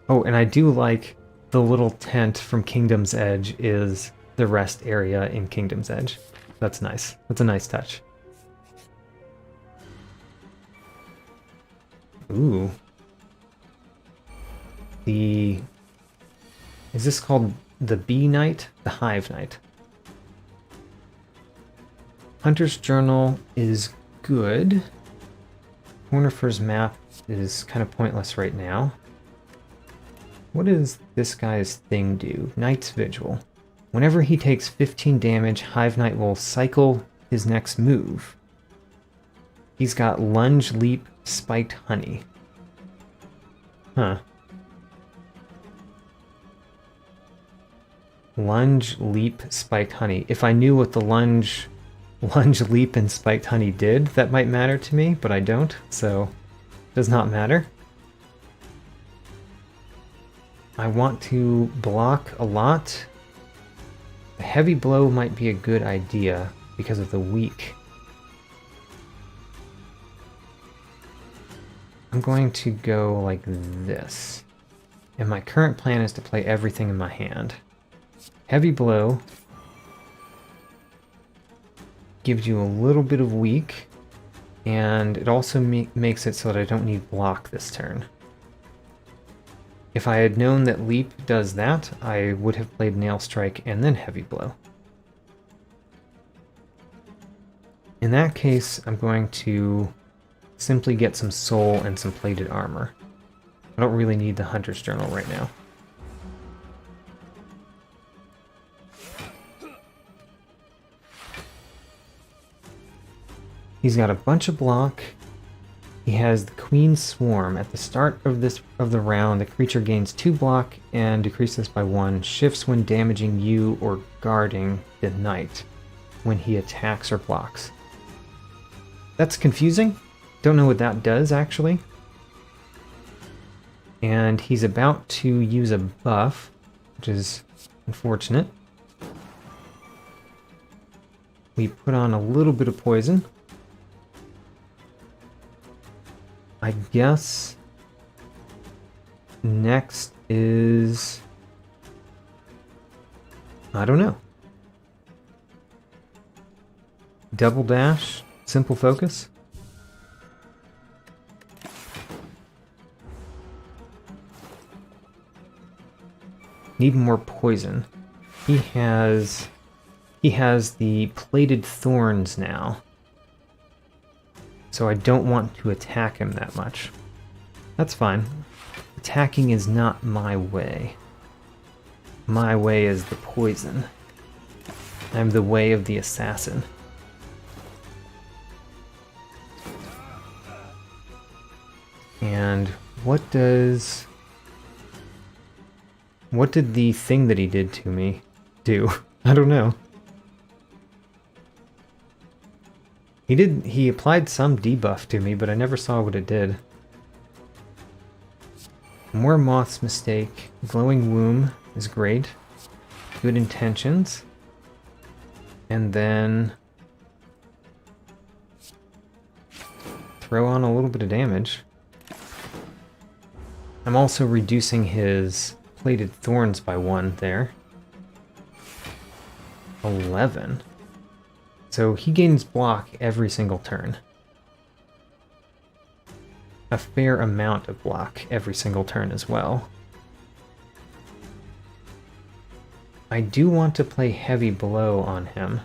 Oh, and I do like the little tent from Kingdom's Edge is the rest area in Kingdom's Edge. That's nice. That's a nice touch. Ooh. Is this called the Bee Knight? The Hive Knight. Hunter's Journal is good. Cornifer's Map is kind of pointless right now. What does this guy's thing do? Knight's Vigil. Whenever he takes 15 damage, Hive Knight will cycle his next move. He's got Lunge, Leap, Spiked Honey. Huh. Lunge, Leap, Spiked Honey. If I knew what the Lunge, Leap, and Spiked Honey did, that might matter to me, but I don't, so it does not matter. I want to block a lot. A Heavy Blow might be a good idea because of the weak. I'm going to go like this. And my current plan is to play everything in my hand. Heavy Blow gives you a little bit of weak, and it also makes it so that I don't need block this turn. If I had known that Leap does that, I would have played Nail Strike and then Heavy Blow. In that case, I'm going to simply get some soul and some plated armor. I don't really need the Hunter's Journal right now. He's got a bunch of block. He has the Queen Swarm. At the start of the round, the creature gains 2 block and decreases by 1, shifts when damaging you or guarding the knight when he attacks or blocks. That's confusing. Don't know what that does, actually. And he's about to use a buff, which is unfortunate. We put on a little bit of poison. I guess next is... I don't know. Double Dash, Simple Focus. Need more poison. He has the Plated Thorns now. So I don't want to attack him that much. That's fine. Attacking is not my way. My way is the poison. I'm the way of the assassin. And what did the thing that he did to me do? I don't know. He applied some debuff to me, but I never saw what it did. More Moth's Mistake. Glowing Womb is great. Good Intentions. And then throw on a little bit of damage. I'm also reducing his Plated Thorns by 1 there. 11. So he gains block every single turn. A fair amount of block every single turn as well. I do want to play Heavy Blow on him.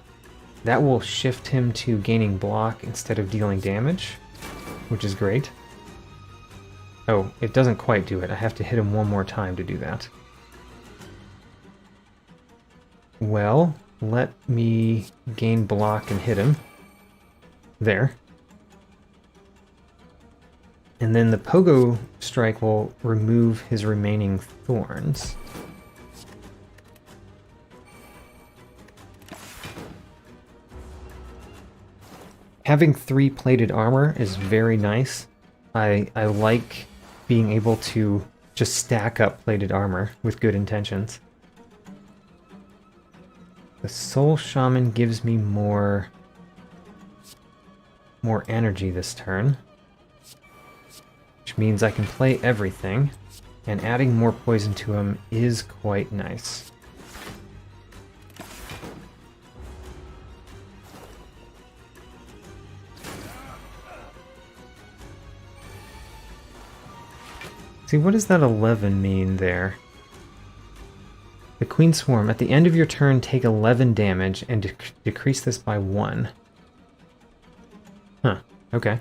That will shift him to gaining block instead of dealing damage, which is great. Oh, it doesn't quite do it. I have to hit him one more time to do that. Well, let me gain block and hit him. There. And then the Pogo Strike will remove his remaining thorns. Having 3 plated armor is very nice. I like being able to just stack up plated armor with good intentions. The Soul Shaman gives me more energy this turn, which means I can play everything, and adding more poison to him is quite nice. See, what does that 11 mean there? The Queen Swarm. At the end of your turn, take 11 damage and decrease this by 1. Huh, okay.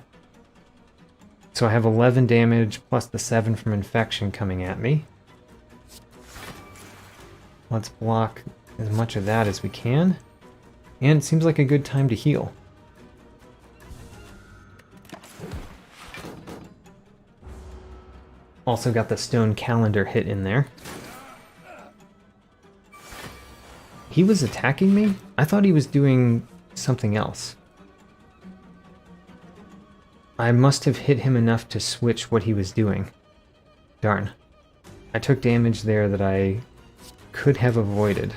So I have 11 damage plus the 7 from infection coming at me. Let's block as much of that as we can. And it seems like a good time to heal. Also got the Stone Calendar hit in there. He was attacking me? I thought he was doing something else. I must have hit him enough to switch what he was doing. Darn. I took damage there that I could have avoided.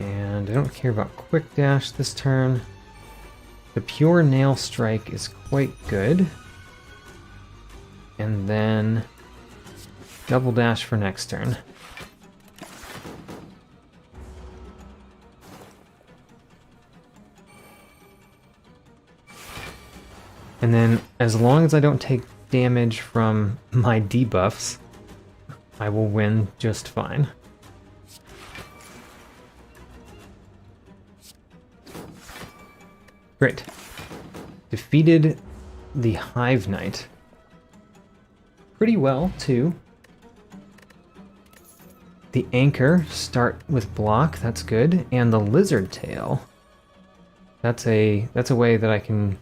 And I don't care about Quick Dash this turn. The Pure Nail Strike is quite good. And then Double Dash for next turn. And then, as long as I don't take damage from my debuffs, I will win just fine. Great. Defeated the Hive Knight. Pretty well, too. The Anchor, start with block, that's good. And the Lizard Tail. That's a way that I can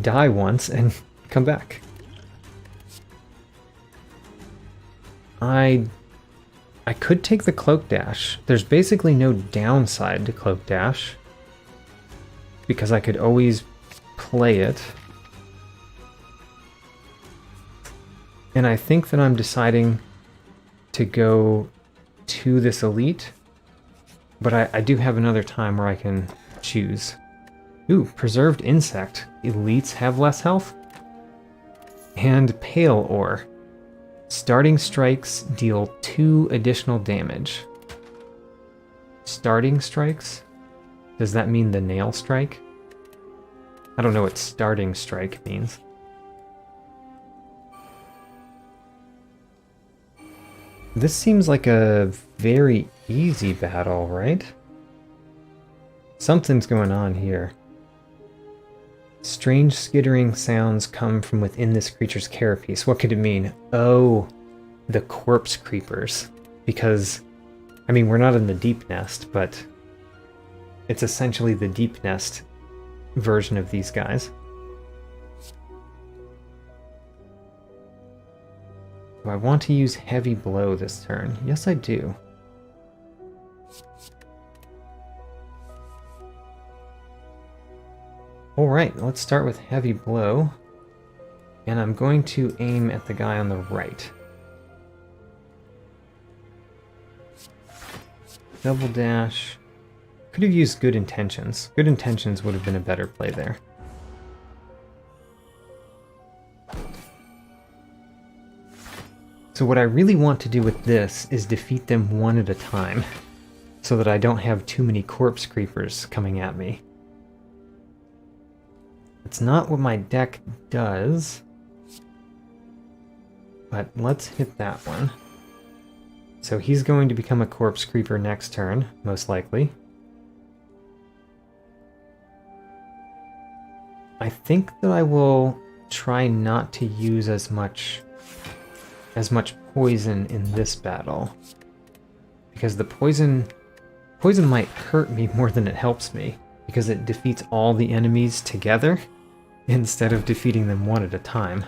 die once and come back. I could take the Cloak Dash. There's basically no downside to Cloak Dash, because I could always play it. And I think that I'm deciding to go to this elite, but I do have another time where I can choose. Ooh, Preserved Insect. Elites have less health. And Pale Ore. Starting strikes deal 2 additional damage. Starting strikes? Does that mean the Nail Strike? I don't know what starting strike means. This seems like a very easy battle, right? Something's going on here. Strange skittering sounds come from within this creature's carapace. What could it mean? Oh, the corpse creepers. Because, I mean, we're not in the Deep Nest, but it's essentially the Deep Nest version of these guys. Do I want to use Heavy Blow this turn? Yes, I do. Alright, let's start with Heavy Blow. And I'm going to aim at the guy on the right. Double dash. Could have used Good Intentions. Good Intentions would have been a better play there. So what I really want to do with this is defeat them one at a time, so that I don't have too many corpse creepers coming at me. It's not what my deck does, but let's hit that one. So he's going to become a corpse creeper next turn, most likely. I think that I will try not to use as much poison in this battle, because the poison might hurt me more than it helps me, because it defeats all the enemies together instead of defeating them one at a time.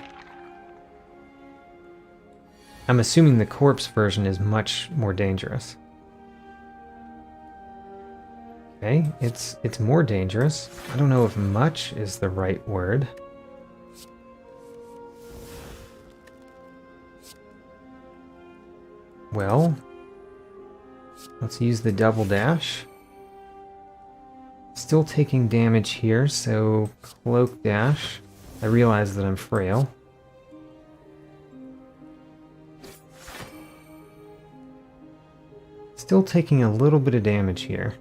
I'm assuming the corpse version is much more dangerous. Okay, it's more dangerous. I don't know if much is the right word. Well, let's use the double dash. Still taking damage here, so cloak dash. I realize that I'm frail. Still taking a little bit of damage here.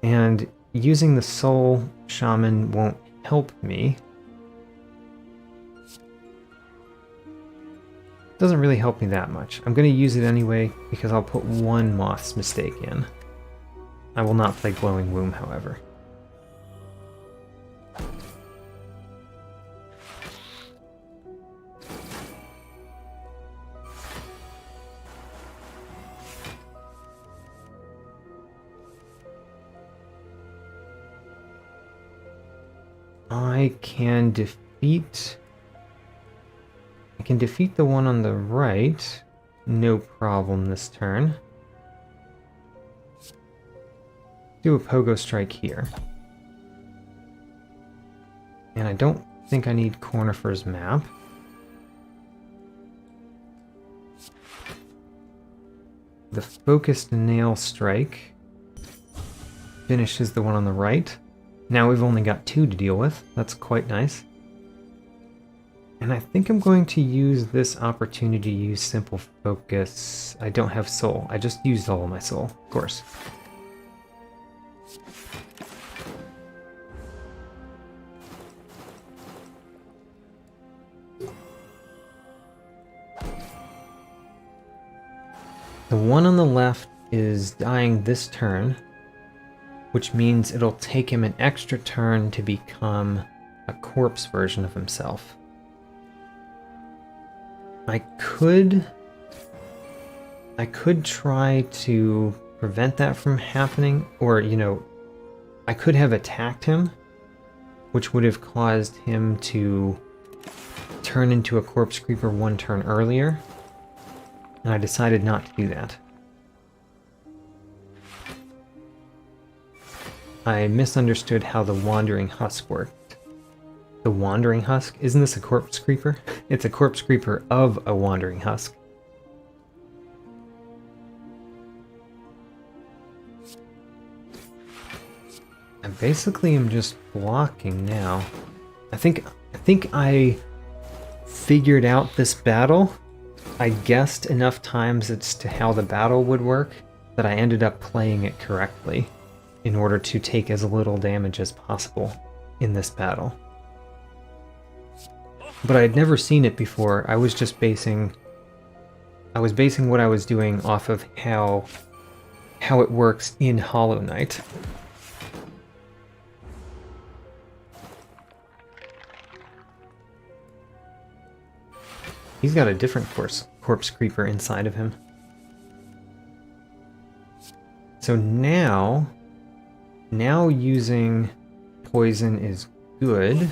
And using the soul shaman won't help me. Doesn't really help me that much. I'm going to use it anyway because I'll put one Moth's Mistake in. I will not play Glowing Womb, however. I can defeat the one on the right, no problem this turn. Do a Pogo Strike here. And I don't think I need Cornifer's map. The Focused Nail Strike finishes the one on the right. Now we've only got two to deal with. That's quite nice. And I think I'm going to use this opportunity to use Simple Focus. I don't have soul. I just used all of my soul, of course. The one on the left is dying this turn, which means it'll take him an extra turn to become a corpse version of himself. I could try to prevent that from happening, or, you know, I could have attacked him, which would have caused him to turn into a corpse creeper one turn earlier, and I decided not to do that. I misunderstood how the Wandering Husk worked. The Wandering Husk? Isn't this a corpse creeper? It's a corpse creeper of a Wandering Husk. I basically am just blocking now. I think I figured out this battle. I guessed enough times as to how the battle would work that I ended up playing it correctly in order to take as little damage as possible in this battle. But I had never seen it before. I was just basing what I was doing off of how it works in Hollow Knight. He's got a different corpse creeper inside of him. So now using poison is good,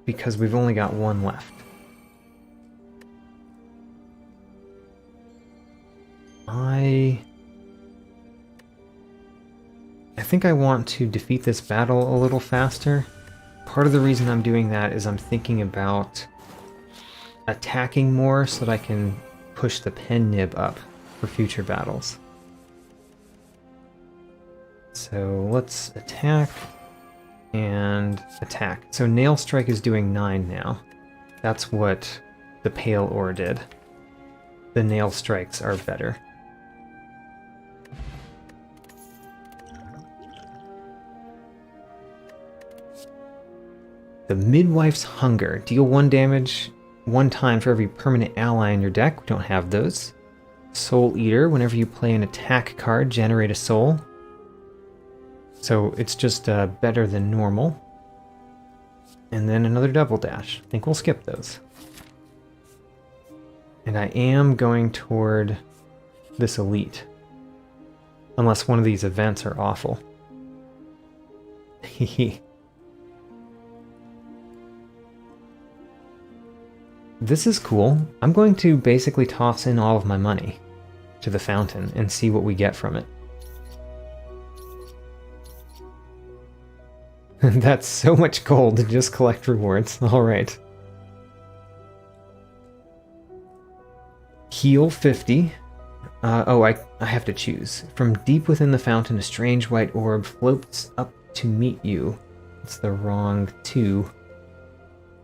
because we've only got one left. I think I want to defeat this battle a little faster. Part of the reason I'm doing that is I'm thinking about attacking more so that I can push the pen nib up for future battles. So let's attack and attack. So Nail Strike is doing 9 now. That's what the Pale Ore did. The Nail Strikes are better. The Midwife's Hunger. Deal 1 damage 1 time for every permanent ally in your deck. We don't have those. Soul Eater. Whenever you play an attack card, generate a soul. So it's just better than normal. And then another Double Dash. I think we'll skip those. And I am going toward this Elite. Unless one of these events are awful. Hehe. This is cool. I'm going to basically toss in all of my money to the fountain and see what we get from it. That's so much gold to just collect rewards. Alright. Heal 50. I have to choose. From deep within the fountain, a strange white orb floats up to meet you. It's the wrong 2.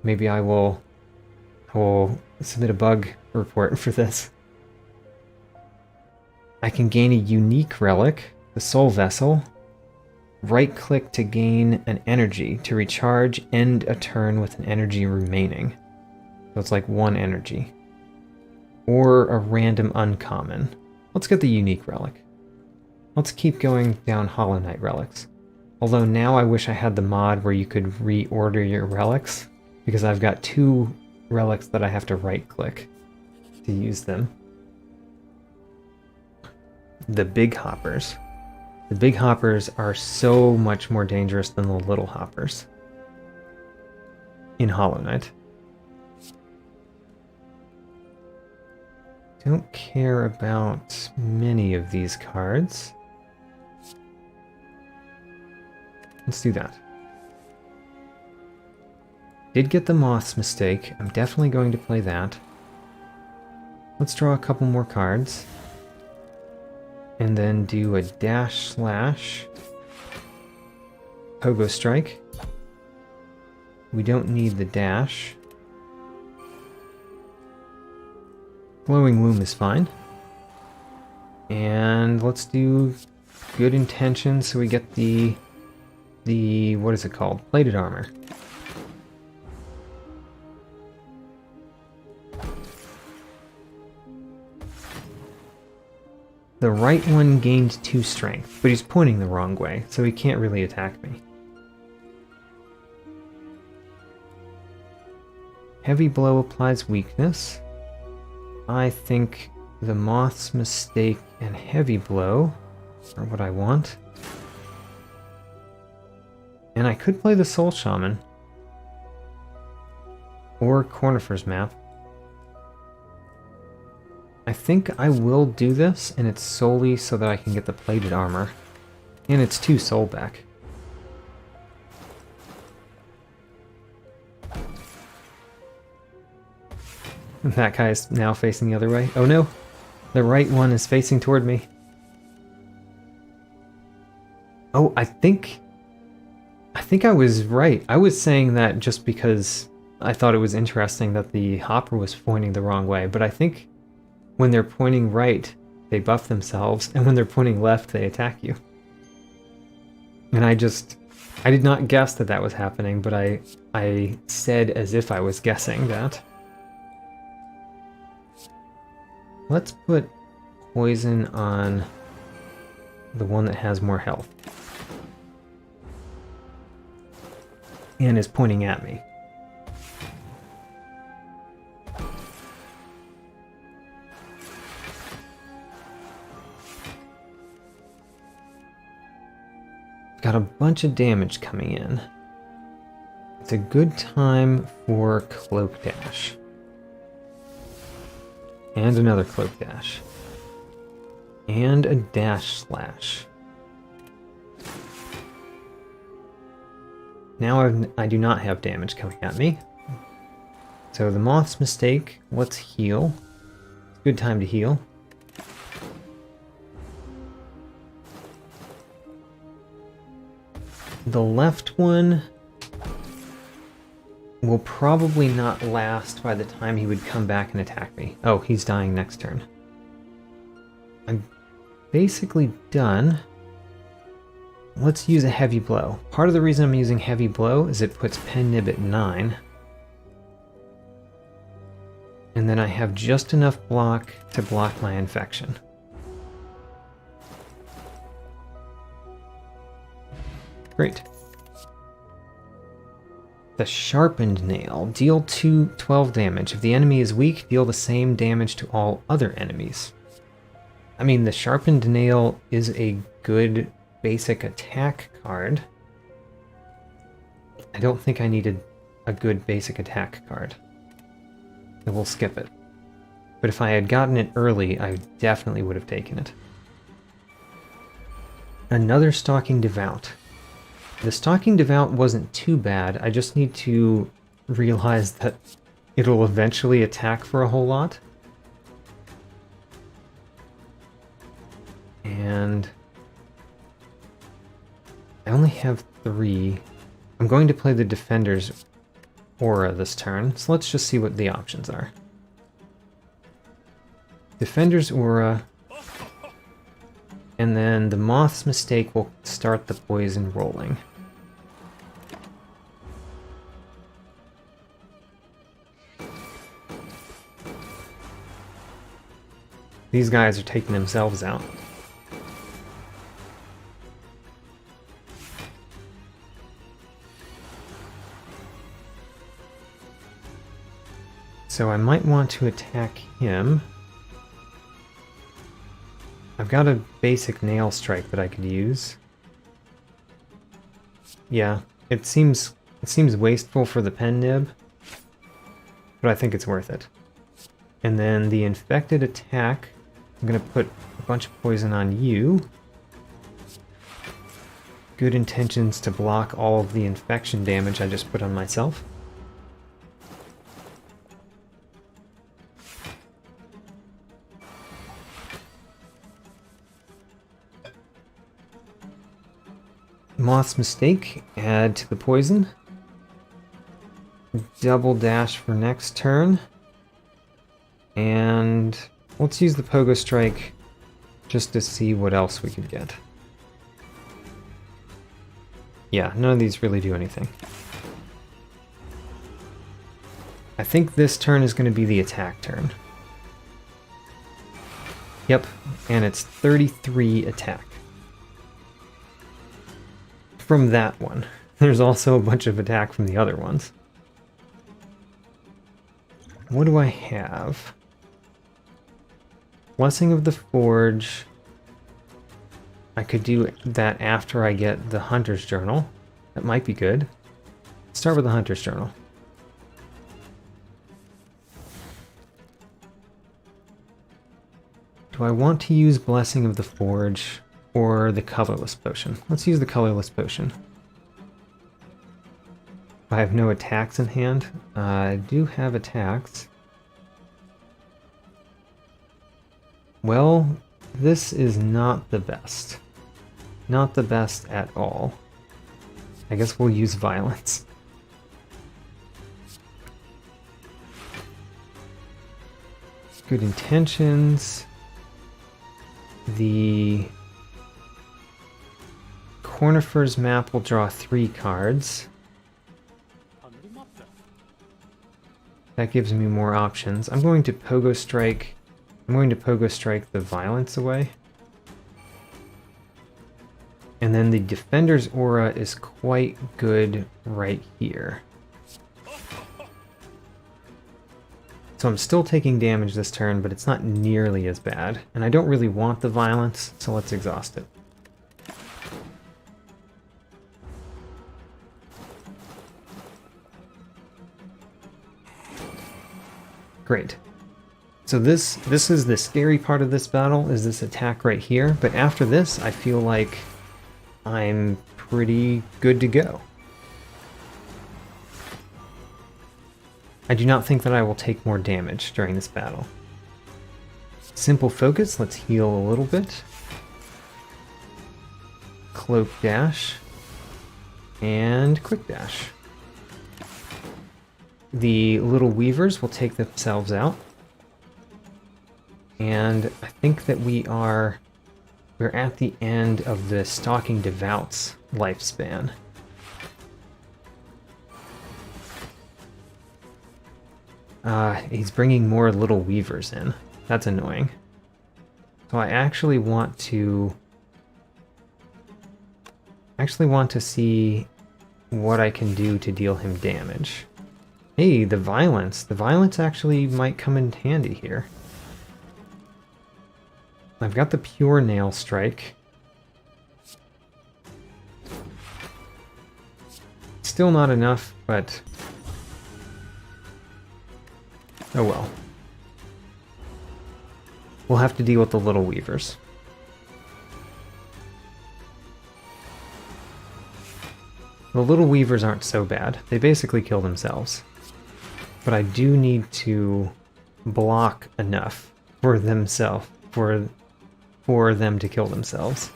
Maybe I will submit a bug report for this. I can gain a unique relic, the Soul Vessel. Right-click to gain an energy. To recharge, end a turn with an energy remaining. So it's like 1 energy. Or a random uncommon. Let's get the unique relic. Let's keep going down Hollow Knight relics. Although now I wish I had the mod where you could reorder your relics, because I've got 2 relics that I have to right-click to use them. The Big Hoppers. The Big Hoppers are so much more dangerous than the Little Hoppers in Hollow Knight. Don't care about many of these cards. Let's do that. Did get the Moth's Mistake. I'm definitely going to play that. Let's draw a couple more cards. And then do a Dash Slash. Pogo Strike. We don't need the dash. Glowing Womb is fine. And let's do Good Intentions so we get the what is it called? Plated Armor. The right one gained 2 strength, but he's pointing the wrong way, so he can't really attack me. Heavy Blow applies weakness. I think the Moth's Mistake and Heavy Blow are what I want. And I could play the Soul Shaman. Or Cornifer's Map. I think I will do this, and it's solely so that I can get the plated armor. And it's 2 soul back. That guy is now facing the other way. Oh no! The right one is facing toward me. Oh, I think I was right. I was saying that just because I thought it was interesting that the hopper was pointing the wrong way, but I think when they're pointing right, they buff themselves, and when they're pointing left, they attack you. And I did not guess that that was happening, but I said as if I was guessing that. Let's put poison on the one that has more health. And is pointing at me. Got a bunch of damage coming in. It's a good time for Cloak Dash. And another Cloak Dash. And a Dash Slash. Now I do not have damage coming at me. So the Moth's Mistake, let's heal. Good time to heal. The left one will probably not last by the time he would come back and attack me. Oh, he's dying next turn. I'm basically done. Let's use a Heavy Blow. Part of the reason I'm using Heavy Blow is it puts Pen Nib at 9. And then I have just enough block to block my infection. Great. The Sharpened Nail. Deal 12 damage. If the enemy is weak, deal the same damage to all other enemies. I mean, the Sharpened Nail is a good basic attack card. I don't think I needed a good basic attack card. So we'll skip it. But if I had gotten it early, I definitely would have taken it. Another Stalking Devout. The Stalking Devout wasn't too bad, I just need to realize that it'll eventually attack for a whole lot. And I only have 3. I'm going to play the Defender's Aura this turn, so let's just see what the options are. Defender's Aura, and then the Moth's Mistake will start the poison rolling. These guys are taking themselves out. So I might want to attack him. I've got a basic Nail Strike that I could use. Yeah, it seems wasteful for the Pen Nib, but I think it's worth it. And then the Infected attack, I'm going to put a bunch of poison on you. Good intentions to block all of the infection damage I just put on myself. Moth's Mistake, add to the poison. Double dash for next turn. And let's use the Pogo Strike just to see what else we could get. Yeah, none of these really do anything. I think this turn is going to be the attack turn. Yep, and it's 33 attack. From that one. There's also a bunch of attack from the other ones. What do I have? Blessing of the Forge. I could do that after I get the Hunter's Journal. That might be good. Start with the Hunter's Journal. Do I want to use Blessing of the Forge or the Colorless Potion? Let's use the Colorless Potion. I have no attacks in hand. I do have attacks. Well, this is not the best. Not the best at all. I guess we'll use Violence. Good Intentions. The Cornifer's Map will draw 3 cards. That gives me more options. I'm going to Pogo Strike the Violence away. And then the Defender's Aura is quite good right here. So I'm still taking damage this turn, but it's not nearly as bad. And I don't really want the Violence, so let's exhaust it. Great. So this is the scary part of this battle, is this attack right here. But after this, I feel like I'm pretty good to go. I do not think that I will take more damage during this battle. Simple focus, let's heal a little bit. Cloak dash. And quick dash. The little weavers will take themselves out. And I think that we're at the end of the Stalking Devout's lifespan. He's bringing more little weavers in. That's annoying. So I actually want to see what I can do to deal him damage. Hey, the violence. The violence actually might come in handy here. I've got the pure nail strike. Still not enough, but oh well. We'll have to deal with the little weavers. The little weavers aren't so bad. They basically kill themselves. But I do need to block enough for them to kill themselves.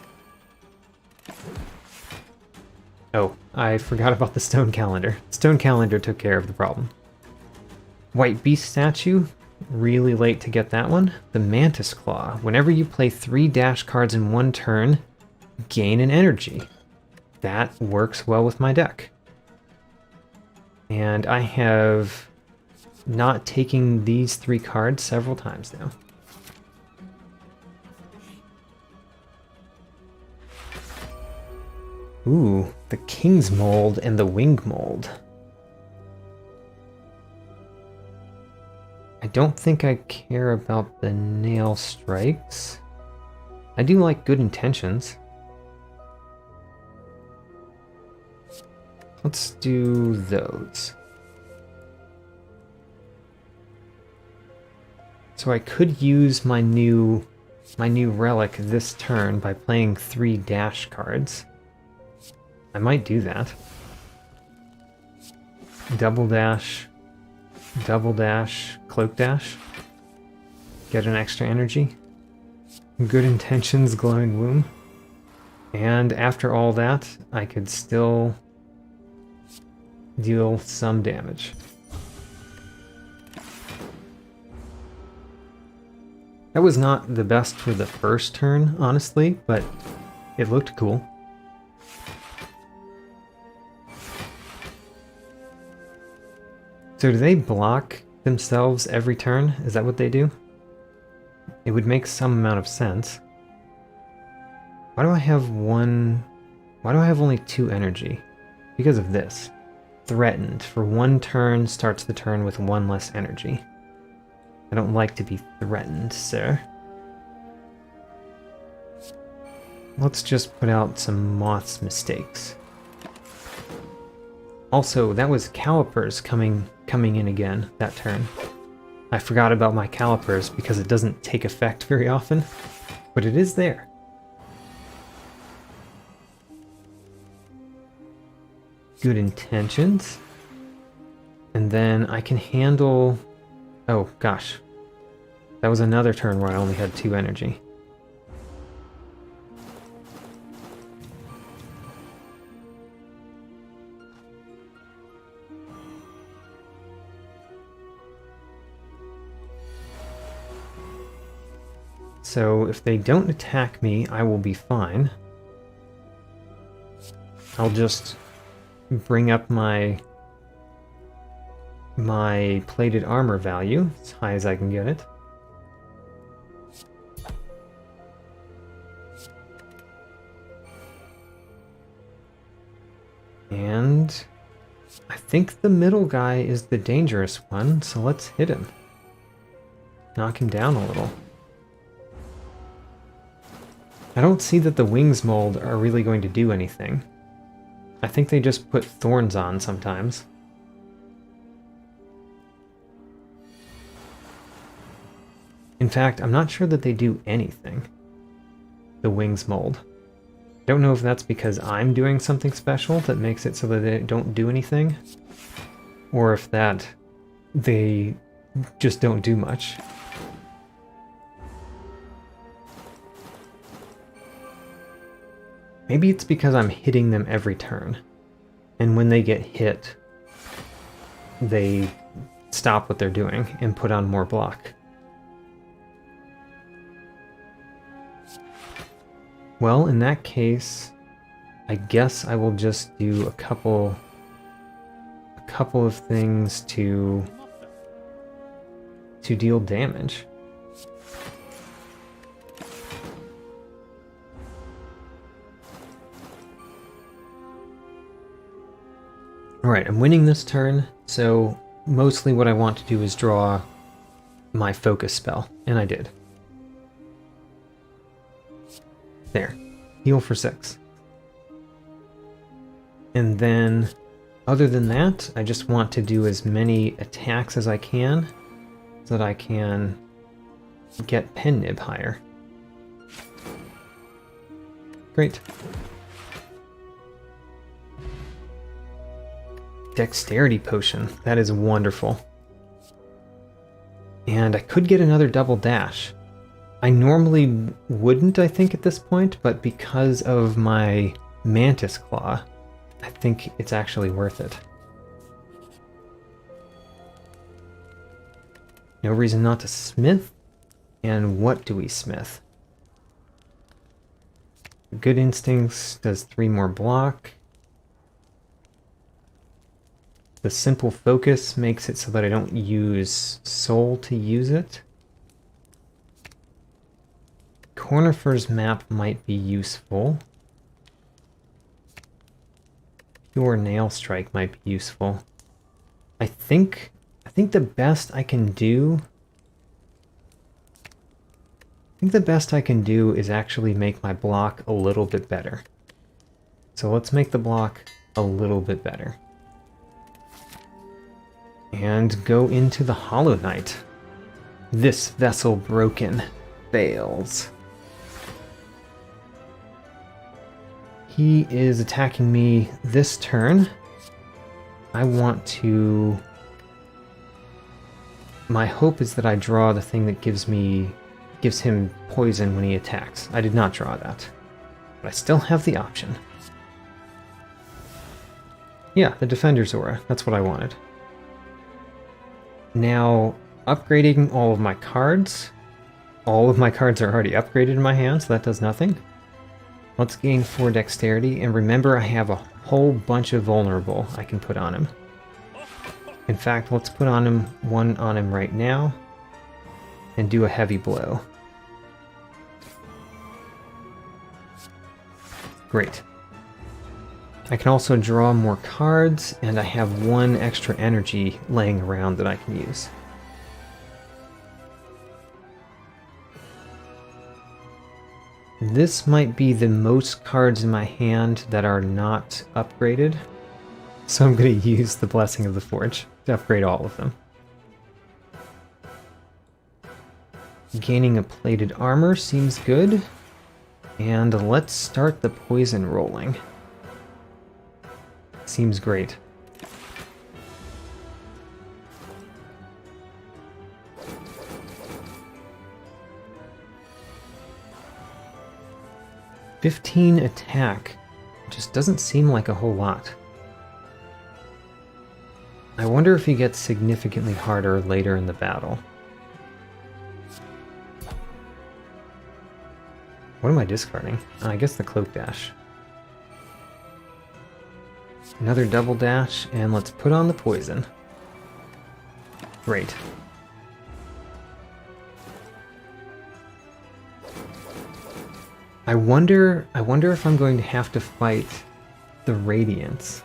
Oh, I forgot about the stone calendar. Stone calendar took care of the problem. White beast statue, really late to get that one. The mantis claw. Whenever you play 3 dash cards in one turn, gain an energy. That works well with my deck. And I have not taken these 3 cards several times now. Ooh, the King's Mold and the Wing Mold. I don't think I care about the nail strikes. I do like good intentions. Let's do those. So I could use my new relic this turn by playing 3 dash cards. I might do that. Double dash, cloak dash. Get an extra energy. Good intentions, glowing womb. And after all that, I could still deal some damage. That was not the best for the first turn, honestly, but it looked cool. So do they block themselves every turn? Is that what they do? It would make some amount of sense. Why do I have only 2 energy? Because of this. Threatened. For 1 turn, starts the turn with 1 less energy. I don't like to be threatened, sir. Let's just put out some Moth's Mistakes. Also, that was Calipers coming in again that turn. I forgot about my Calipers because it doesn't take effect very often, but it is there. Good intentions. And then I can handle... Oh, gosh. That was another turn where I only had 2 energy. So if they don't attack me, I will be fine. I'll just bring up my plated armor value as high as I can get it. And I think the middle guy is the dangerous one, so let's hit him. Knock him down a little. I don't see that the wings mold are really going to do anything. I think they just put thorns on sometimes. In fact, I'm not sure that they do anything. The wings mold. I don't know if that's because I'm doing something special that makes it so that they don't do anything, or if that they just don't do much. Maybe it's because I'm hitting them every turn. And when they get hit, they stop what they're doing and put on more block. Well, in that case, I guess I will just do a couple of things to deal damage. Alright, I'm winning this turn, so mostly what I want to do is draw my focus spell, and I did. There. Heal for 6. And then, other than that, I just want to do as many attacks as I can so that I can get Pen Nib higher. Great. Dexterity potion. That is wonderful. And I could get another double dash. I normally wouldn't, I think, at this point, but because of my Mantis Claw, I think it's actually worth it. No reason not to smith. And what do we smith? Good Instincts does 3 more block. The simple focus makes it so that I don't use soul to use it. Cornifer's map might be useful. Pure Nail Strike might be useful. I think the best I can do is actually make my block a little bit better. So let's make the block a little bit better. And go into the Hollow Knight. This vessel broken fails. He is attacking me this turn. I want to... My hope is that I draw the thing that gives him poison when he attacks. I did not draw that. But I still have the option. Yeah, the Defender's Aura. That's what I wanted. Now, upgrading all of my cards. All of my cards are already upgraded in my hand, so that does nothing. Let's gain 4 dexterity, and remember I have a whole bunch of vulnerable I can put on him. In fact, let's put one on him right now, and do a heavy blow. Great. I can also draw more cards, and I have 1 extra energy laying around that I can use. This might be the most cards in my hand that are not upgraded, so I'm going to use the Blessing of the Forge to upgrade all of them. Gaining a plated armor seems good, and let's start the poison rolling. Seems great. "15 attack" just doesn't seem like a whole lot. I wonder if he gets significantly harder later in the battle. What am I discarding? I guess the Cloak Dash. Another double dash, and let's put on the poison. Great. I wonder if I'm going to have to fight the Radiance.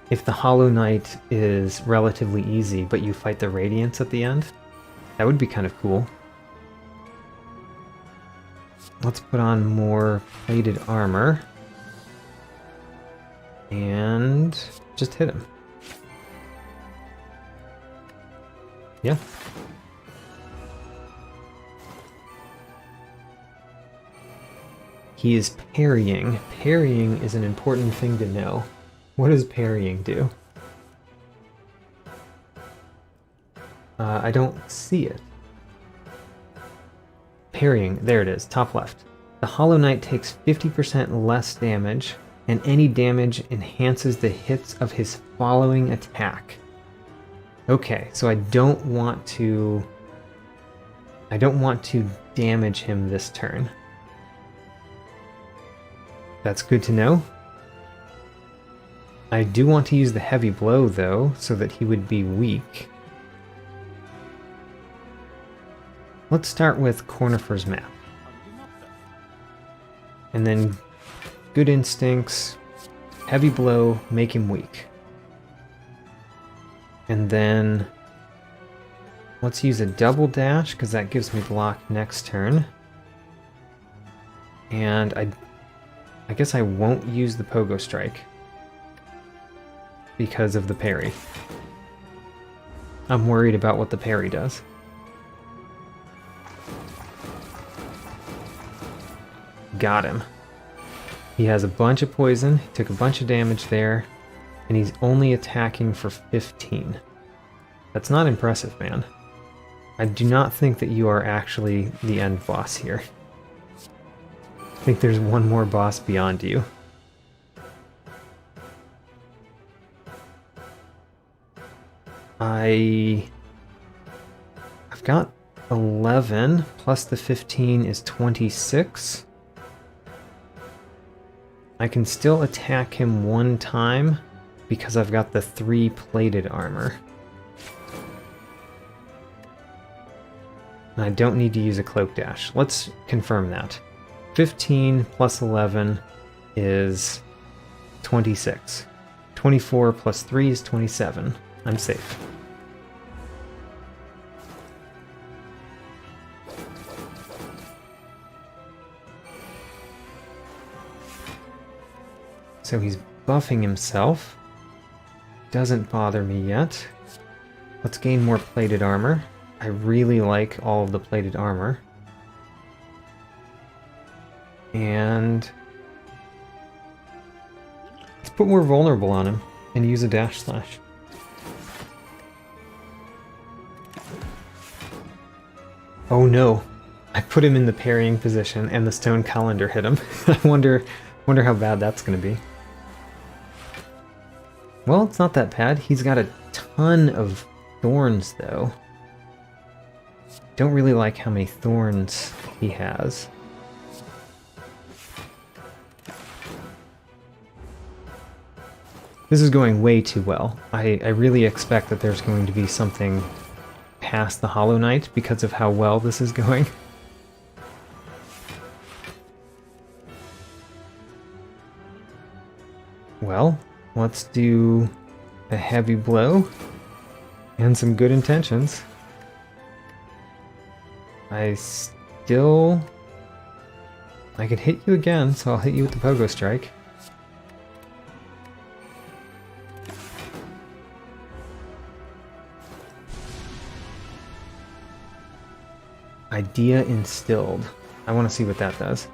If the Hollow Knight is relatively easy, but you fight the Radiance at the end, that would be kind of cool. Let's put on more plated armor. And just hit him. Yeah. He is parrying. Parrying is an important thing to know. What does parrying do? I don't see it. Parrying, there it is, top left. The Hollow Knight takes 50% less damage, and any damage enhances the hits of his following attack. Okay, so I don't want to damage him this turn. That's good to know. I do want to use the heavy blow though, so that he would be weak. Let's start with Cornifer's map. And then good instincts, heavy blow, make him weak. And then let's use a double dash, because that gives me block next turn. And I guess I won't use the pogo strike because of the parry. I'm worried about what the parry does. Got him. He has a bunch of poison, he took a bunch of damage there, and he's only attacking for 15. That's not impressive, man. I do not think that you are actually the end boss here. I think there's one more boss beyond you. I've got 11, plus the 15 is 26. I can still attack him one time because I've got the 3 plated armor. And I don't need to use a cloak dash. Let's confirm that. 15 plus 11 is 26. 24 plus 3 is 27. I'm safe. So he's buffing himself. Doesn't bother me yet. Let's gain more plated armor. I really like all of the plated armor. And let's put more vulnerable on him and use a dash slash. Oh no, I put him in the parrying position and the stone colander hit him. I wonder how bad that's going to be. Well, it's not that bad. He's got a ton of thorns, though. Don't really like how many thorns he has. This is going way too well. I really expect that there's going to be something past the Hollow Knight because of how well this is going. Well, let's do a heavy blow and some good intentions. I could hit you again, so I'll hit you with the pogo strike. Idea instilled. I want to see what that does.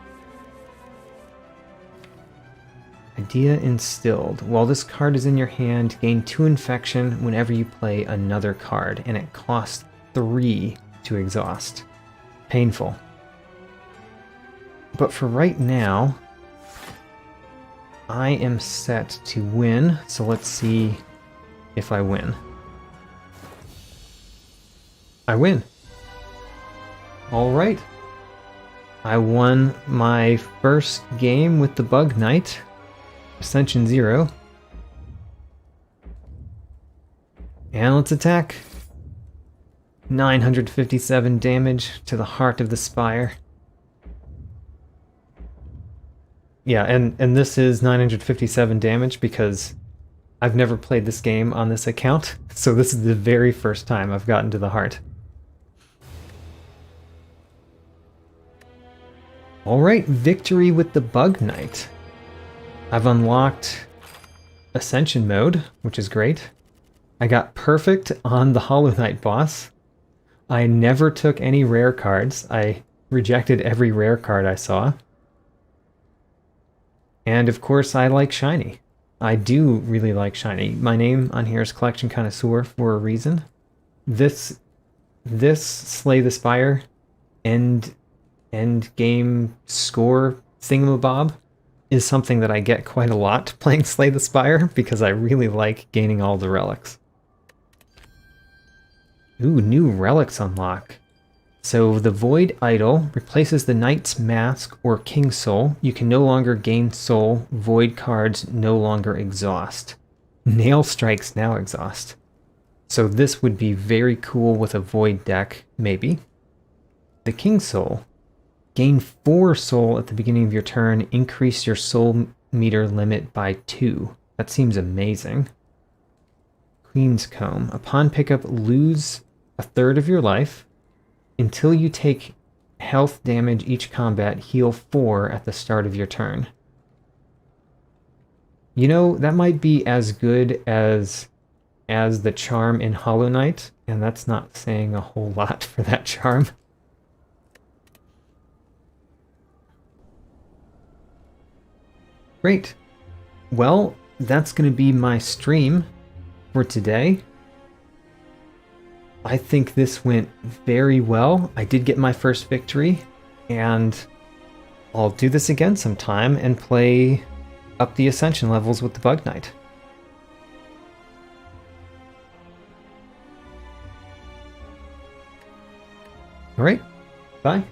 Idea instilled. While this card is in your hand, gain 2 infection whenever you play another card, and it costs 3 to exhaust. Painful. But for right now, I am set to win, so let's see if I win. I win. Alright. I won my first game with the Bug Knight. Ascension 0. And let's attack. 957 damage to the heart of the spire. Yeah, and this is 957 damage because I've never played this game on this account, so this is the very first time I've gotten to the heart. Alright, victory with the Bug Knight. I've unlocked Ascension mode, which is great. I got perfect on the Hollow Knight boss. I never took any rare cards. I rejected every rare card I saw. And of course, I like shiny. I do really like shiny. My name on here is Collection Connoisseur for a reason. This this Slay the Spire end game score thingamabob is something that I get quite a lot playing Slay the Spire because I really like gaining all the relics. Ooh, new relics unlock. So the Void Idol replaces the Knight's Mask or King Soul. You can no longer gain soul. Void cards no longer exhaust. Nail Strikes now exhaust. So this would be very cool with a Void deck, maybe. The King Soul. Gain 4 soul at the beginning of your turn. Increase your soul meter limit by 2. That seems amazing. Queen's Comb. Upon pickup, lose a third of your life. Until you take health damage each combat, heal 4 at the start of your turn. You know, that might be as good as the charm in Hollow Knight, and that's not saying a whole lot for that charm. Great. Well, that's going to be my stream for today. I think this went very well. I did get my first victory, and I'll do this again sometime and play up the Ascension levels with the Bug Knight. Alright, bye.